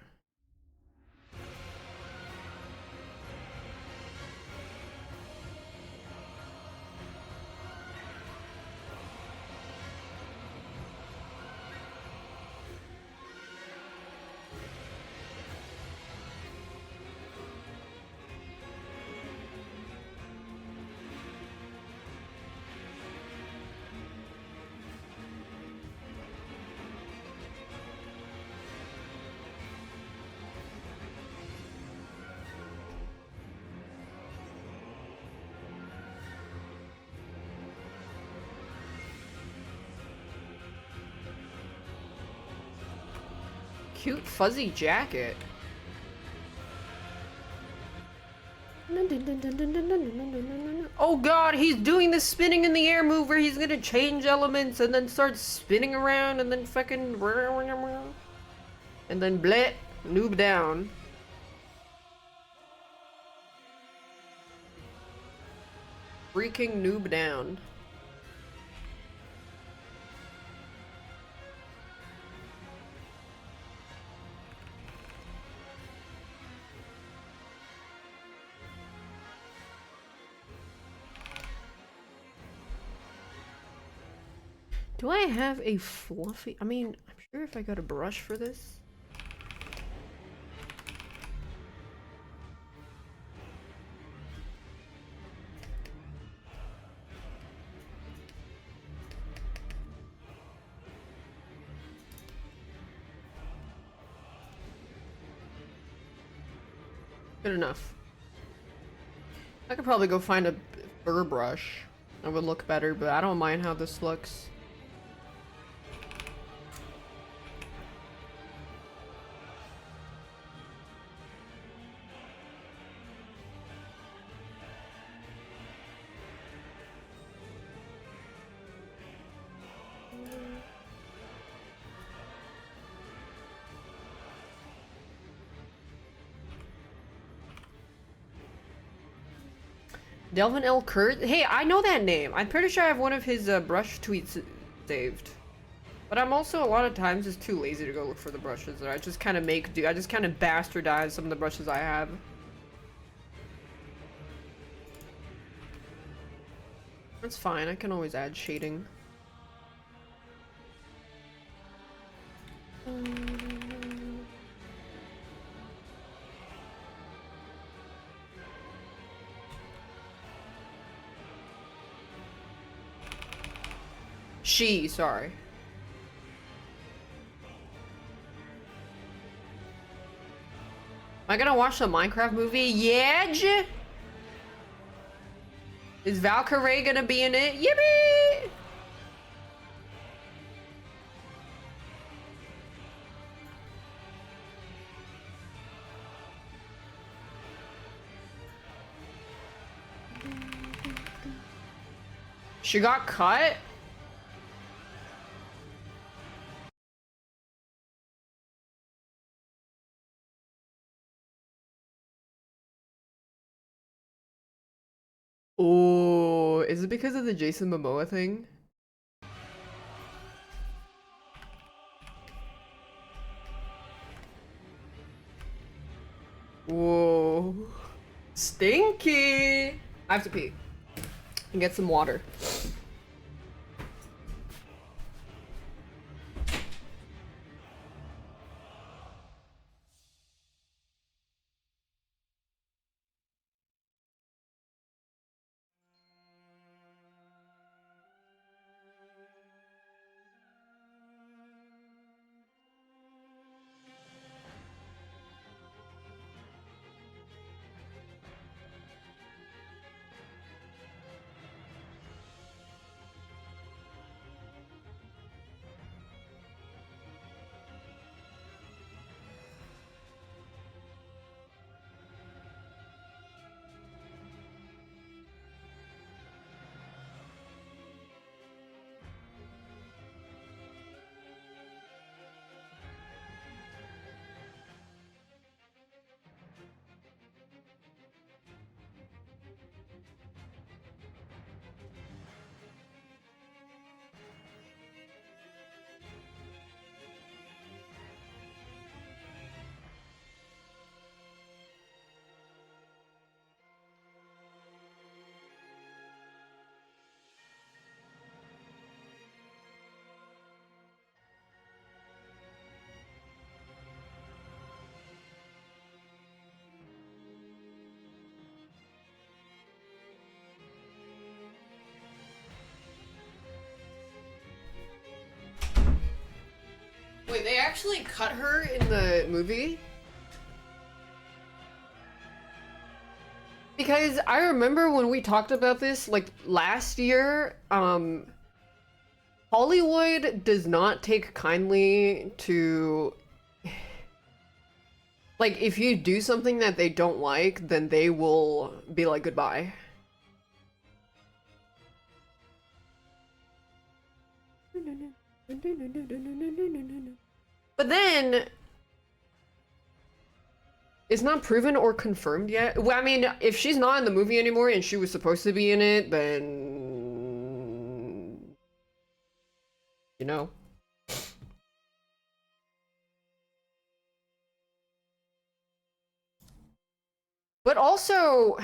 Cute fuzzy jacket. Oh god, he's doing the spinning in the air move where he's gonna change elements and then start spinning around and then fucking and then bleh, noob down. Freaking noob down. Do I have a fluffy? I mean, I'm sure if I got a brush for this. Good enough. I could probably go find a burr brush. It would look better, but I don't mind how this looks. Delvin L. Kurt? Hey, I know that name. I'm pretty sure I have one of his brush tweets saved. But I'm also a lot of times just too lazy to go look for the brushes. Or I just kind of make do. I just kind of bastardize some of the brushes I have. That's fine. I can always add shading. Sorry. Am I gonna watch the Minecraft movie? Yeah, Is Valkyrie gonna be in it? Yippee! She got cut? Oh, is it because of the Jason Momoa thing? Whoa. Stinky! I have to pee. And get some water. Wait, they actually cut her in the movie? Because I remember when we talked about this, like, last year, Hollywood does not take kindly to... Like, if you do something that they don't like, then they will be like, goodbye. But then... It's not proven or confirmed yet. Well, I mean, if she's not in the movie anymore and she was supposed to be in it, then... You know? But also...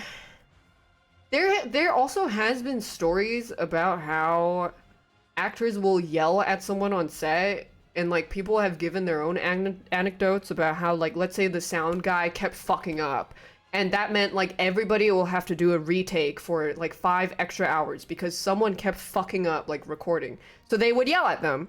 There also has been stories about how actors will yell at someone on set, and like people have given their own anecdotes about how, like, let's say the sound guy kept fucking up, and that meant like everybody will have to do a retake for like 5 extra hours because someone kept fucking up like recording. So they would yell at them.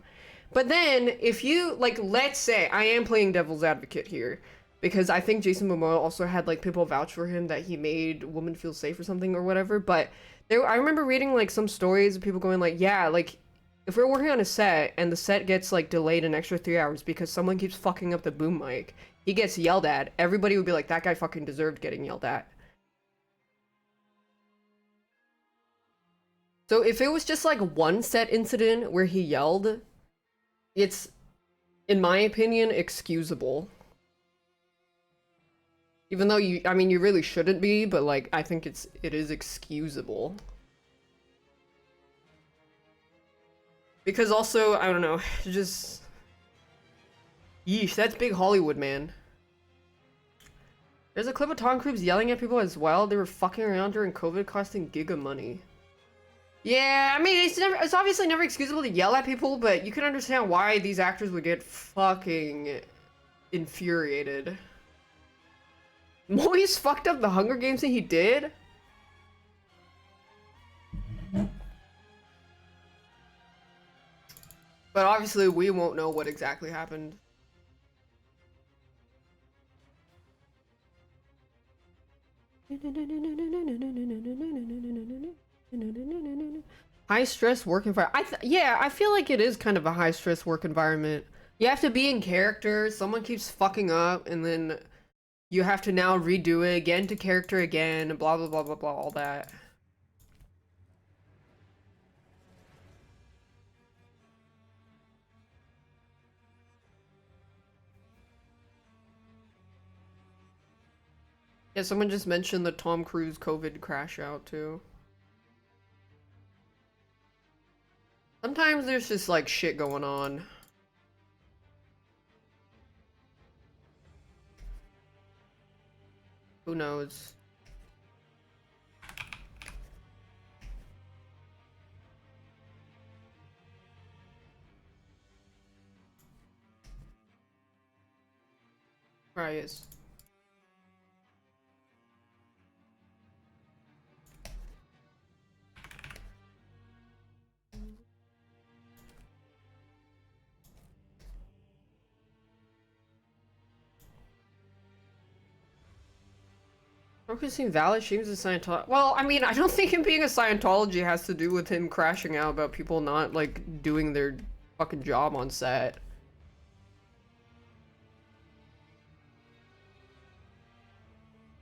But then if you like, let's say I am playing devil's advocate here, because I think Jason Momoa also had like people vouch for him that he made women feel safe or something or whatever. But there, I remember reading like some stories of people going like, yeah, like if we're working on a set and the set gets like delayed an extra 3 hours because someone keeps fucking up the boom mic, he gets yelled at, everybody would be like, that guy fucking deserved getting yelled at. So if it was just like one set incident where he yelled, it's, in my opinion, excusable. Even though you, I mean, you really shouldn't be, but like, I think it is excusable. Because also, I don't know, just... Yeesh, that's big Hollywood, man. There's a clip of Tom Cruise yelling at people as well. They were fucking around during COVID, costing giga money. Yeah, I mean, it's obviously never excusable to yell at people, but you can understand why these actors would get fucking infuriated. Moise fucked up the Hunger Games thing he did? But obviously we won't know what exactly happened. High stress work environment. Yeah, I feel like it is kind of a high stress work environment. You have to be in character, someone keeps fucking up, and then you have to now redo it, get into character again, blah blah blah blah blah, all that. Yeah, someone just mentioned the Tom Cruise COVID crash out too. Sometimes there's just like shit going on. Who knows? Right, yes. Focusing valid streams of Scientology. Well, I mean, I don't think him being a Scientology has to do with him crashing out about people not, like, doing their fucking job on set.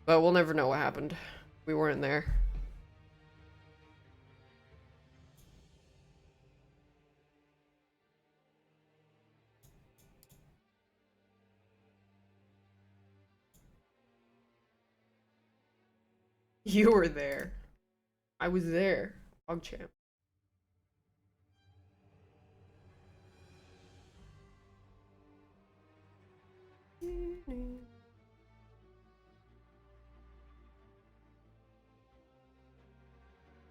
But we'll never know what happened. We weren't there. You were there. I was there. PogChamp.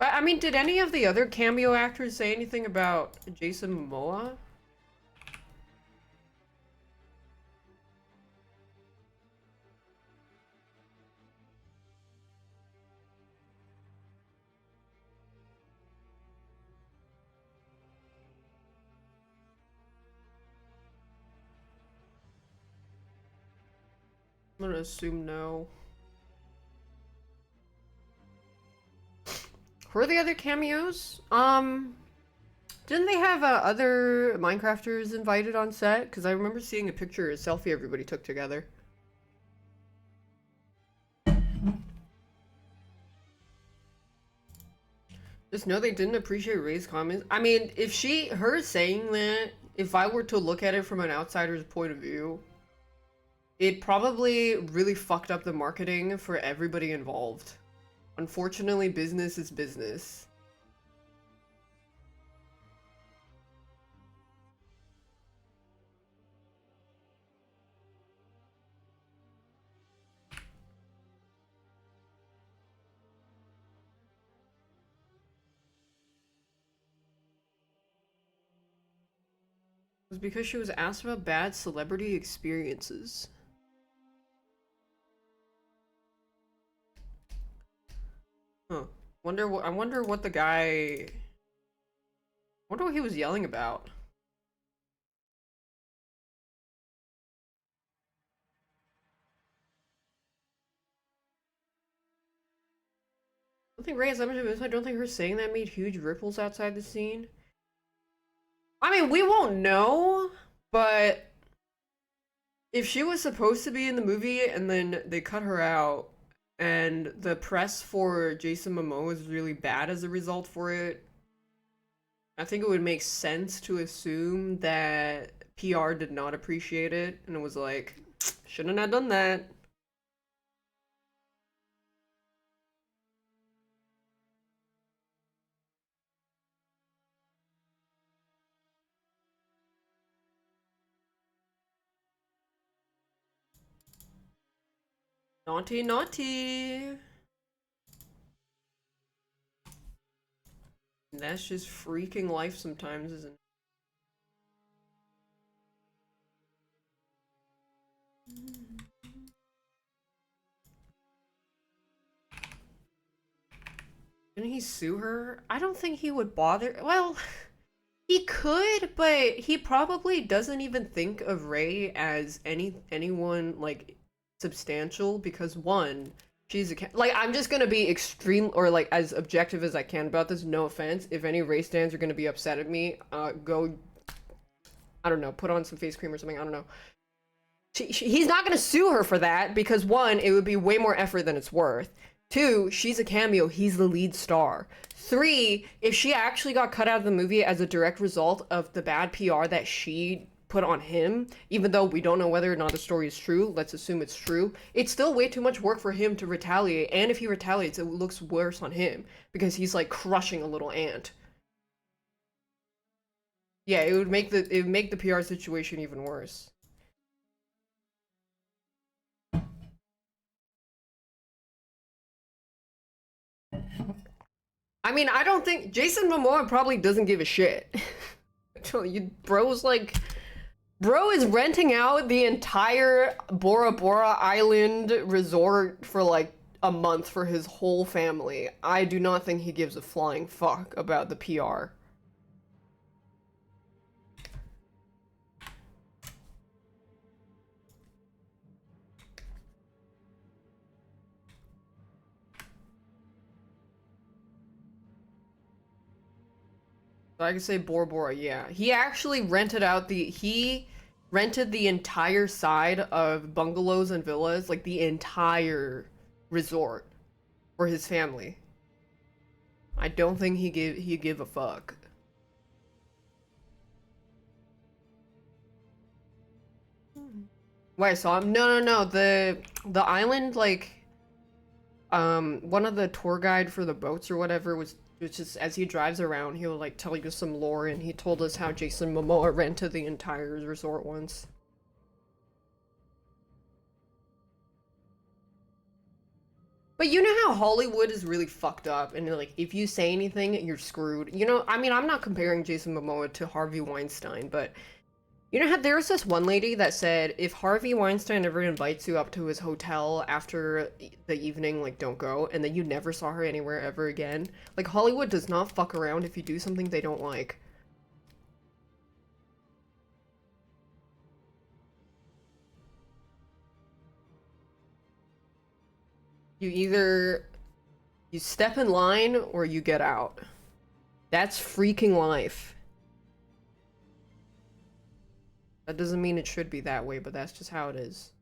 But, I mean, did any of the other cameo actors say anything about Jason Momoa? I'm gonna assume no. Who are the other cameos? Didn't they have other Minecrafters invited on set? Because I remember seeing a picture, a selfie everybody took together. Just know they didn't appreciate Ray's comments. I mean, if her saying that, if I were to look at it from an outsider's point of view, it probably really fucked up the marketing for everybody involved. Unfortunately, business is business. was because she was asked about bad celebrity experiences. Huh. I wonder what the guy... wonder what he was yelling about. I don't think Ray has that much of this. I don't think her saying that made huge ripples outside the scene. I mean, we won't know, but if she was supposed to be in the movie and then they cut her out and the press for Jason Momoa is really bad as a result for it, I think it would make sense to assume that PR did not appreciate it and it was like, shouldn't have done that. Naughty, naughty. That's just freaking life sometimes, isn't it? Didn't he sue her? I don't think he would bother. Well, he could, but he probably doesn't even think of Ray as anyone like substantial because one, she's a like I'm just gonna be extreme or like as objective as I can about this. No offense, if any Ray stands are gonna be upset at me, go. I don't know, put on some face cream or something. I don't know. He's not gonna sue her for that because one, it would be way more effort than it's worth. Two, she's a cameo, he's the lead star. Three, if she actually got cut out of the movie as a direct result of the bad PR that she put on him, even though we don't know whether or not the story is true, let's assume it's true, it's still way too much work for him to retaliate, and if he retaliates, it looks worse on him, because he's like crushing a little ant. Yeah, it would make the PR situation even worse. I mean, I don't think Jason Momoa probably doesn't give a shit. Bro's like, bro is renting out the entire Bora Bora Island resort for like a month for his whole family. I do not think he gives a flying fuck about the PR. So I can say Bora Bora, yeah. He actually rented out he rented the entire side of bungalows and villas, like the entire resort for his family. I don't think he give a fuck. Wait, I saw him? No. The island, like, one of the tour guide for the boats or whatever was just as he drives around, he'll like tell you some lore, and he told us how Jason Momoa rented the entire resort once. But you know how Hollywood is really fucked up, and like if you say anything, you're screwed. You know, I mean, I'm not comparing Jason Momoa to Harvey Weinstein, but you know how there was this one lady that said if Harvey Weinstein ever invites you up to his hotel after the evening, like don't go, and then you never saw her anywhere ever again. Like Hollywood does not fuck around if you do something they don't like. You step in line or you get out. That's freaking life. That doesn't mean it should be that way, but that's just how it is.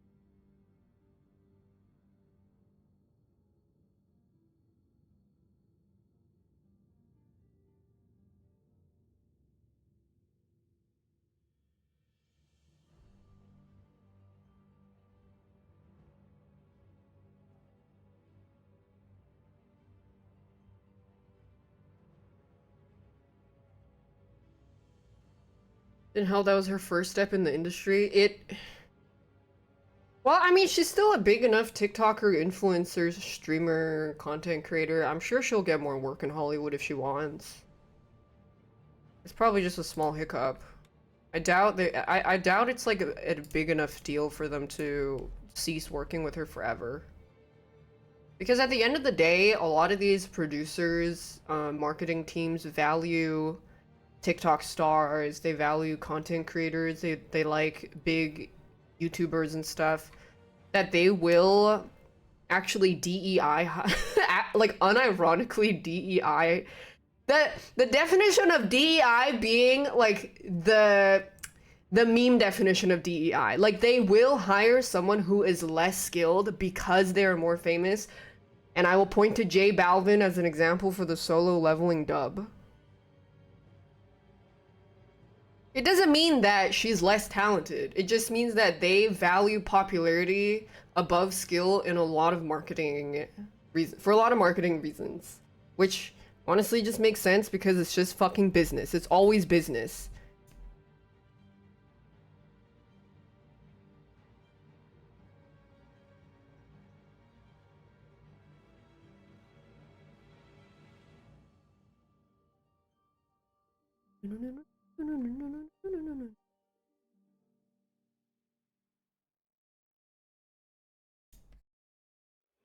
And how that was her first step in the industry. Well, I mean, she's still a big enough TikToker, influencer, streamer, content creator. I'm sure she'll get more work in Hollywood if she wants. It's probably just a small hiccup. I doubt it's like a big enough deal for them to cease working with her forever. Because at the end of the day, a lot of these producers, marketing teams value TikTok stars, they value content creators, they like big YouTubers and stuff, that they will actually DEI, like unironically DEI. The definition of DEI being like the meme definition of DEI. Like they will hire someone who is less skilled because they are more famous. And I will point to J Balvin as an example for the solo leveling dub. It doesn't mean that she's less talented. It just means that they value popularity above skill in a lot of marketing reasons, for a lot of marketing reasons, which honestly just makes sense because it's just fucking business. It's always business.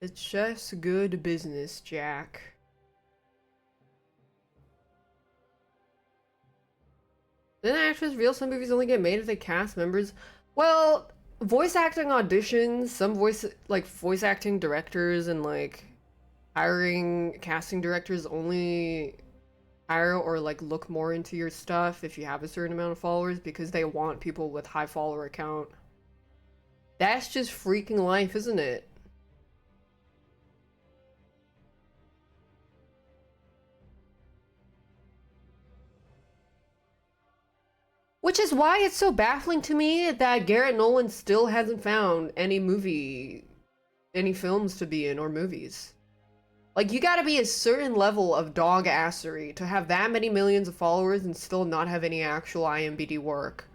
It's just good business, Jack. Didn't actors reveal some movies only get made if they cast members? Well, voice acting auditions, some voice acting directors and like hiring casting directors only hire or like look more into your stuff if you have a certain amount of followers because they want people with high follower count. That's just freaking life, isn't it? Which is why it's so baffling to me that Garrett Nolan still hasn't found any films to be in or movies. Like, you gotta be a certain level of dog assery to have that many millions of followers and still not have any actual IMDb work.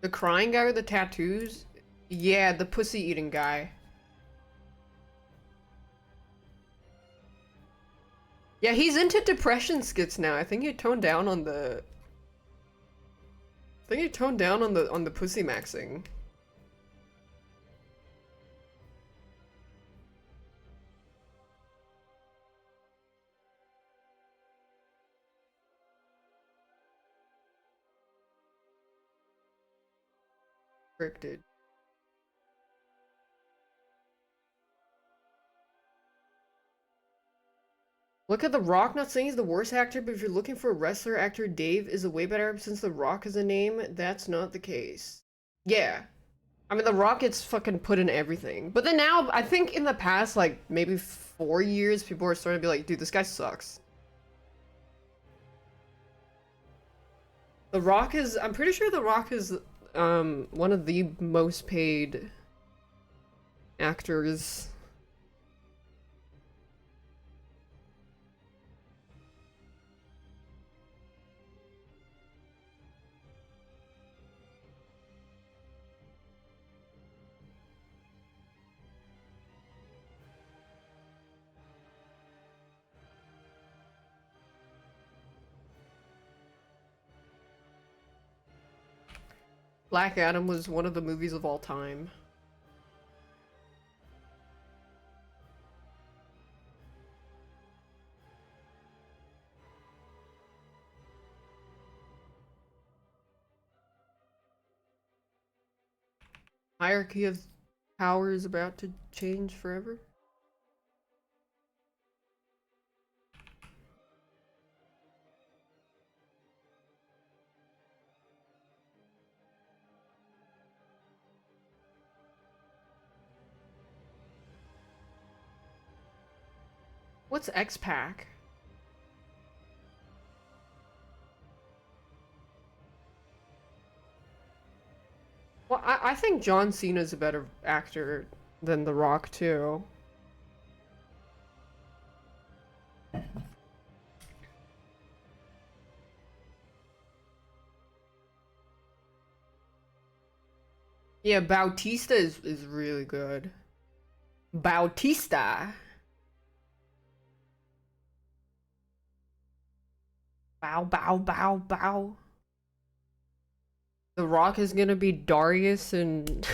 The crying guy with the tattoos? Yeah, the pussy eating guy. Yeah, he's into depression skits now. I think he toned down on the... I think he toned down on the pussy maxing. Scripted. Look at The Rock, not saying he's the worst actor, but if you're looking for a wrestler, actor Dave is a way better since The Rock is a name. That's not the case. Yeah. I mean, The Rock gets fucking put in everything. But then now, I think in the past, like, maybe 4 years, people are starting to be like, dude, this guy sucks. The Rock is... I'm pretty sure The Rock is, one of the most paid actors. Black Adam was one of the movies of all time. Hierarchy of power is about to change forever. What's X-Pac? Well, I think John Cena's a better actor than The Rock, too. Yeah, Bautista is really good. Bautista. Bow, bow, bow, bow. The Rock is gonna be Darius and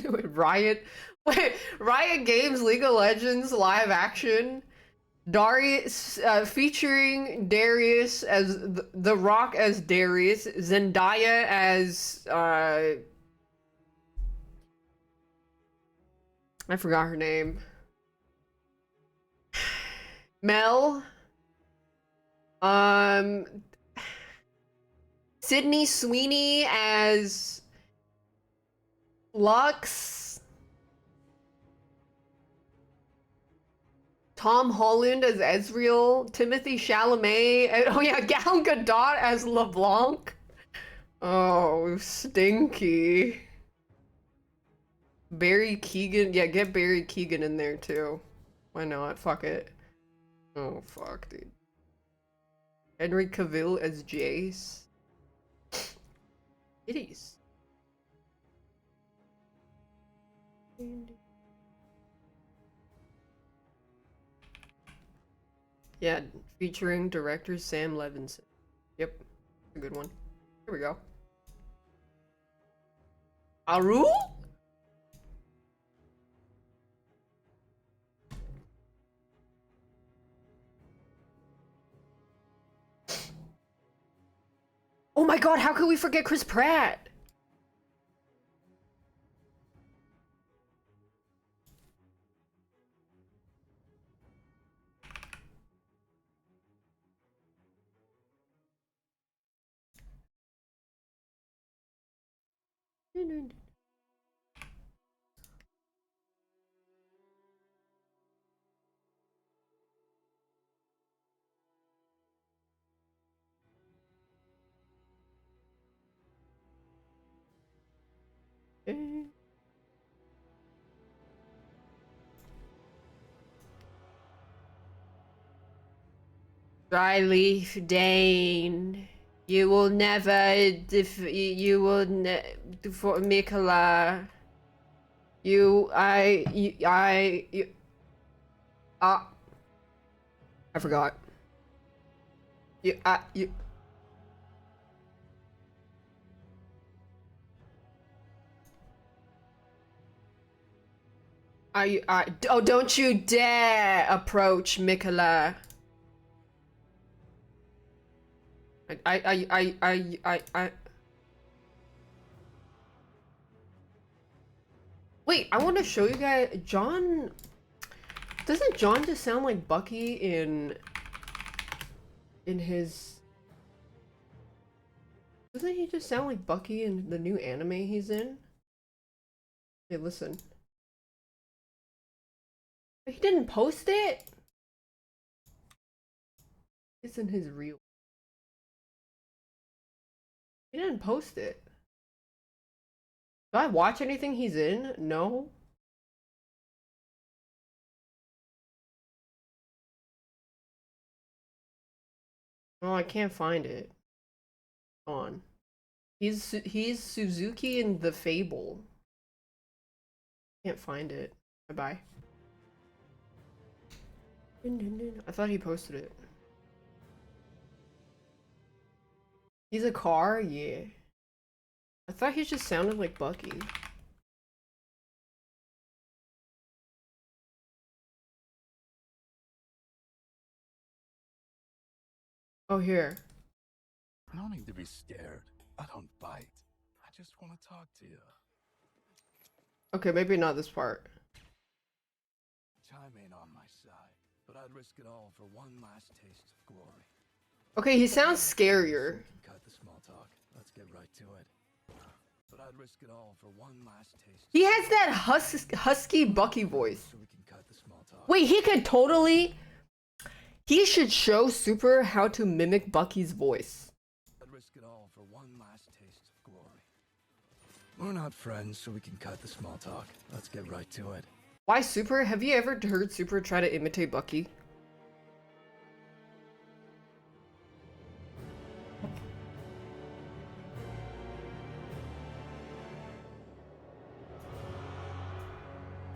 Riot. Wait, Riot Games League of Legends live action. Darius featuring Darius as the Rock as Darius, Zendaya as I forgot her name. Mel. Sydney Sweeney as Lux. Tom Holland as Ezreal. Timothy Chalamet. Oh yeah, Gal Gadot as LeBlanc. Oh, stinky. Barry Keegan. Yeah, get Barry Keegan in there too. Why not? Fuck it. Oh, fuck, dude. Henry Cavill as Jace. Kitties. Yeah, featuring director Sam Levinson. Yep, a good one. Here we go. Aru? Oh my god, how could we forget Chris Pratt? Dryleaf Dane, you will never you will for Mikola. I forgot. You oh, don't you dare approach Mikola. Wait, I want to show you guys. John, doesn't John just sound like Bucky in his? Doesn't he just sound like Bucky in the new anime he's in? Hey, listen. He didn't post it. It's in his reel. He didn't post it. Do I watch anything he's in? No. Oh, I can't find it. On. He's Suzuki in The Fable. Can't find it. Bye-bye. I thought he posted it. He's a car? Yeah. I thought he just sounded like Bucky. Oh, here. No need to be scared. I don't bite. I just want to talk to you. Okay, maybe not this part. Time ain't on my side, but I'd risk it all for one last taste of glory. Okay, he sounds scarier. Cut the small talk. Let's get right to it. But I'd risk it all for one last taste. He has that husky Bucky voice. So we can cut the small talk. Wait, he could totally... He should show Super how to mimic Bucky's voice. I'd risk it all for one last taste of glory. We're not friends, so we can cut the small talk. Let's get right to it. Why Super? Have you ever heard Super try to imitate Bucky?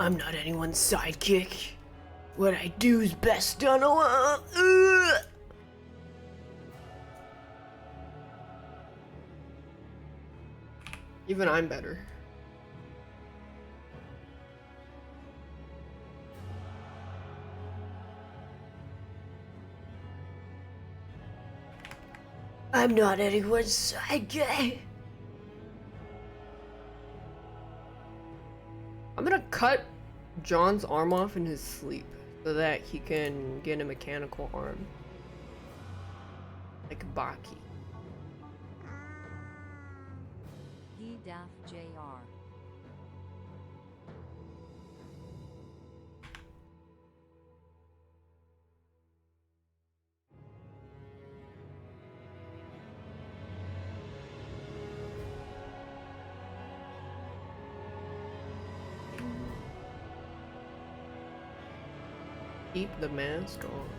I'm not anyone's sidekick. What I do is best done alone. Even I'm better. I'm not anyone's sidekick. I'm gonna cut John's arm off in his sleep so that he can get a mechanical arm. Like Baki. He daph JR. Keep the mask on.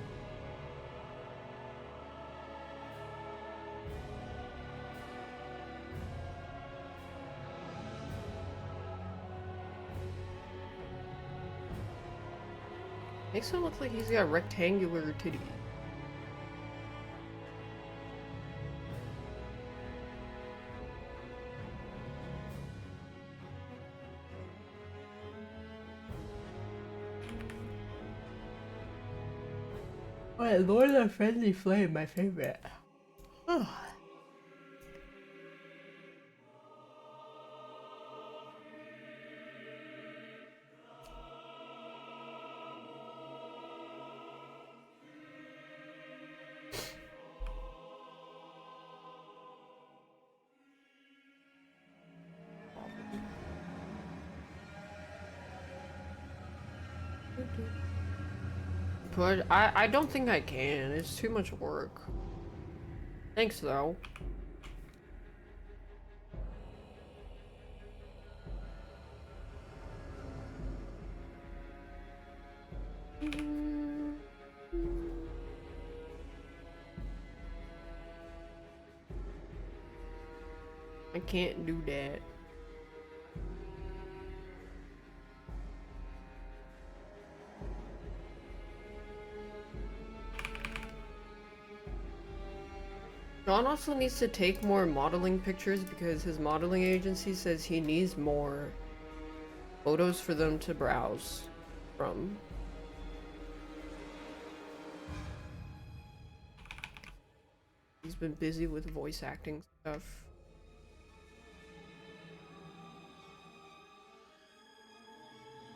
Makes him look like he's got rectangular titties. Wait, Lord of the Friendly Flame, my favorite. But I don't think I can. It's too much work. Thanks though. I can't do that. John also needs to take more modeling pictures because his modeling agency says he needs more photos for them to browse from. He's been busy with voice acting stuff.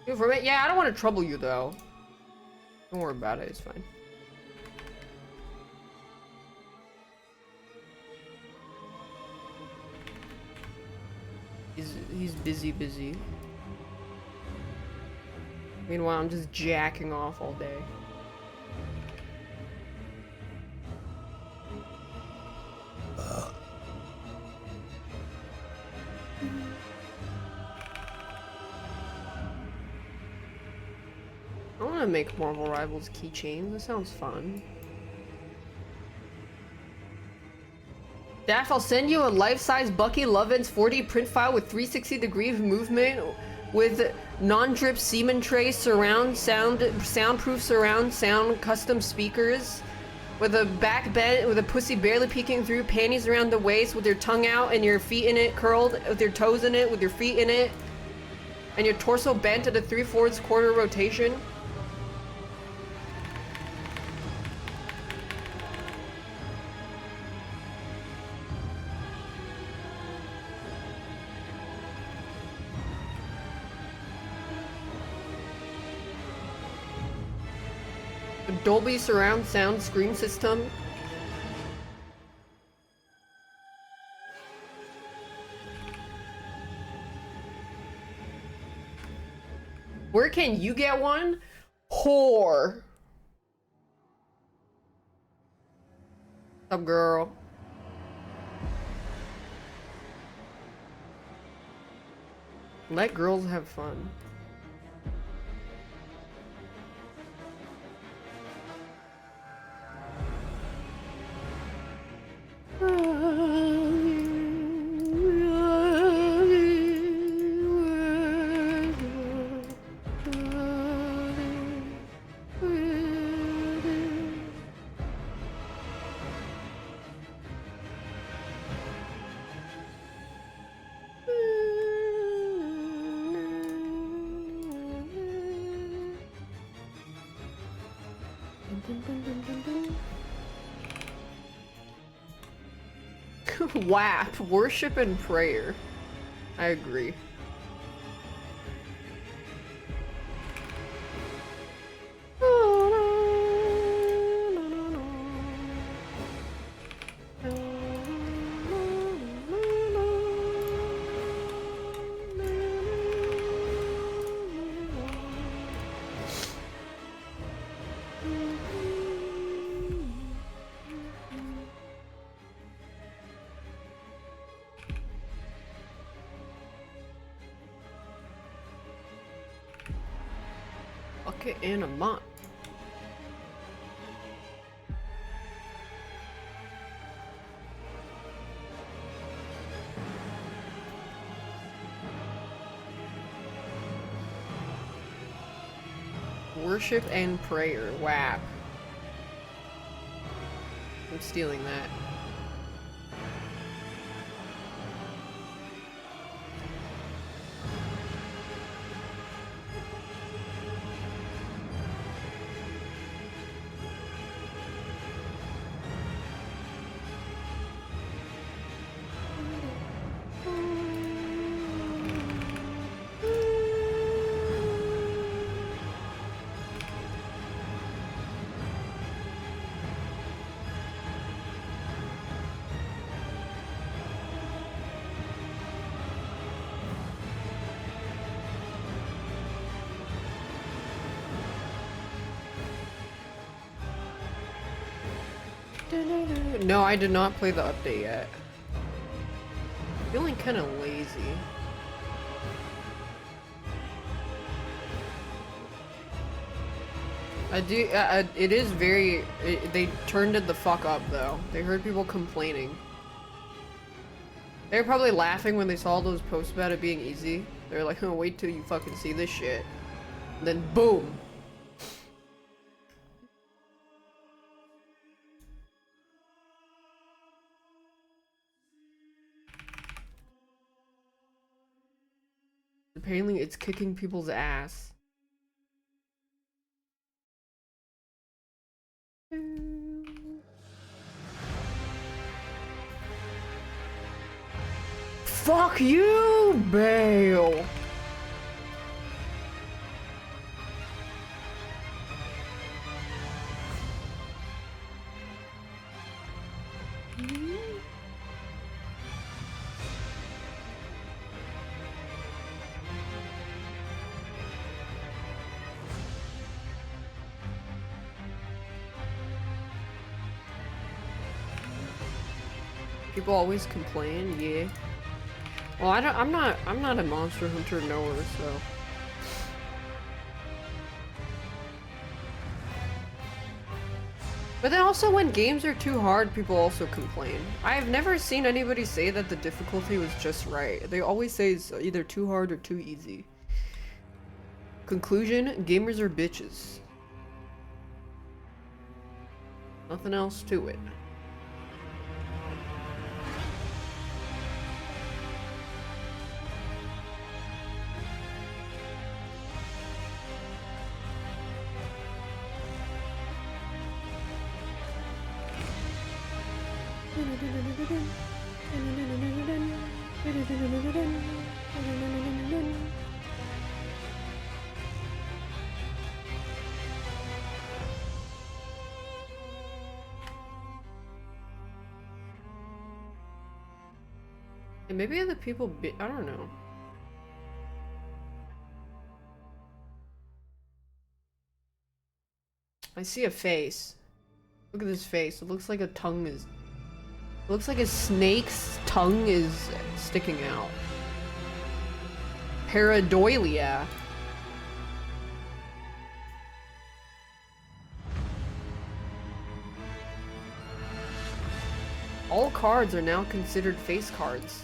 Yeah, I don't want to trouble you though. Don't worry about it, it's fine. He's busy. Meanwhile, I'm just jacking off all day. I want to make Marvel Rivals keychains. That sounds fun. Daph, I'll send you a life-size Bucky Lovin's 4D print file with 360-degree movement with non-drip semen tray surround sound, soundproof surround sound custom speakers with a back bent with a pussy barely peeking through, panties around the waist with your tongue out and your feet in it, curled with your toes in it, with your feet in it, and your torso bent at a 3/4 quarter rotation. Dolby surround sound screen system. Where can you get one? Whore. What's up, girl? Let girls have fun. WAP, worship and prayer. I agree. Bucket and a mop. Worship and prayer. WAP. I'm stealing that. No, I did not play the update yet. Feeling kind of lazy. It is very. They turned it the fuck up though. They heard people complaining. They were probably laughing when they saw those posts about it being easy. They're like, oh, wait till you fucking see this shit. And then boom. Apparently it's kicking people's ass. Fuck you, Bale! People always complain, yeah. Well, I'm not a Monster Hunter knower, so. But then also when games are too hard, people also complain. I've never seen anybody say that the difficulty was just right. They always say it's either too hard or too easy. Conclusion, gamers are bitches. Nothing else to it. And maybe other people I don't know. I see a face. Look at this face. It looks like a tongue is... It looks like a snake's tongue is sticking out. Pareidolia. All cards are now considered face cards.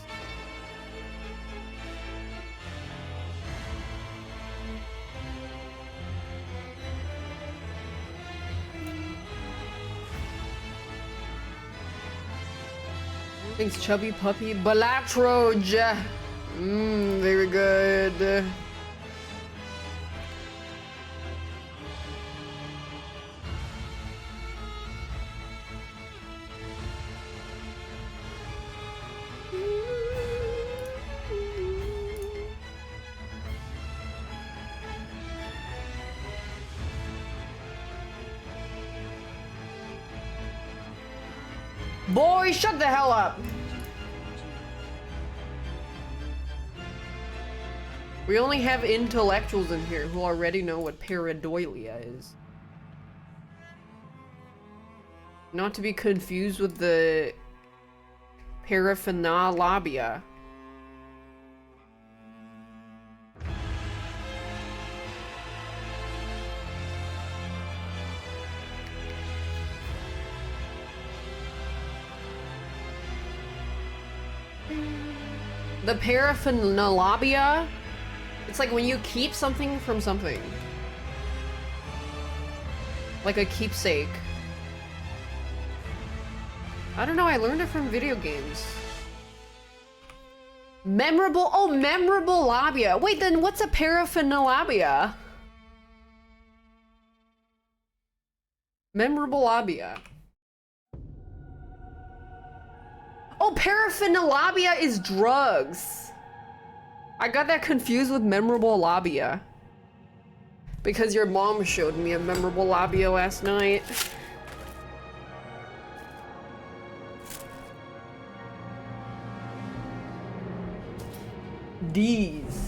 Thanks, Chubby Puppy. Balatroj! Very good. Boy, shut the hell up! We only have intellectuals in here who already know what pareidolia is. Not to be confused with the paraphernalia. The paraphernalia, it's like when you keep something from something. Like a keepsake. I don't know, I learned it from video games. Memorable, oh, memorable labia. Wait, then what's a paraphernalia? Memorable labia. Oh, paraphernalia is drugs. I got that confused with memorable labia. Because your mom showed me a memorable labia last night. These.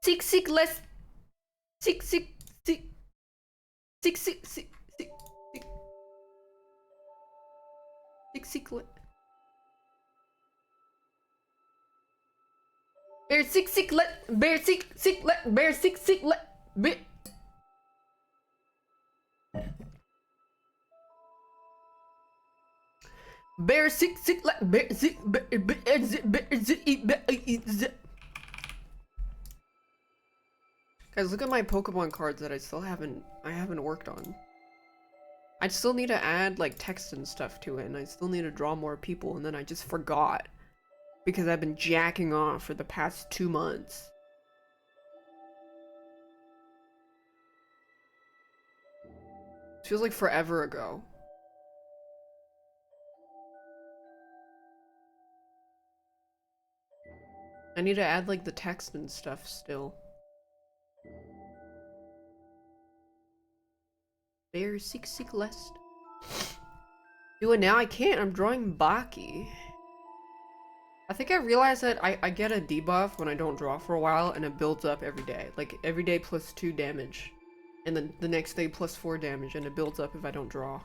Six less. Six. Bear six let bear six let bear six let bear. Bear six let bear six Guys, look at my Pokemon cards that I haven't worked on. I still need to add like text and stuff to it, and I still need to draw more people, and then I just forgot because I've been jacking off for the past 2 months. It feels like forever ago. I need to add like the text and stuff still. Bear six less. Do it now? I can't. I'm drawing Baki. I think I realized that I get a debuff when I don't draw for a while, and it builds up every day. Like every day plus 2 damage, and then the next day plus 4 damage, and it builds up if I don't draw.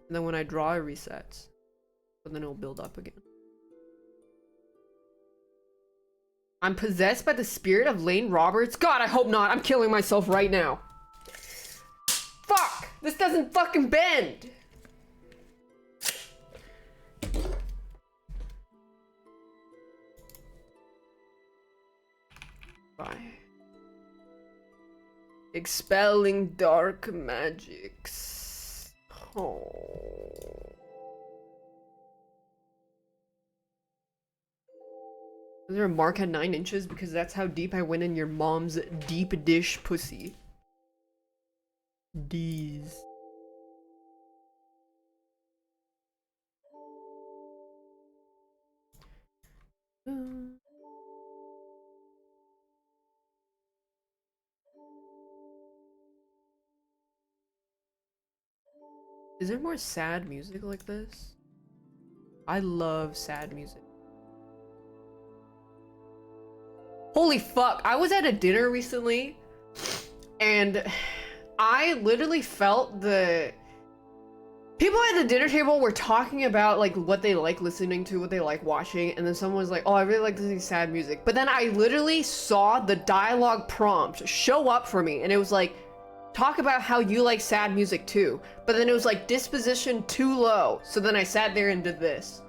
And then when I draw, it resets, but then it'll build up again. I'm possessed by the spirit of Lane Roberts. God, I hope not. I'm killing myself right now. Fuck! This doesn't fucking bend! Bye. Expelling dark magics. Oh. Is there a mark at 9 inches? Because that's how deep I went in your mom's deep dish pussy. These. Is there more sad music like this? I love sad music. Holy fuck, I was at a dinner recently and I literally felt the people at the dinner table were talking about like what they like listening to, what they like watching, and then someone was like, oh, I really like listening to sad music. But then I literally saw the dialogue prompt show up for me, and it was like, talk about how you like sad music too. But then it was like disposition too low. So then I sat there and did this.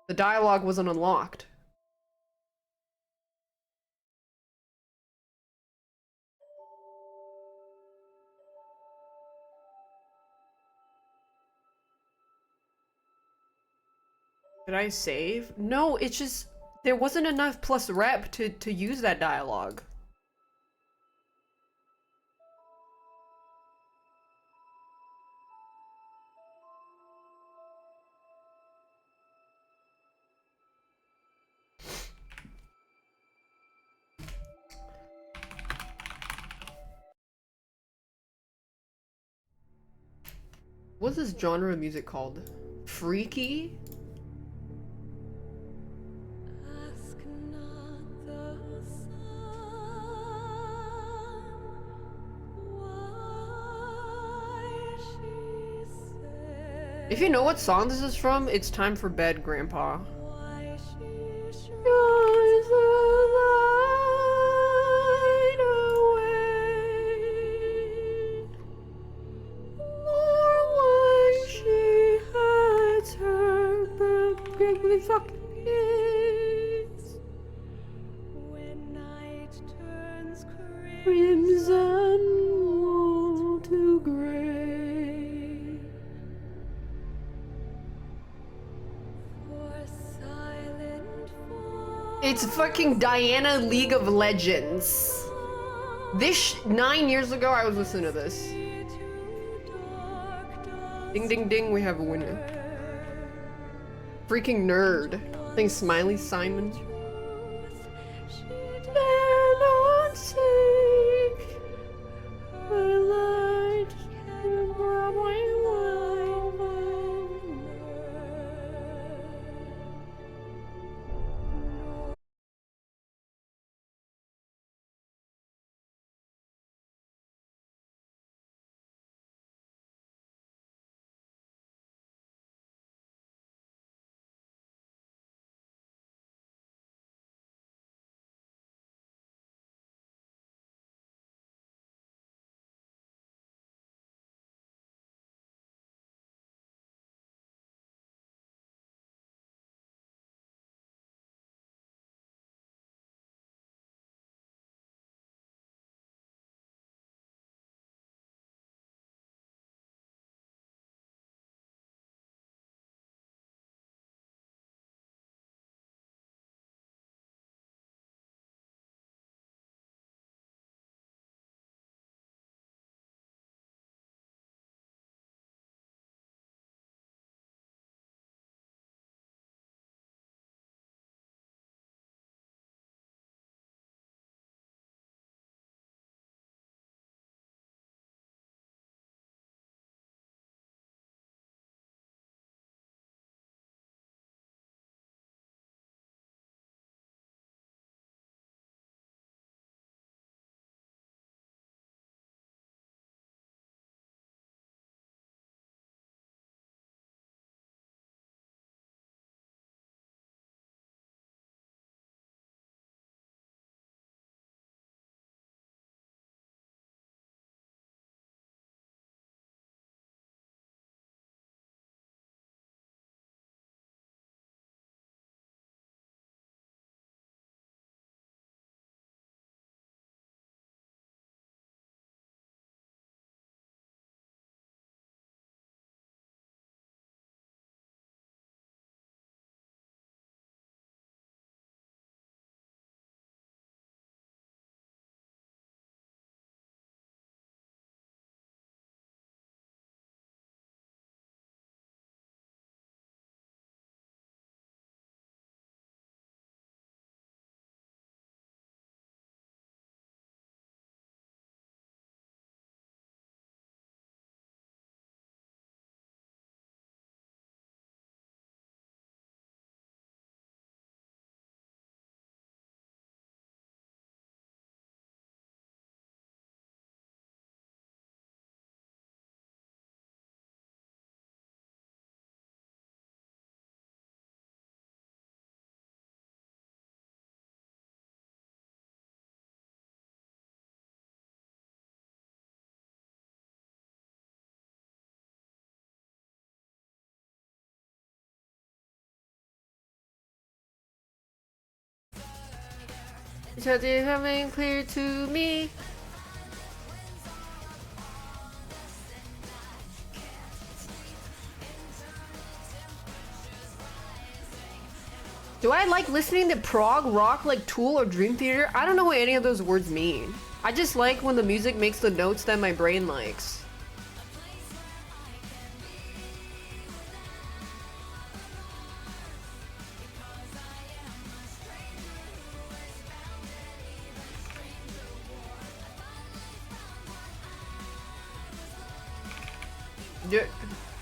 The dialogue wasn't unlocked. Did I save? No, it's just there wasn't enough plus rep to use that dialogue. What's this genre of music called? Freaky? If you know what song this is from, it's time for bed, Grandpa. Fuck is when night turns crimson to gray. It's fucking Diana League of Legends. This 9 years ago I was listening to this. Ding ding ding, we have a winner. Freaking nerd. I think Smiley Simon. Something coming clear to me. Do I like listening to prog rock like Tool or Dream Theater? I don't know what any of those words mean. I just like when the music makes the notes that my brain likes.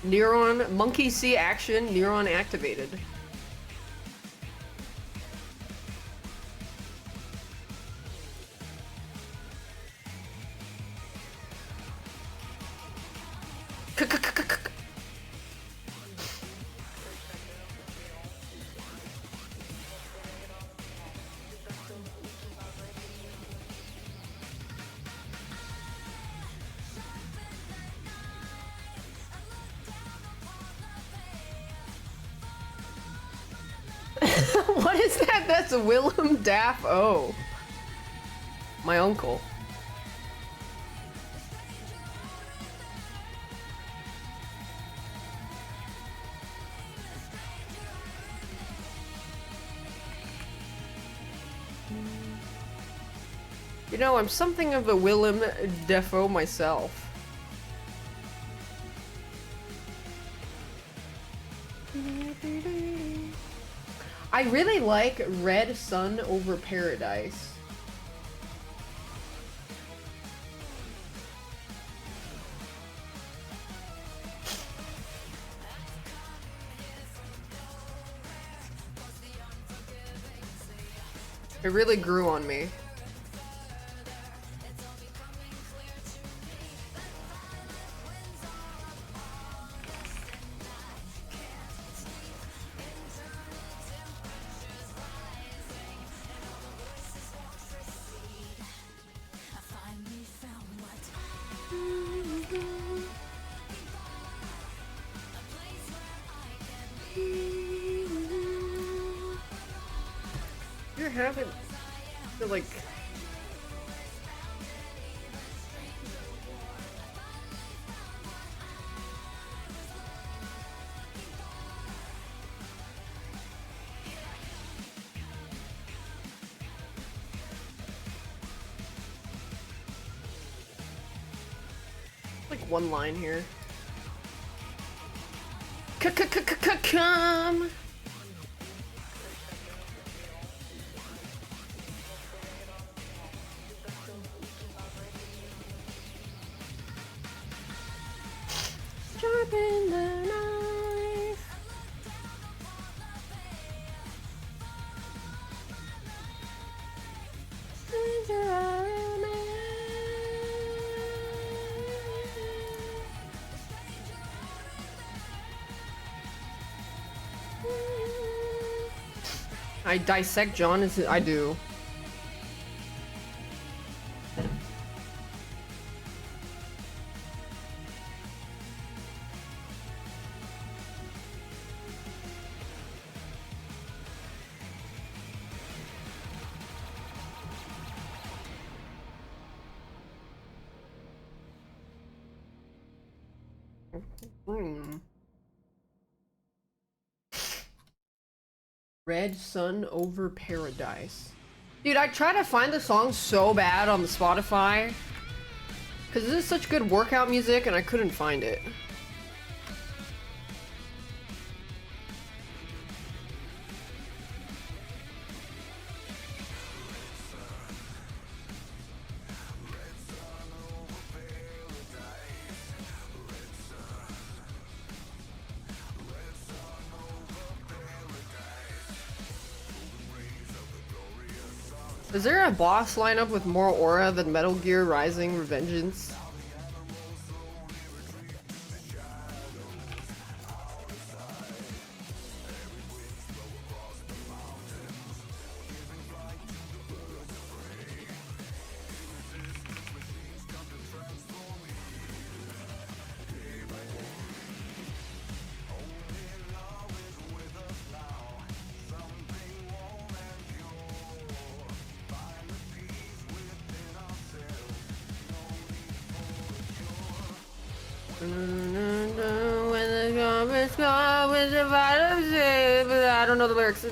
Neuron, monkey see action, neuron activated. What is that? That's Willem Daph O. My uncle. You know, I'm something of a Willem Dafoe myself. I really like Red Sun over Paradise. It really grew on me. You're having like one line here. Come. Sharpen the knife. I dissect John as I do. Red Sun over Paradise. Dude, I try to find the song so bad on the Spotify because this is such good workout music and I couldn't find it. Is there a boss lineup with more aura than Metal Gear Rising Revengeance? I don't know the lyrics.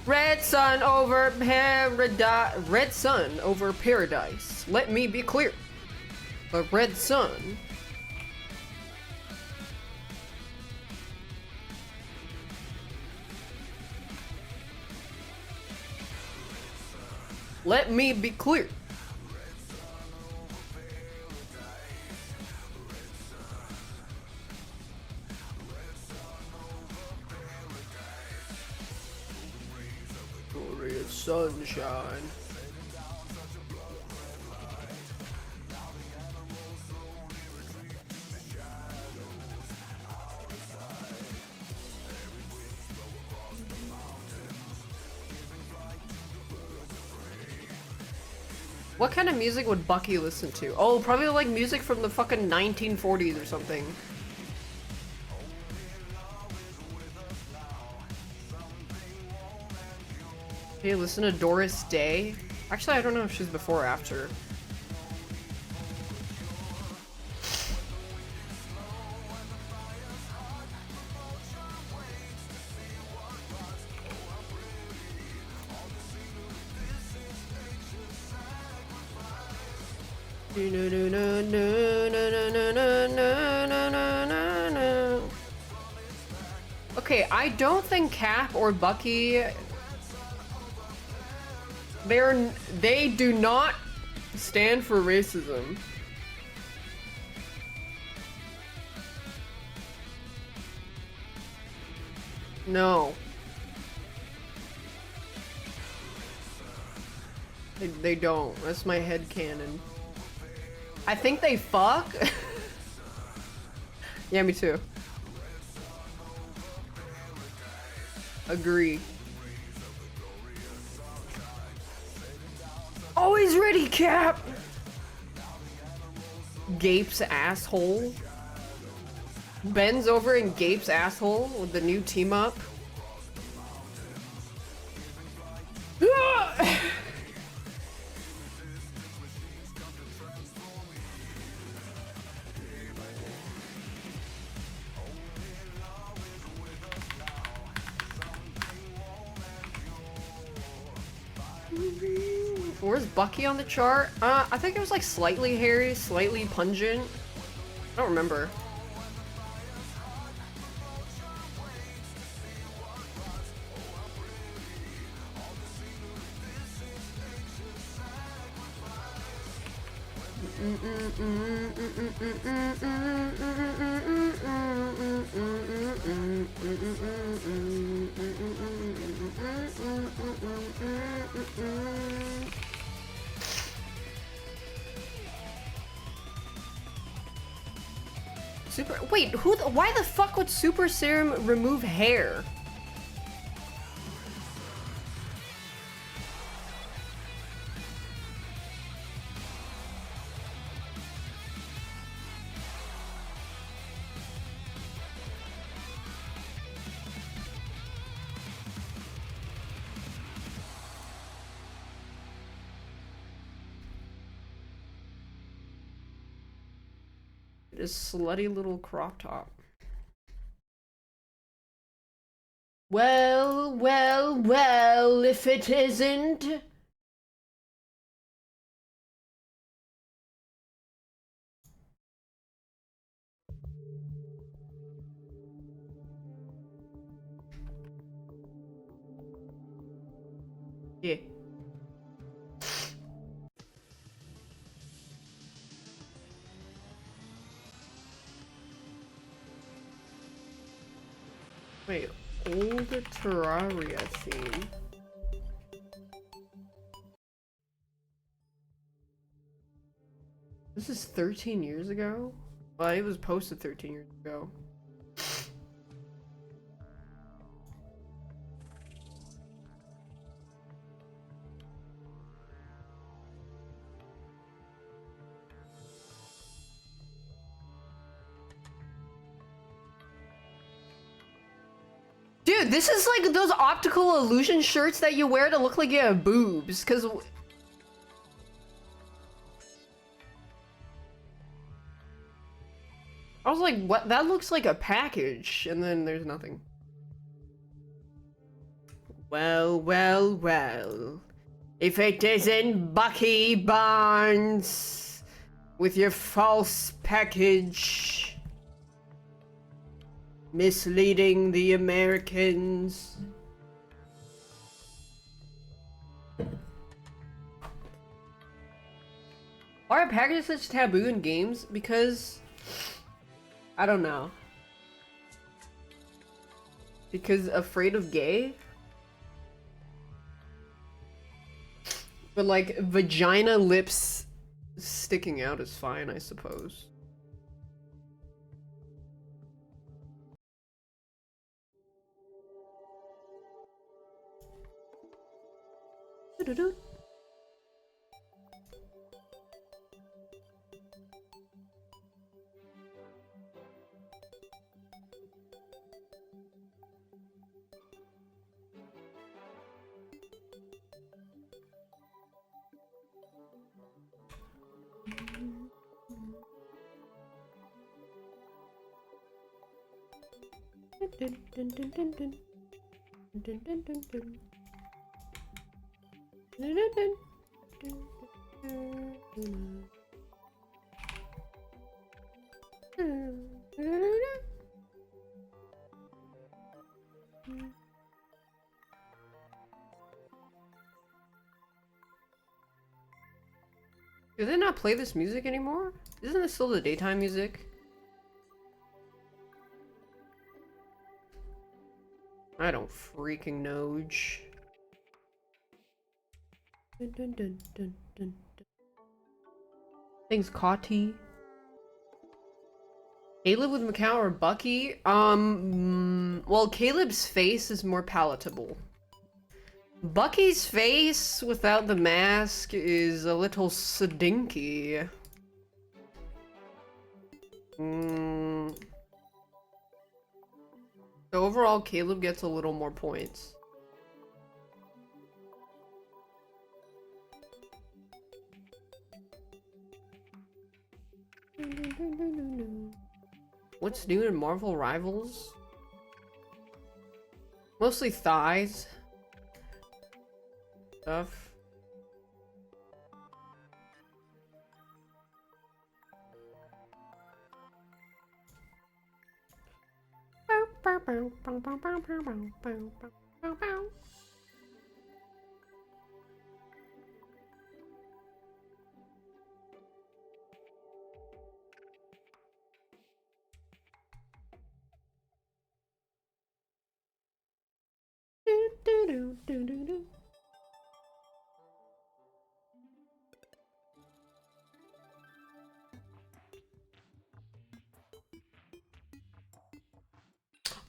Red Sun over Paradise. Red Sun over Paradise. Let me be clear. The Red Sun Let me be clear. Glorious sunshine. What kind of music would Bucky listen to? Oh, probably like music from the fucking 1940s or something. Hey, listen to Doris Day. Actually, I don't know if she's before or after. Okay, I don't think Cap or Bucky, they do not stand for racism. No. They don't. That's my headcanon. I think they fuck. Yeah, me too. Agree. Always ready, Cap! Gapes asshole. Bends over and gapes asshole with the new team up. Where's Bucky on the chart? I think it was like slightly hairy, slightly pungent. I don't remember. Wait, why the fuck would Super Serum remove hair? This slutty little crop top. Well, well, well, if it isn't. Yeah. Wait, old Terraria theme. This is 13 years ago? Well, it was posted 13 years ago. Dude, this is like those optical illusion shirts that you wear to look like you have boobs, cause I was like, what? That looks like a package, and then there's nothing. Well, well, well. If it isn't Bucky Barnes with your false package. Misleading the Americans. Why are packages such taboo in games? Because I don't know. Because afraid of gay? But like vagina lips sticking out is fine, I suppose. Doo-doo-doo. Dun, dun, dun, dun, dun. Dun, dun, dun, dun. Dun, dun, dun. Dun, dun, dun. Dun, dun, dun, dun. Do they not play this music anymore? Isn't this still the daytime music? I don't freaking know. Dun, dun, dun, dun, dun, dun. Thanks, Cotty. Caleb with Macau or Bucky? Well, Caleb's face is more palatable. Bucky's face without the mask is a little stinky. So overall, Caleb gets a little more points. What's new in Marvel Rivals? Mostly thighs. Stuff.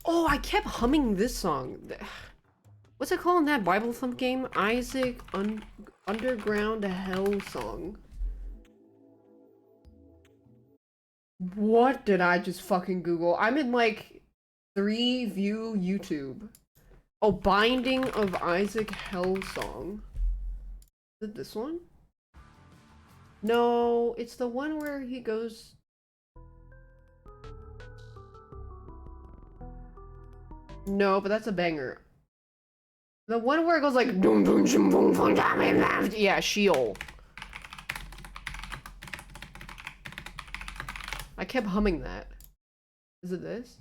Oh, I kept humming this song. What's it called in that Bible thump game? Isaac Underground Hell Song. What did I just fucking Google? I'm in like 3-view YouTube. Oh, Binding of Isaac Hell Song. Is it this one? No, it's the one where he goes... No, but that's a banger. The one where it goes like boom boom boom boom boom. Yeah, Sheol. I kept humming that. Is it this?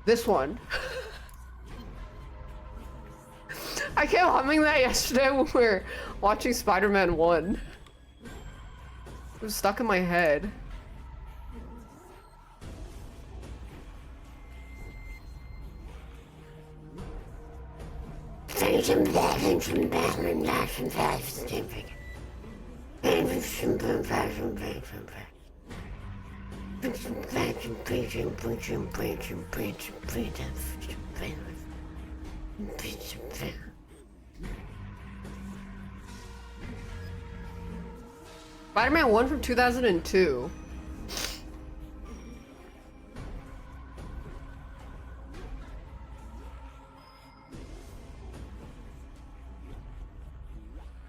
This one. I kept humming that yesterday when we were watching Spider-Man 1. It was stuck in my head. Spider-Man 1 from 2002.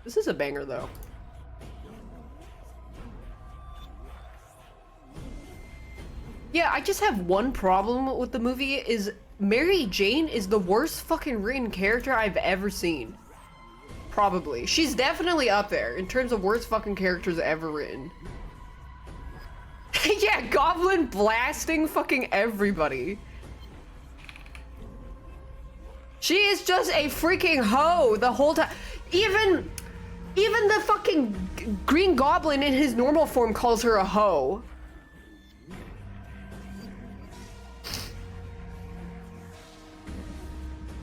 This is a banger though. Yeah, I just have one problem with the movie is Mary Jane is the worst fucking written character I've ever seen. Probably. She's definitely up there in terms of worst fucking characters ever written. Yeah, Goblin blasting fucking everybody. She is just a freaking hoe the whole time. Even Even the fucking Green Goblin in his normal form calls her a hoe.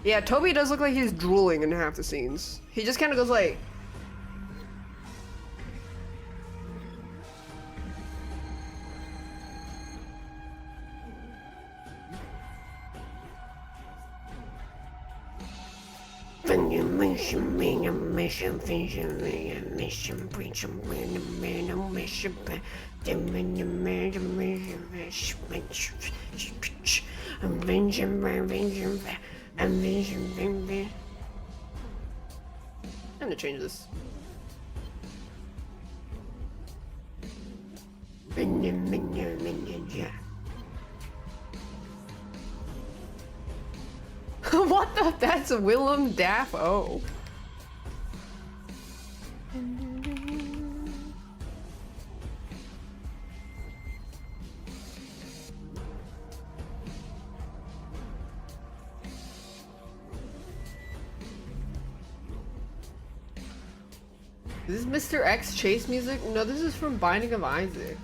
Yeah, Toby does look like he's drooling in half the scenes. He just kind of goes like... I'm gonna change this. What the? That's Willem Dafoe. Is this Mr. X chase music? No, this is from Binding of Isaac.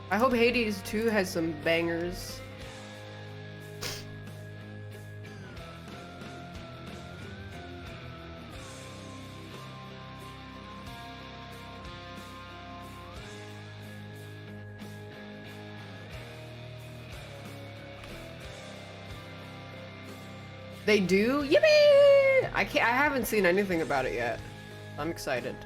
I hope Hades 2 has some bangers. They do? Yippee! I haven't seen anything about it yet. I'm excited.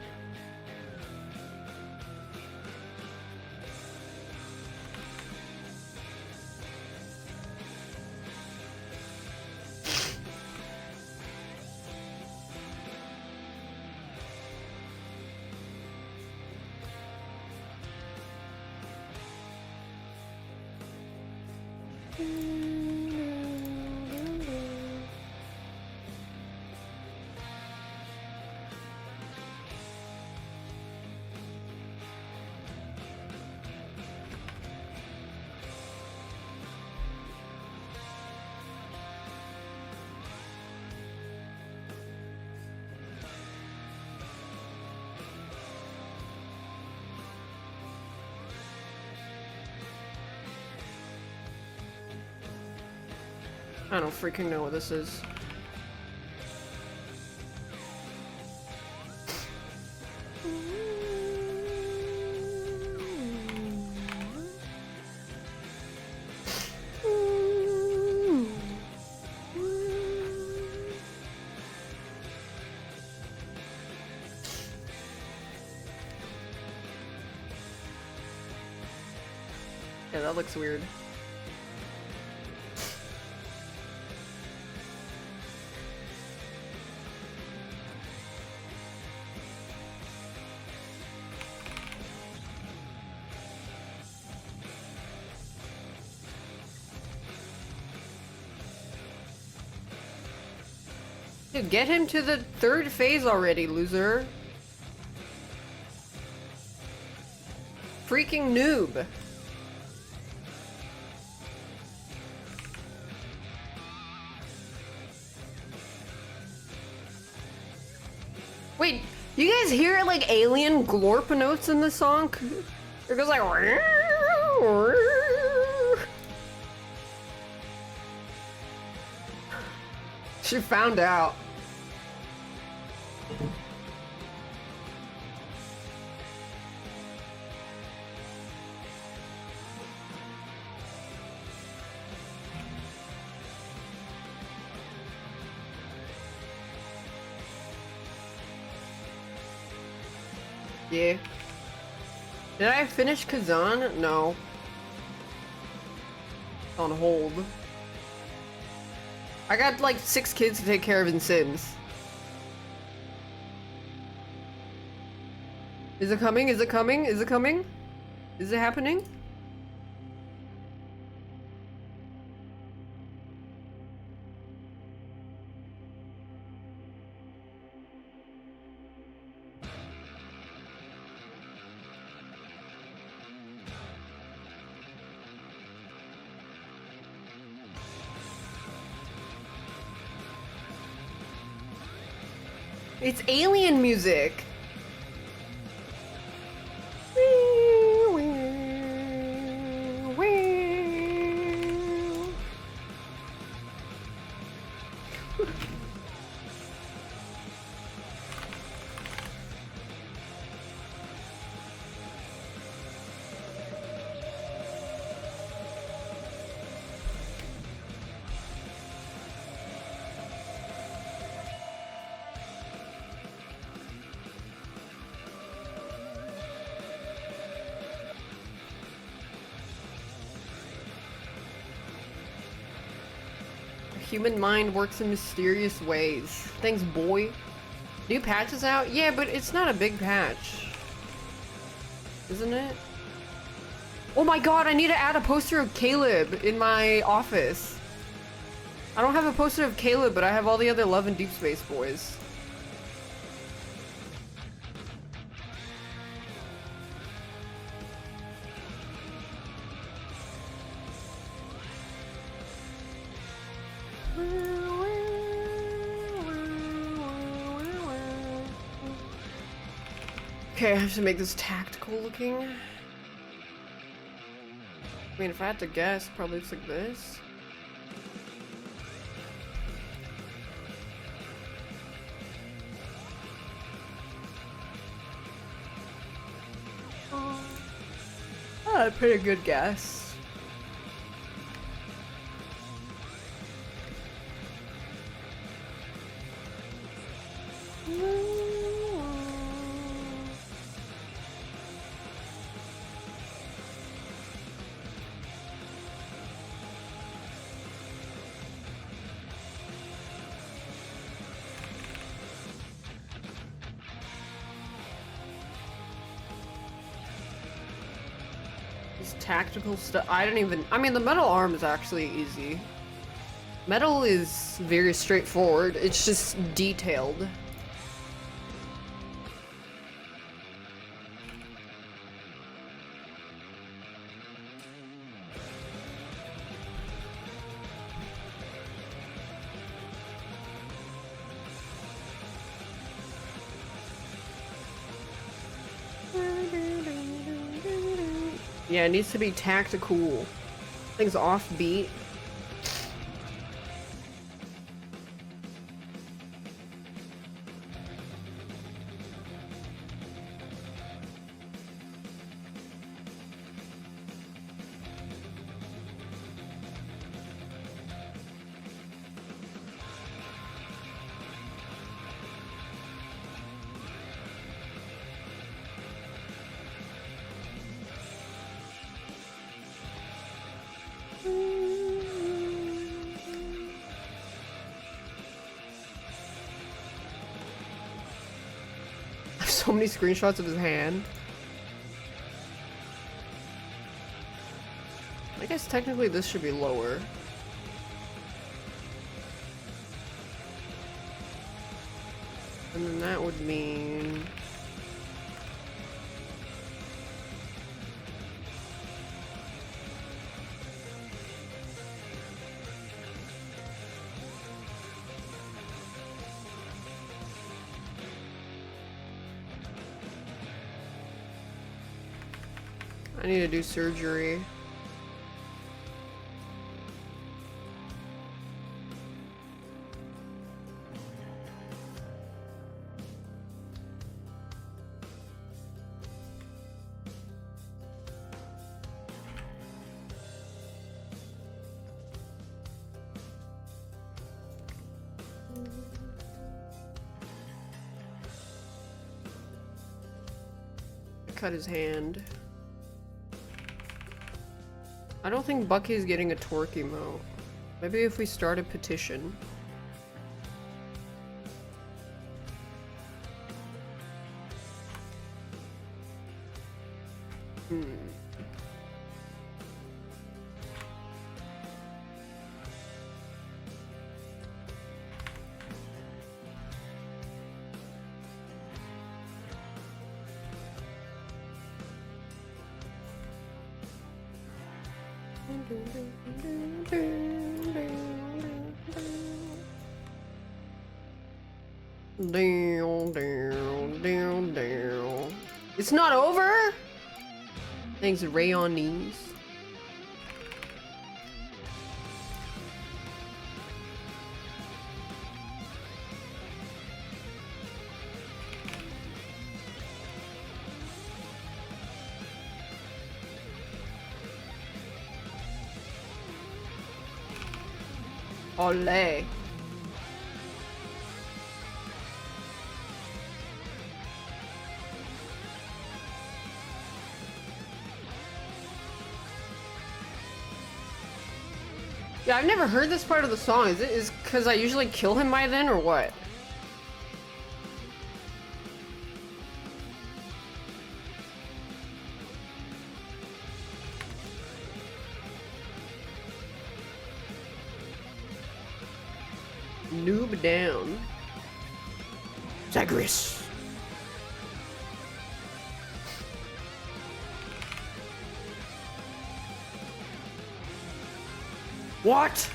I don't freaking know what this is. Yeah, that looks weird. Dude, get him to the third phase already, loser. Freaking noob. Wait, you guys hear like alien glorp notes in the song? It goes like... She found out. Yeah. Did I finish Kazan? No. On hold. I got like 6 kids to take care of in Sims. Is it coming? Is it coming? Is it coming? Is it happening? It's alien music. Human mind works in mysterious ways. Thanks, boy. New patch is out? Yeah, but it's not a big patch. Isn't it? Oh my god, I need to add a poster of Caleb in my office. I don't have a poster of Caleb, but I have all the other Love and Deep Space boys. Okay, I have to make this tactical looking. I mean, if I had to guess, it probably looks like this. Oh, pretty good guess. Tactical stuff. I mean, the metal arm is actually easy. Metal is very straightforward. It's just detailed. Yeah, it needs to be tactical. Things offbeat. So many screenshots of his hand. I guess technically this should be lower. And then that would mean... I need to do surgery. Cut his hand. I don't think Bucky's getting a torque emote. Maybe if we start a petition. Down, down, down, down. It's not over? Thanks, Rayon knees. Olé. Yeah, I've never heard this part of the song. Is it because I usually kill him by then, or what? Noob down. Zagreus. What?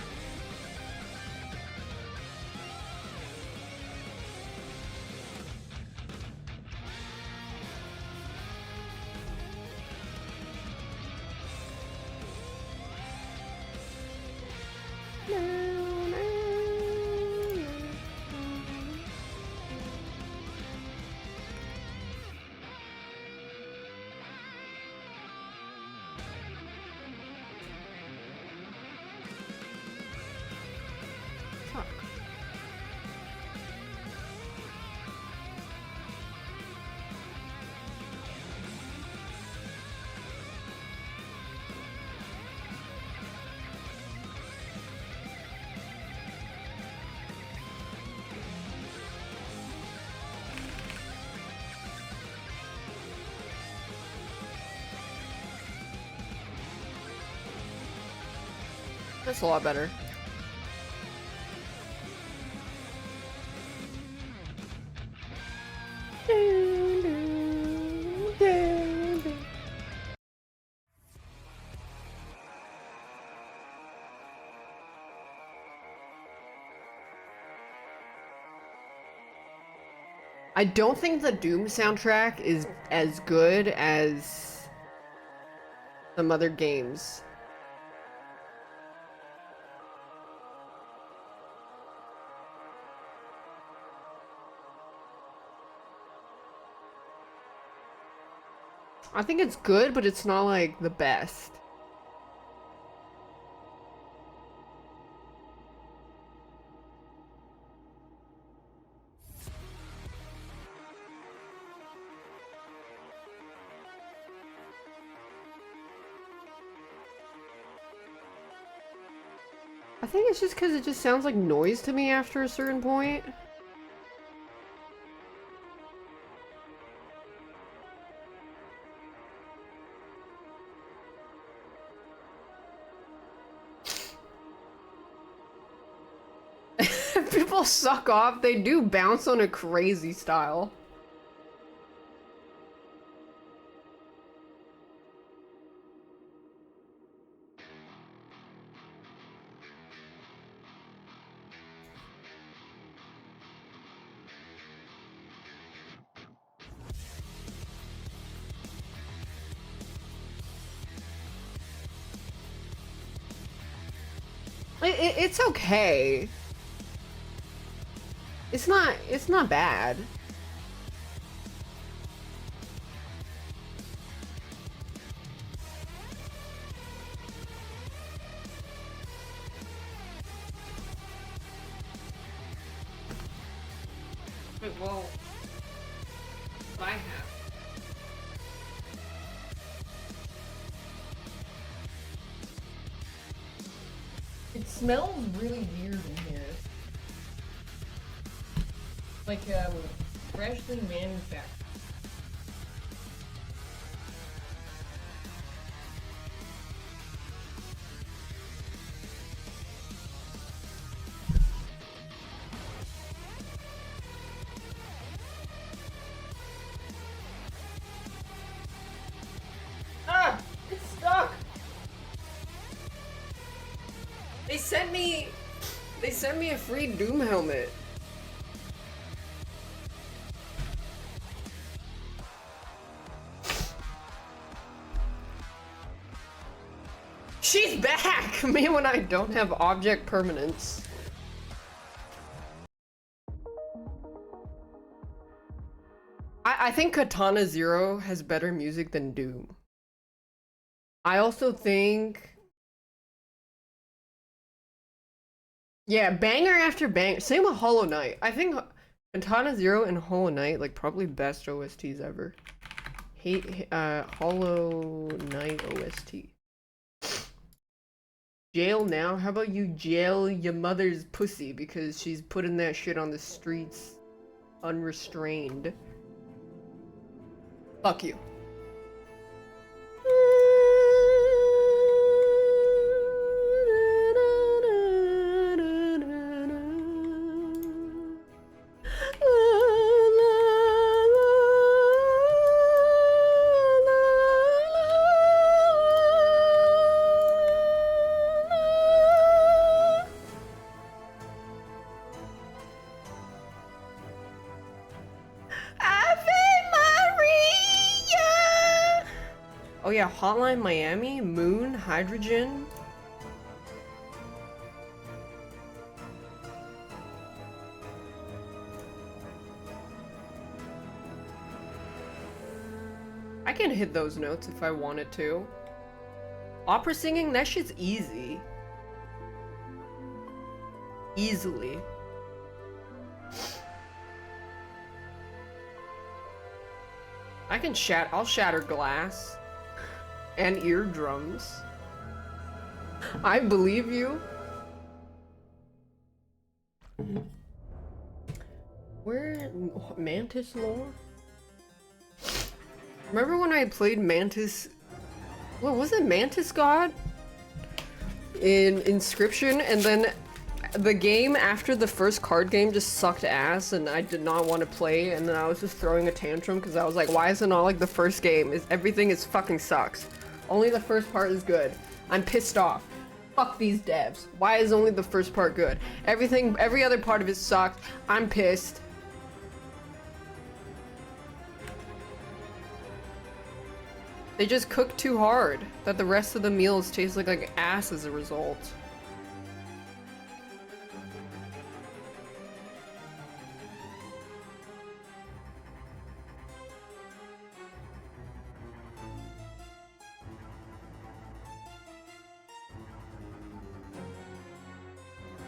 That's a lot better. I don't think the Doom soundtrack is as good as some other games. I think it's good, but it's not like the best. I think it's just because it just sounds like noise to me after a certain point. People suck off. They do bounce on a crazy style. It's okay. It's not bad. Wait, well, what I have. It smells really weird in here. Like, freshly manufactured. Ah! It's stuck! They sent me a free Doom helmet. She's back! Me when I don't have object permanence. I think Katana Zero has better music than Doom. I also think... Yeah, banger after banger. Same with Hollow Knight. I think Katana Zero and Hollow Knight, like, probably best OSTs ever. Hollow Knight OST. Jail now? How about you jail your mother's pussy because she's putting that shit on the streets unrestrained? Fuck you. Oh yeah, Hotline Miami, Moon, Hydrogen. I can hit those notes if I wanted to. Opera singing, that shit's easy. Easily. I'll shatter glass. And eardrums. I believe you. Where Mantis lore? Remember when I played Mantis? What was it? Mantis God? In Inscription, and then the game after the first card game just sucked ass and I did not want to play, and then I was just throwing a tantrum because I was like, why is it not like the first game? Everything is fucking sucks. Only the first part is good. I'm pissed off. Fuck these devs. Why is only the first part good? Every other part of it sucked. I'm pissed. They just cook too hard, that the rest of the meals taste like ass as a result.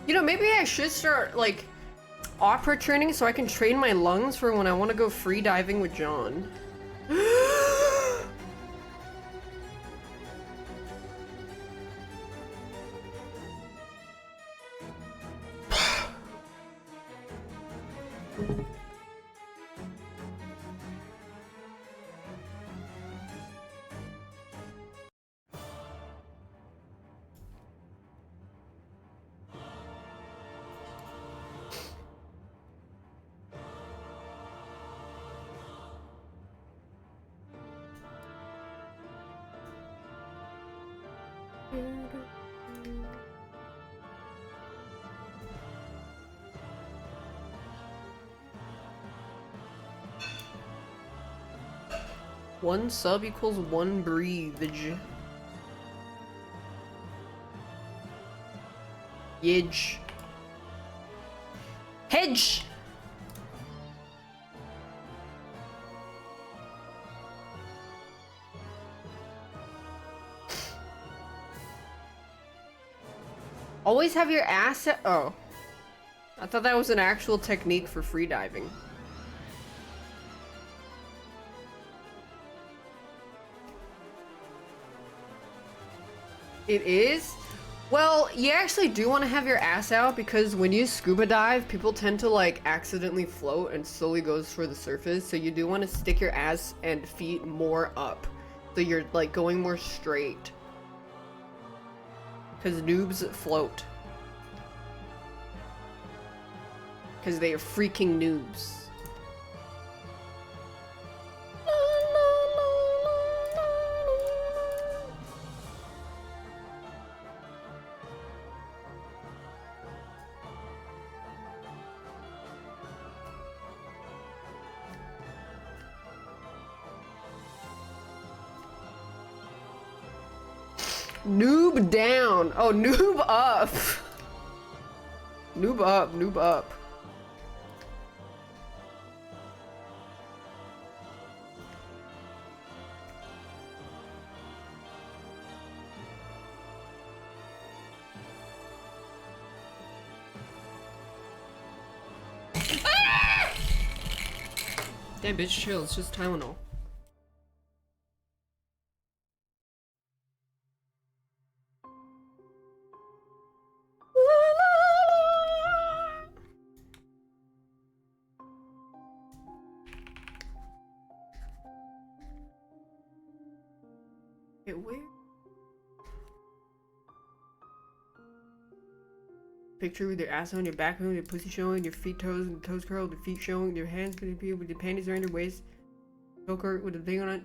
You know, maybe I should start, like, opera training so I can train my lungs for when I want to go free diving with John. One sub equals one breathage. Yidge. Hedge! Always have your ass at— oh. I thought that was an actual technique for freediving. It is? Well, you actually do want to have your ass out because when you scuba dive, people tend to like accidentally float and slowly goes for the surface. So you do want to stick your ass and feet more up. So you're like going more straight. Because noobs float. Because they are freaking noobs. Noob down. Oh, noob up. Noob up, noob up. Damn, bitch, chill. It's just Tylenol. Okay, where? Picture with your ass on your back, your pussy showing, your feet toes and toes curled, your feet showing, your hands between your feet with your panties around your waist, choker with a thing on it.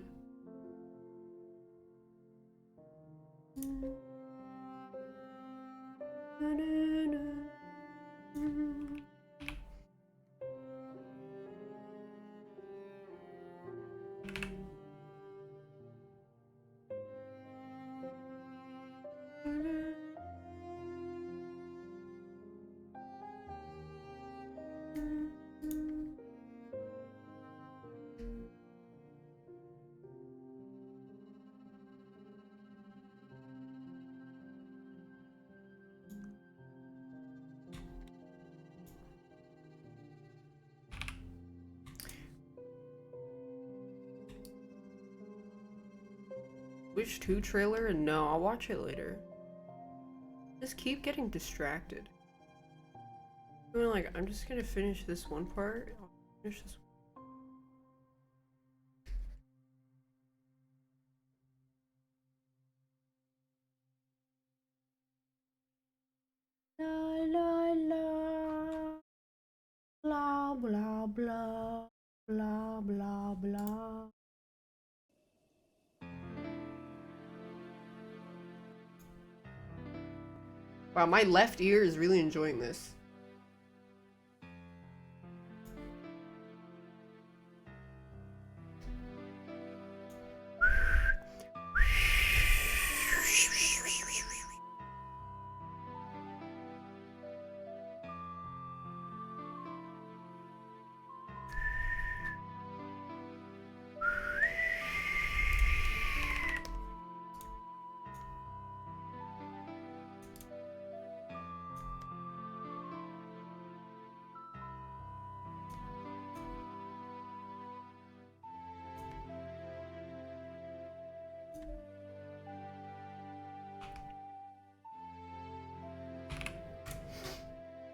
Wish 2 trailer? No, I'll watch it later. Just keep getting distracted. I'm just gonna finish this one part. I'll finish this one. La la la. Blah blah blah. Blah blah blah. Wow, my left ear is really enjoying this.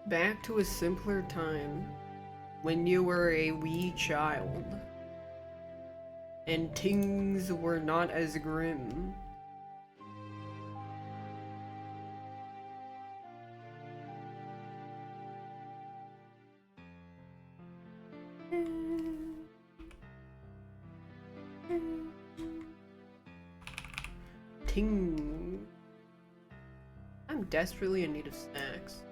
Back to a simpler time, when you were a wee child, and things were not as grim. Ting. I'm desperately in need of snacks.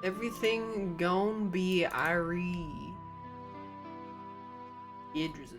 Everything gon' be Irie. Idris.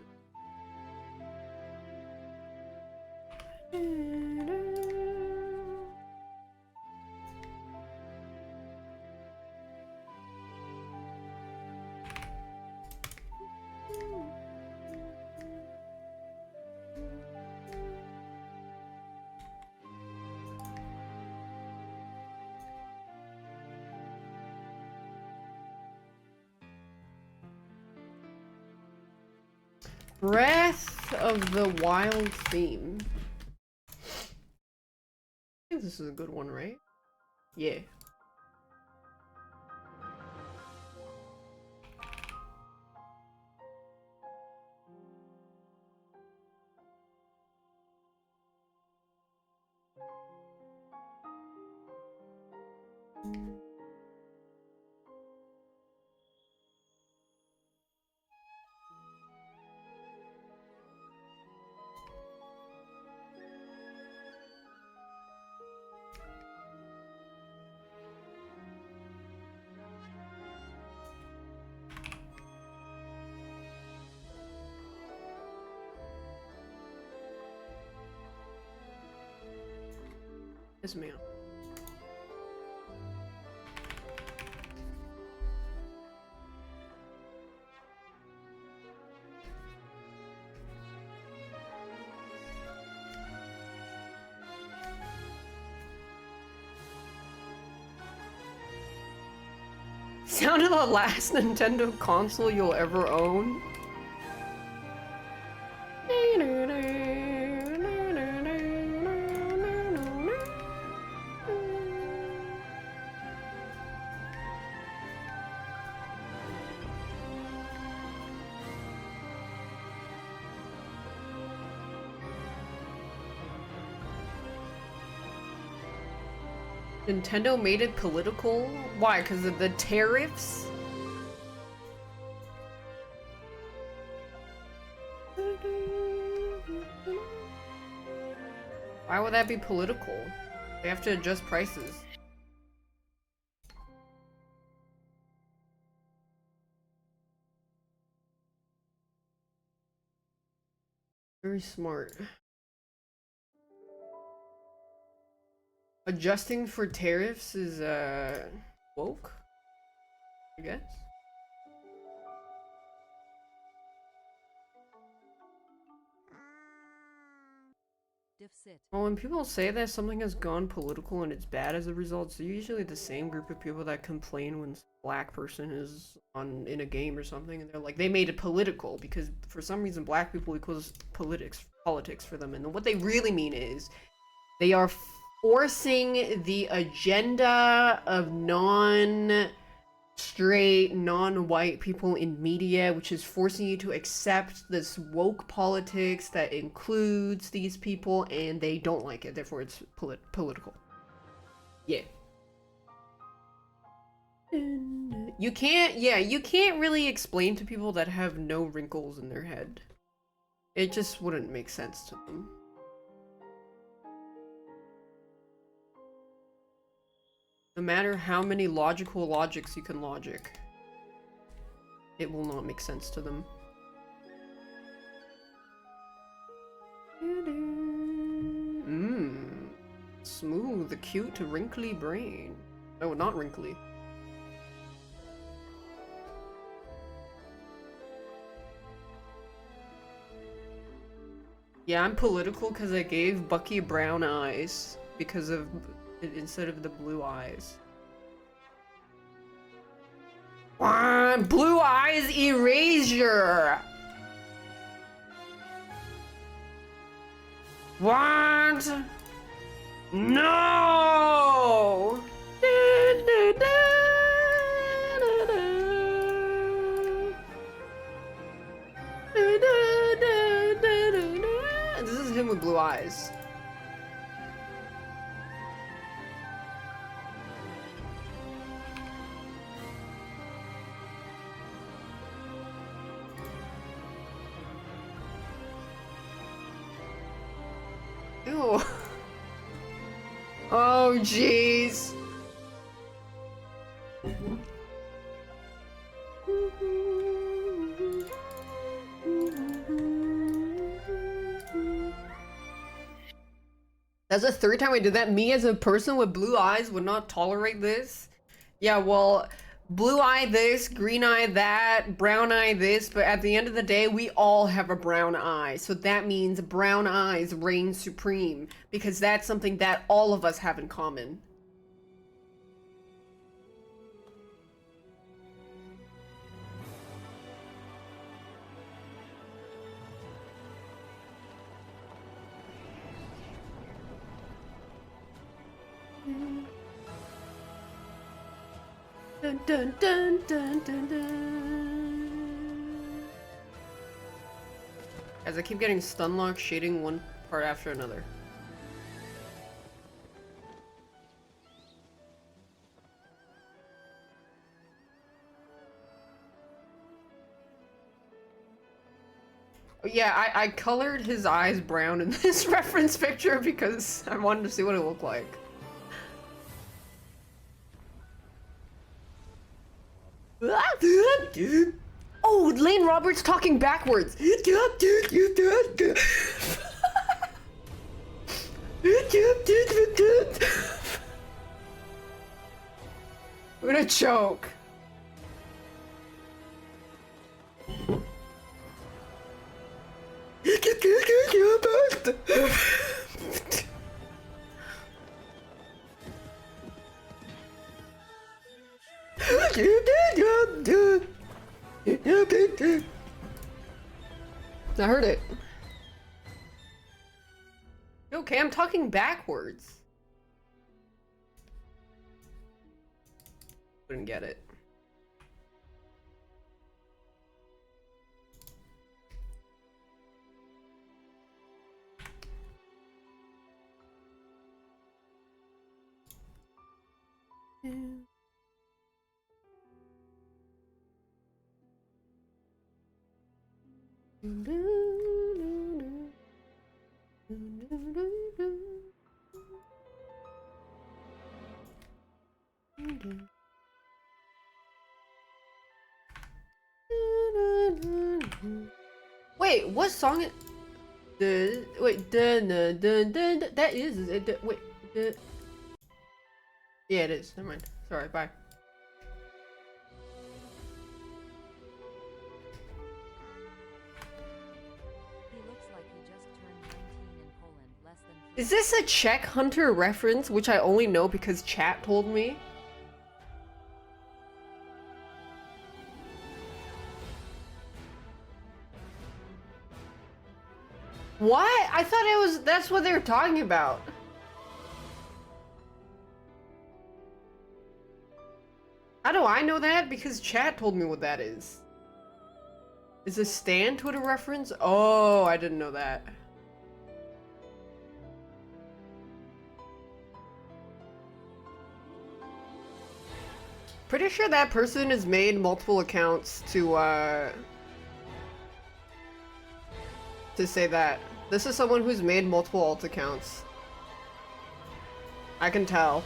Breath of the Wild theme. I think this is a good one, right? Yeah. Yes, ma'am. Sounded the last Nintendo console you'll ever own. Nintendo made it political? Why? Because of the tariffs? Why would that be political? They have to adjust prices. Very smart. Adjusting for tariffs is, woke? I guess? Well, when people say that something has gone political and it's bad as a result, it's usually the same group of people that complain when a black person is in a game or something, and they're like, they made it political because for some reason black people equals politics for them, and what they really mean is they are forcing the agenda of non-straight, non-white people in media, which is forcing you to accept this woke politics that includes these people, and they don't like it, therefore it's political. Yeah. You can't really explain to people that have no wrinkles in their head. It just wouldn't make sense to them. No matter how many logical logics you can logic, it will not make sense to them. Smooth, cute, wrinkly brain. No, not wrinkly. Yeah, I'm political because I gave Bucky brown eyes because of instead of the blue eyes. Blue eyes erasure. What? No. This is him with blue eyes. Ew. Oh, jeez. That's the third time I did that. Me as a person with blue eyes would not tolerate this. Yeah, well, blue eye this, green eye that, brown eye this, but at the end of the day, we all have a brown eye. So that means brown eyes reign supreme, because that's something that all of us have in common. Dun, dun, dun, dun, dun, dun. As I keep getting stun lock shading one part after another. Yeah, I colored his eyes brown in this reference picture because I wanted to see what it looked like. Oh, Lane Roberts talking backwards. gonna choke. I heard it. Okay, I'm talking backwards. Couldn't get it. Wait, what song? Wait, that is it. Wait, yeah, it is. Never mind. Sorry, bye. He looks like he just turned 19 in Poland, less than Is this a Czech Hunter reference, which I only know because chat told me? What? I thought it was, that's what they were talking about. How do I know that? Because chat told me what that is. Is a Stan Twitter reference? Oh, I didn't know that. Pretty sure that person has made multiple accounts to say that. This is someone who's made multiple alt accounts. I can tell.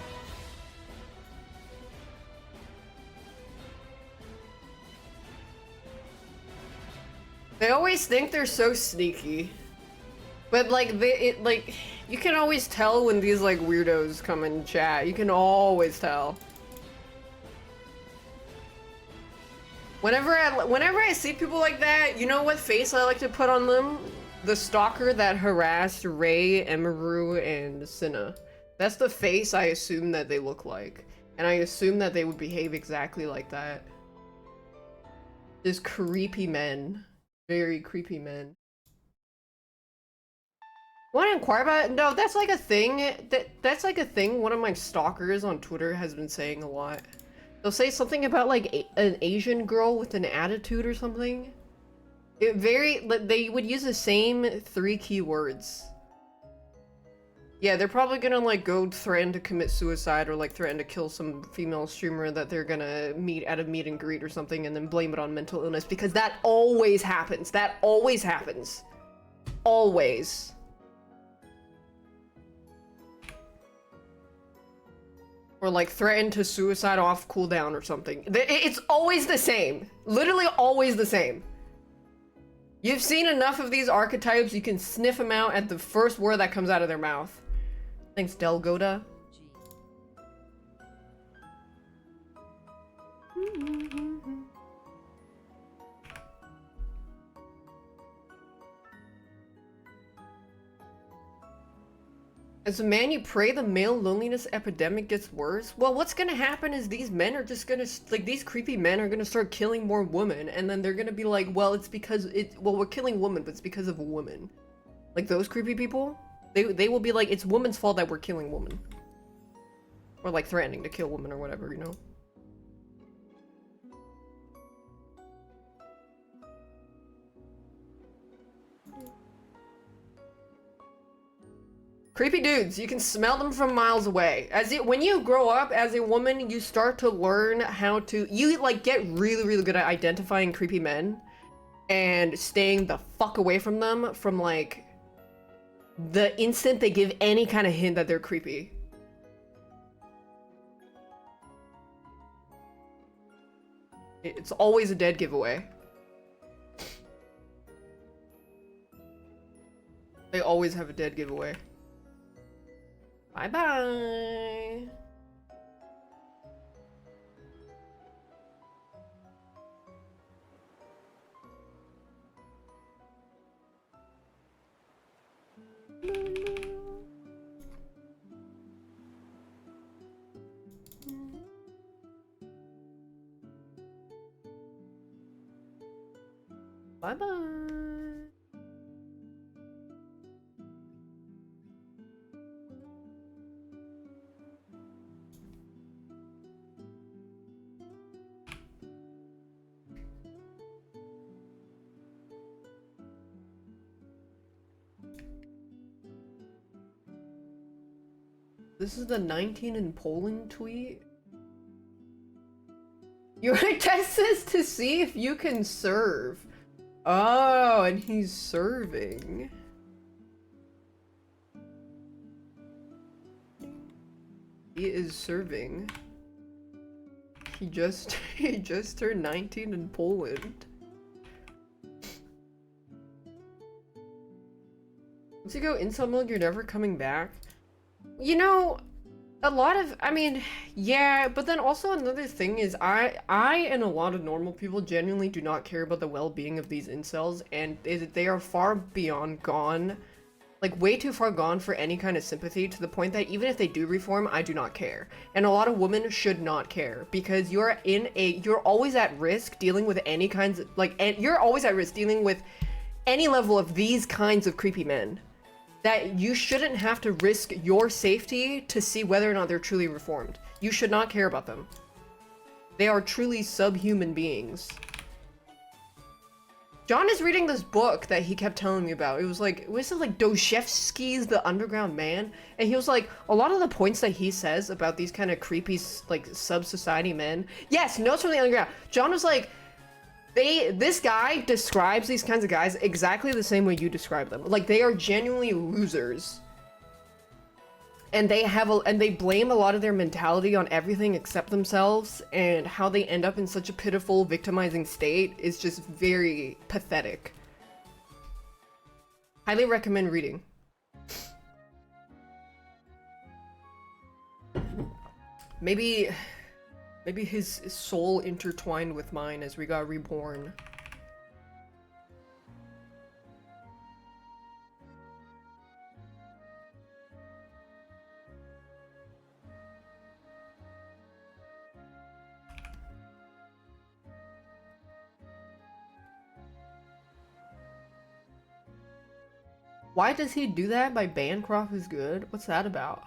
They always think they're so sneaky. But like you can always tell when these like weirdos come in chat. You can always tell. Whenever I see people like that, you know what face I like to put on them? The stalker that harassed Ray, Emaru, and Cinna. That's the face I assume that they look like. And I assume that they would behave exactly like that. Just creepy men. Very creepy men. Want to inquire about it? No, that's like a thing. That's like a thing one of my stalkers on Twitter has been saying a lot. They'll say something about like an Asian girl with an attitude or something. They would use the same 3 keywords. Yeah, they're probably gonna like go threaten to commit suicide or like threaten to kill some female streamer that they're gonna meet at a meet and greet or something and then blame it on mental illness because that always happens. That always happens. Always. Or like threaten to suicide off cooldown or something. It's always the same. Literally always the same. You've seen enough of these archetypes, you can sniff them out at the first word that comes out of their mouth. Thanks, Delgoda. As a man, you pray the male loneliness epidemic gets worse? Well, what's gonna happen is these men are just gonna, like, these creepy men are gonna start killing more women, and then they're gonna be like, well, it's because well, we're killing women, but it's because of a woman. Like, those creepy people, they will be like, it's women's fault that we're killing women. Or, like, threatening to kill women or whatever, you know? Creepy dudes, you can smell them from miles away. When you grow up as a woman, you start to learn how to, you like get really, really good at identifying creepy men and staying the fuck away from them from like the instant they give any kind of hint that they're creepy. It's always a dead giveaway. They always have a dead giveaway. Bye-bye. Bye bye. This is the 19 in Poland tweet. Your test is to see if you can serve. Oh, and he's serving. He is serving. He just turned 19 in Poland. Once you go incel mode, you're never coming back. You know, a lot of, I mean, yeah, but then also another thing is I and a lot of normal people genuinely do not care about the well-being of these incels, and they are far beyond gone, like way too far gone for any kind of sympathy, to the point that even if they do reform, I do not care. And a lot of women should not care, because you're always at risk dealing with any kinds of, you're always at risk dealing with any level of these kinds of creepy men. That you shouldn't have to risk your safety to see whether or not they're truly reformed. You should not care about them. They are truly subhuman beings. John is reading this book that he kept telling me about. It was like Dostoevsky's The Underground Man, and he was like, a lot of the points that he says about these kind of creepy, like, sub-society men. Yes, Notes from the Underground. John was like, this guy describes these kinds of guys exactly the same way you describe them. Like, they are genuinely losers. And they blame a lot of their mentality on everything except themselves, and how they end up in such a pitiful, victimizing state is just very pathetic. Highly recommend reading. Maybe his soul intertwined with mine as we got reborn. Why does he do that by Bancroft is good? What's that about?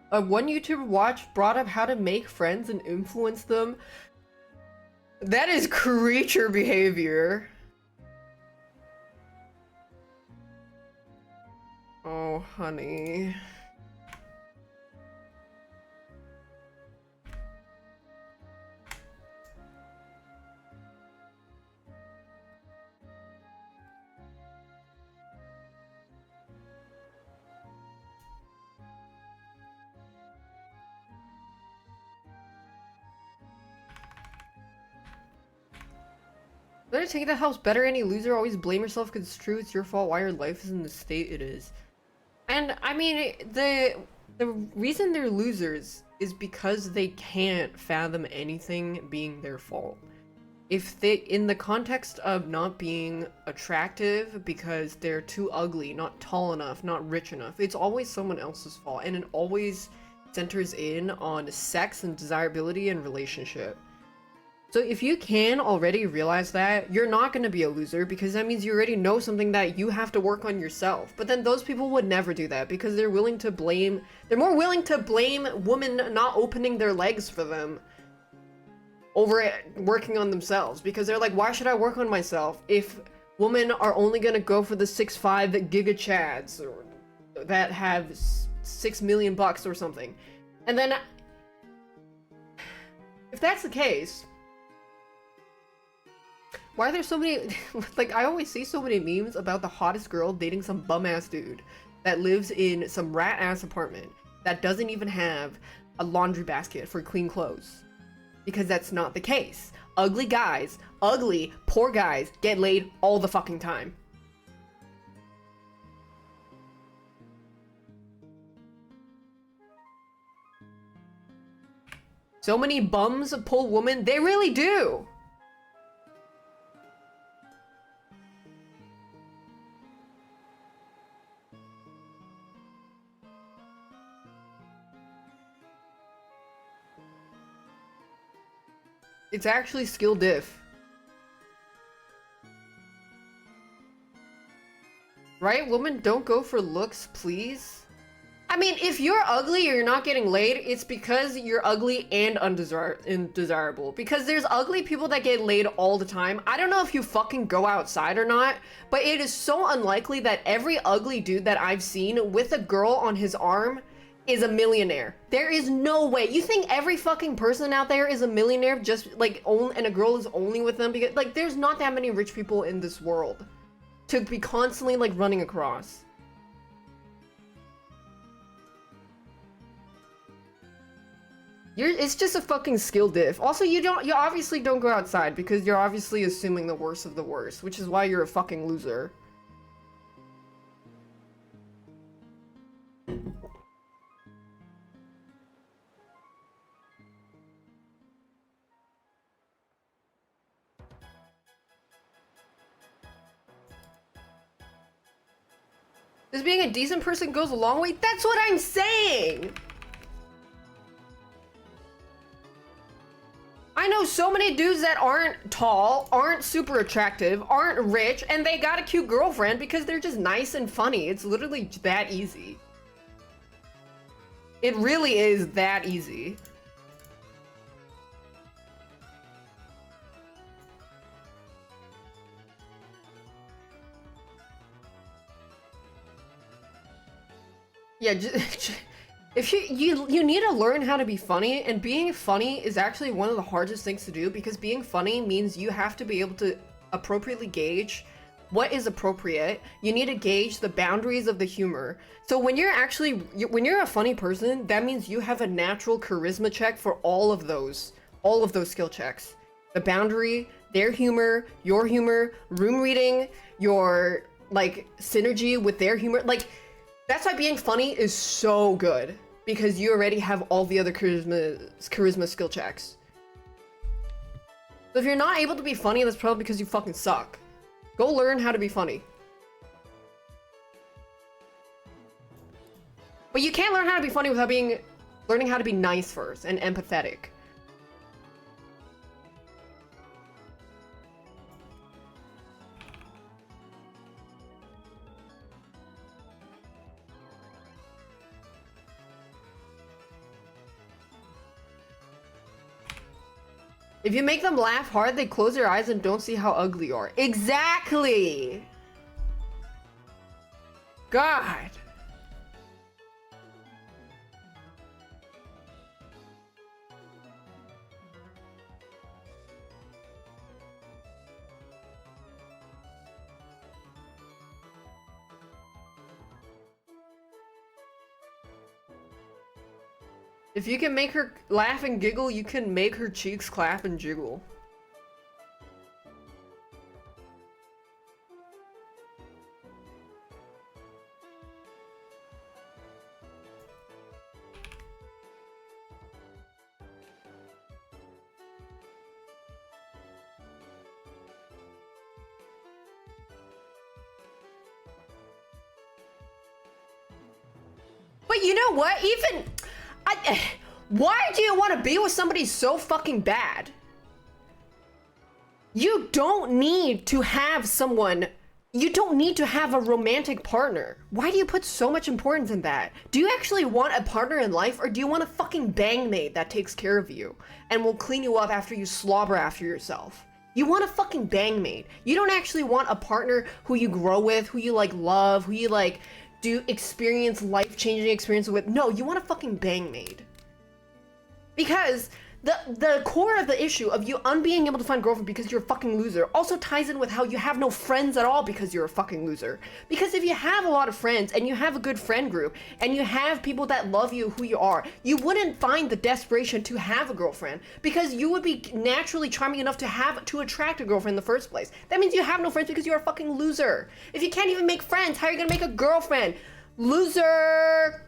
One YouTuber brought up how to make friends and influence them. That is creature behavior. Oh, honey. Better take that helps better. Any loser always blame yourself because it's true. It's your fault why your life is in the state it is. And I mean, the reason they're losers is because they can't fathom anything being their fault. If they, in the context of not being attractive because they're too ugly, not tall enough, not rich enough, it's always someone else's fault, and it always centers in on sex and desirability and relationship. So if you can already realize that, you're not going to be a loser, because that means you already know something that you have to work on yourself. But then those people would never do that, because they're more willing to blame women not opening their legs for them over working on themselves, because they're like, why should I work on myself if women are only going to go for the 6'5" giga chads or that have $6 million or something. And then if that's the case, why are there so many, like, I always see so many memes about the hottest girl dating some bum-ass dude that lives in some rat-ass apartment that doesn't even have a laundry basket for clean clothes. Because that's not the case. Ugly guys, ugly, poor guys get laid all the fucking time. So many bums pull women, they really do! It's actually skill diff. Right? Women, don't go for looks, please. I mean, if you're ugly or you're not getting laid, it's because you're ugly and undesirable. Because there's ugly people that get laid all the time. I don't know if you fucking go outside or not, but it is so unlikely that every ugly dude that I've seen with a girl on his arm is a millionaire. There is no way. You think every fucking person out there is a millionaire just like and a girl is only with them because like there's not that many rich people in this world to be constantly like running across. It's just a fucking skill diff. Also, you obviously don't go outside because you're obviously assuming the worst of the worst, which is why you're a fucking loser. Just being a decent person goes a long way. That's what I'm saying! I know so many dudes that aren't tall, aren't super attractive, aren't rich, and they got a cute girlfriend because they're just nice and funny. It's literally that easy. It really is that easy. Yeah, if you need to learn how to be funny, and being funny is actually one of the hardest things to do because being funny means you have to be able to appropriately gauge what is appropriate. You need to gauge the boundaries of the humor. So when you're a funny person, that means you have a natural charisma check for all of those skill checks. The boundary, their humor, your humor, room reading, your like synergy with their humor, like that's why being funny is so good, because you already have all the other charisma skill checks. So if you're not able to be funny, that's probably because you fucking suck. Go learn how to be funny. But you can't learn how to be funny without learning how to be nice first and empathetic. If you make them laugh hard, they close their eyes and don't see how ugly you are. Exactly! God! If you can make her laugh and giggle, you can make her cheeks clap and jiggle. But you know what? Why do you want to be with somebody so fucking bad? You don't need to have someone. You don't need to have a romantic partner. Why do you put so much importance in that? Do you actually want a partner in life, or do you want a fucking bangmate that takes care of you and will clean you up after you slobber after yourself? You want a fucking bangmate. You don't actually want a partner who you grow with, who you like love, who you like do experience life-changing experiences with. No, you want a fucking bangmate. Because the core of the issue of you unbeing able to find a girlfriend because you're a fucking loser also ties in with how you have no friends at all because you're a fucking loser. Because if you have a lot of friends and you have a good friend group and you have people that love you who you are, you wouldn't find the desperation to have a girlfriend because you would be naturally charming enough to attract a girlfriend in the first place. That means you have no friends because you're a fucking loser. If you can't even make friends, how are you gonna make a girlfriend? Loser!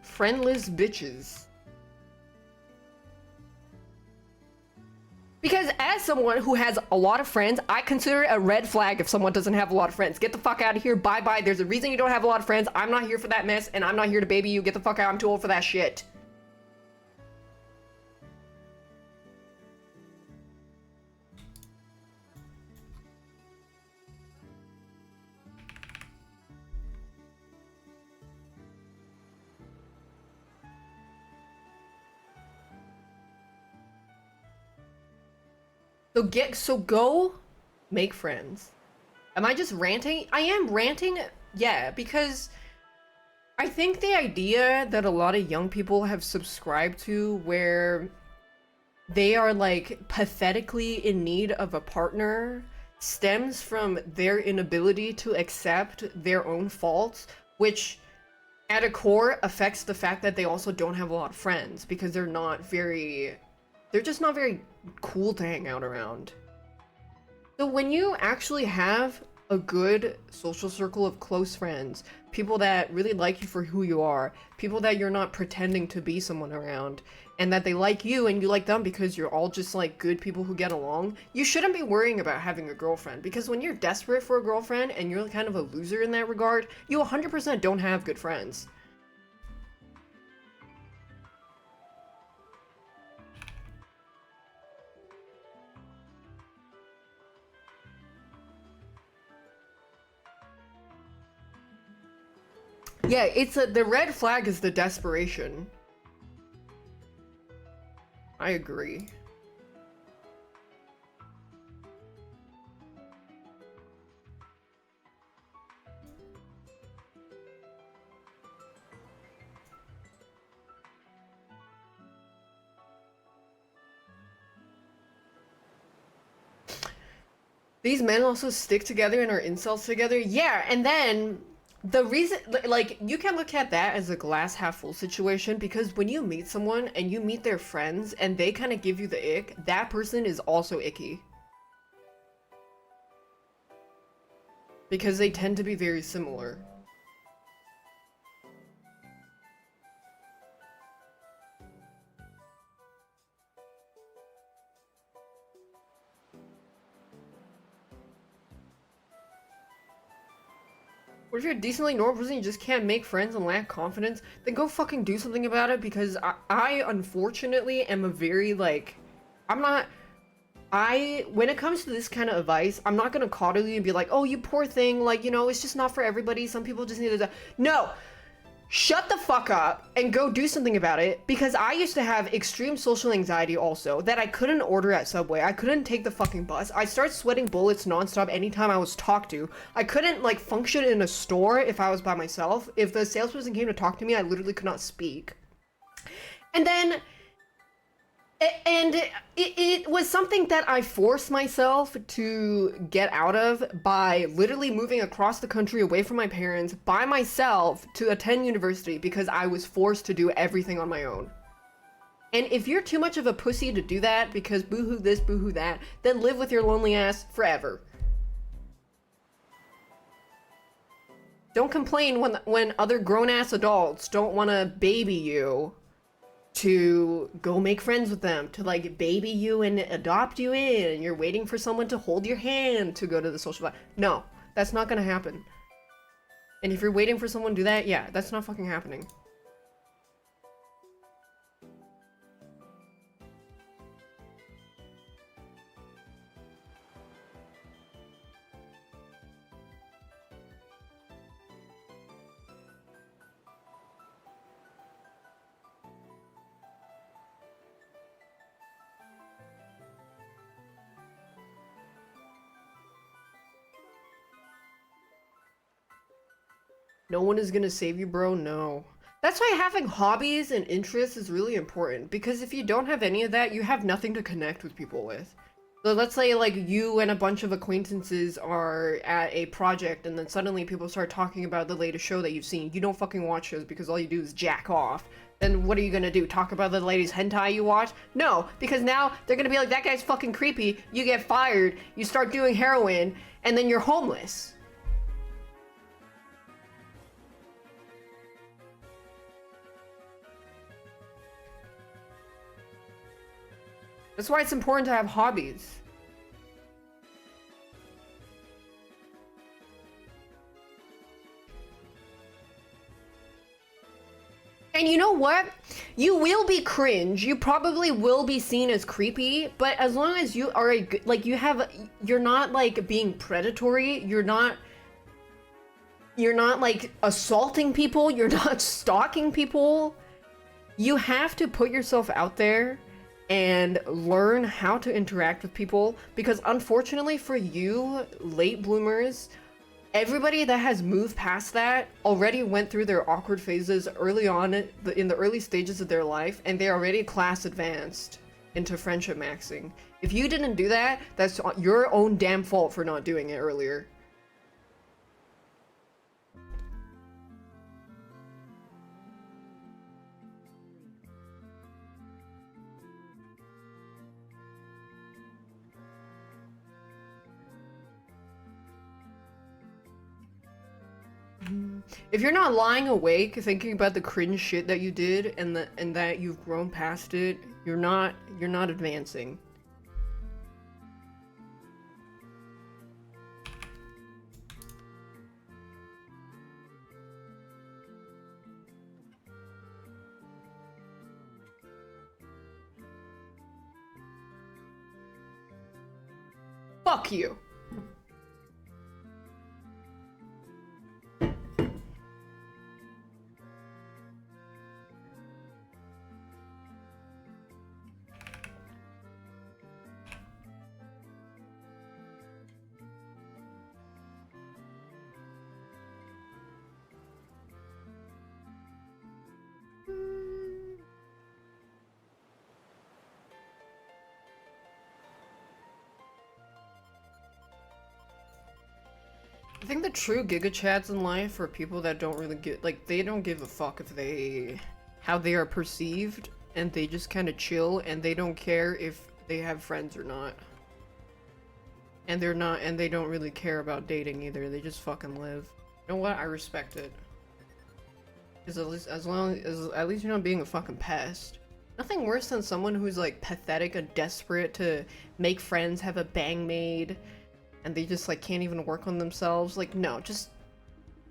Friendless bitches. Because as someone who has a lot of friends, I consider it a red flag if someone doesn't have a lot of friends. Get the fuck out of here. Bye-bye. There's a reason you don't have a lot of friends. I'm not here for that mess, and I'm not here to baby you. Get the fuck out. I'm too old for that shit. So go make friends. Am I just ranting? I am ranting, yeah, because I think the idea that a lot of young people have subscribed to where they are like pathetically in need of a partner stems from their inability to accept their own faults, which at a core affects the fact that they also don't have a lot of friends because they're just not very cool to hang out around. So when you actually have a good social circle of close friends, people that really like you for who you are, people that you're not pretending to be someone around, and that they like you and you like them because you're all just like good people who get along, you shouldn't be worrying about having a girlfriend, because when you're desperate for a girlfriend and you're kind of a loser in that regard, you 100% don't have good friends. Yeah, the red flag is the desperation. I agree. These men also stick together and are incels together? Yeah, and then the reason, like, you can look at that as a glass half full situation, because when you meet someone and you meet their friends and they kind of give you the ick, that person is also icky. Because they tend to be very similar. What if you're a decently normal person, you just can't make friends and lack confidence? Then go fucking do something about it, because I unfortunately am a very, like, when it comes to this kind of advice, I'm not gonna coddle you and be like, oh, you poor thing, like, you know, it's just not for everybody, some people just need to... No! Shut the fuck up and go do something about it, because I used to have extreme social anxiety also, that I couldn't order at Subway. I couldn't take the fucking bus. I started sweating bullets nonstop anytime I was talked to. I couldn't, like, function in a store if I was by myself. If the salesperson came to talk to me, I literally could not speak. And then... it was something that I forced myself to get out of by literally moving across the country away from my parents by myself to attend university, because I was forced to do everything on my own. And if you're too much of a pussy to do that because boohoo this, boohoo that, then live with your lonely ass forever. Don't complain when other grown-ass adults don't want to baby you to go make friends with them, to like baby you and adopt you in, and you're waiting for someone to hold your hand to go to the social life. No, that's not gonna happen. And if you're waiting for someone to do that, yeah, that's not fucking happening. No one is gonna save you, bro. No. That's why having hobbies and interests is really important, because if you don't have any of that, you have nothing to connect with people with. So let's say like you and a bunch of acquaintances are at a project, and then suddenly people start talking about the latest show that you've seen. You don't fucking watch shows because all you do is jack off. Then what are you gonna do? Talk about the latest hentai you watch? No, because now they're gonna be like, that guy's fucking creepy. You get fired, you start doing heroin, and then you're homeless. That's why it's important to have hobbies. And you know what? You will be cringe. You probably will be seen as creepy, but as long as you are a good, like you're not like being predatory, you're not like assaulting people, you're not stalking people. You have to put yourself out there and learn how to interact with people, because unfortunately for you late bloomers, everybody that has moved past that already went through their awkward phases early on in the early stages of their life, and they're already class advanced into friendship maxing. If you didn't do that, that's your own damn fault for not doing it earlier. If you're not lying awake thinking about the cringe shit that you did and that you've grown past it, you're not advancing. Fuck you. I think the true giga chads in life are people that don't really they don't give a fuck if how they are perceived, and they just kind of chill, and they don't care if they have friends or not. And they don't really care about dating either. They just fucking live. You know what? I respect it. Because at least you're not being a fucking pest. Nothing worse than someone who's like pathetic and desperate to make friends, have a bang maid, and they just like can't even work on themselves. Like, no, just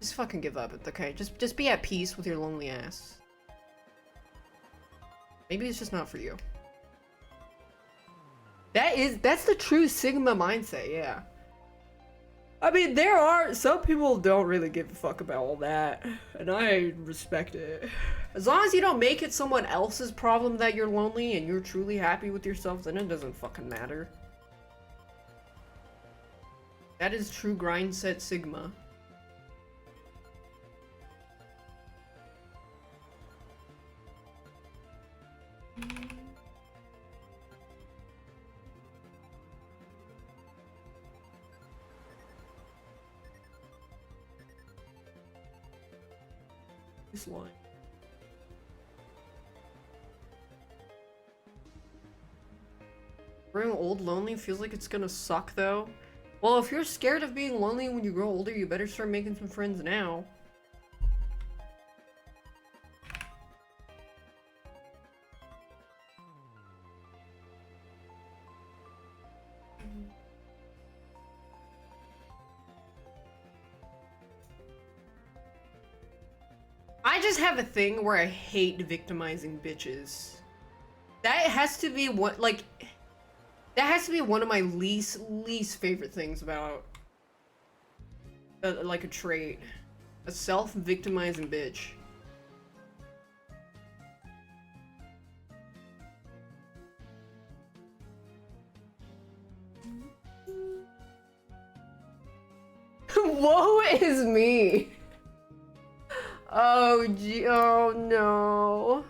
fucking give up. Okay, just be at peace with your lonely ass. Maybe it's just not for you. That's the true Sigma mindset, yeah. I mean, there are some people don't really give a fuck about all that, and I respect it. As long as you don't make it someone else's problem that you're lonely and you're truly happy with yourself, then it doesn't fucking matter. That is true grind set Sigma. This line. Growing old lonely feels like it's gonna suck though. Well, if you're scared of being lonely when you grow older, you better start making some friends now. I just have a thing where I hate victimizing bitches. That has to be one, like, that has to be one of my least favorite things about, like, a trait. A self-victimizing bitch. Woe is me! Oh, gee, oh no.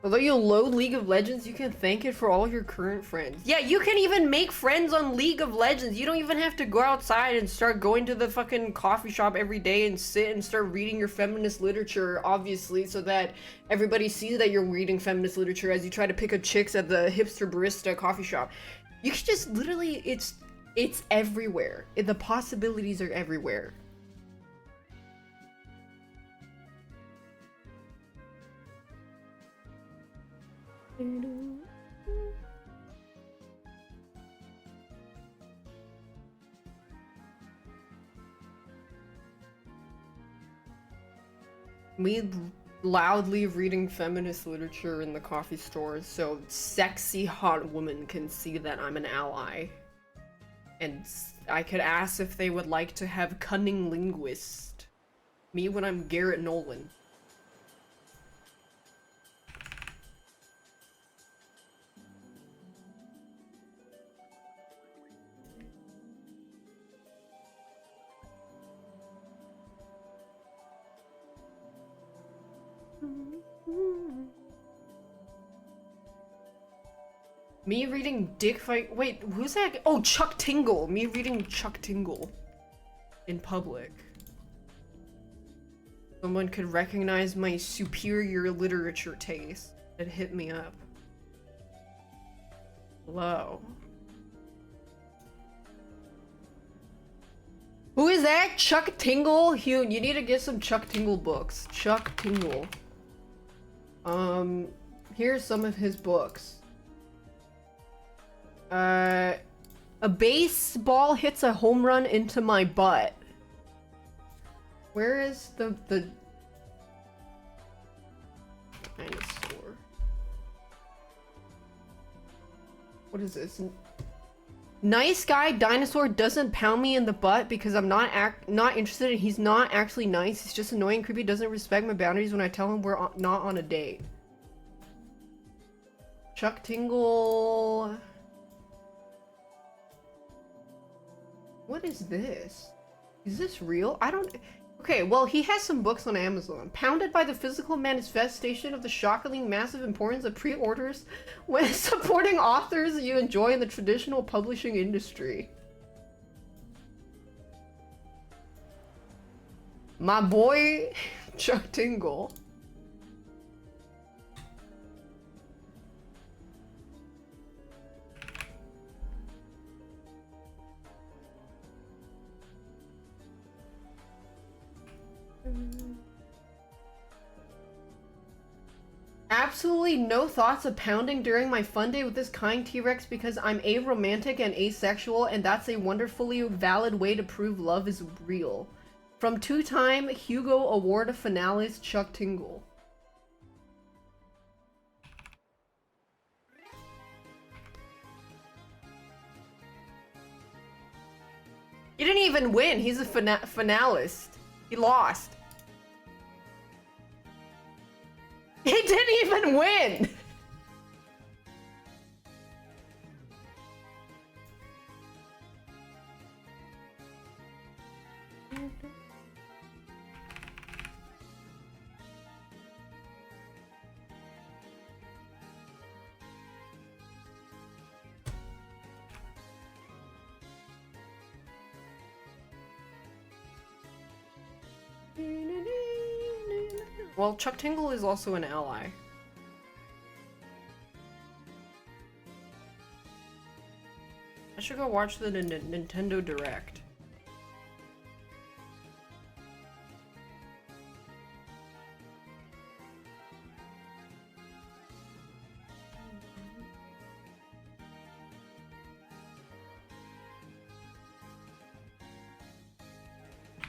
Although you load League of Legends, you can thank it for all your current friends. Yeah, you can even make friends on League of Legends. You don't even have to go outside and start going to the fucking coffee shop every day and sit and start reading your feminist literature, obviously, so that everybody sees that you're reading feminist literature as you try to pick up chicks at the hipster barista coffee shop. You can just literally, it's everywhere. The possibilities are everywhere. Me loudly reading feminist literature in the coffee stores so sexy hot women can see that I'm an ally. And I could ask if they would like to have cunning linguist. Me when I'm Garrett Nolan. Me reading Dick Fight. Wait, who's that? Oh, Chuck Tingle. Me reading Chuck Tingle in public. Someone could recognize my superior literature taste and hit me up. Hello. Who is that? Chuck Tingle? Hune, you need to get some Chuck Tingle books. Chuck Tingle. Here's some of his books. A baseball hits a home run into my butt. Where is the dinosaur? What is this? Nice guy dinosaur doesn't pound me in the butt because I'm not interested and he's not actually nice. He's just annoying, creepy, doesn't respect my boundaries when I tell him we're not on a date. Chuck Tingle. What is this? Is this real? I don't... Okay, well, he has some books on Amazon. Pounded by the physical manifestation of the shockingly massive importance of pre-orders when supporting authors you enjoy in the traditional publishing industry. My boy, Chuck Tingle. Absolutely no thoughts of pounding during my fun day with this kind T-Rex because I'm aromantic and asexual, and that's a wonderfully valid way to prove love is real. From two-time Hugo Award finalist Chuck Tingle. He didn't even win. He's a finalist. He lost. He didn't even win! Well, Chuck Tingle is also an ally. I should go watch the Nintendo Direct.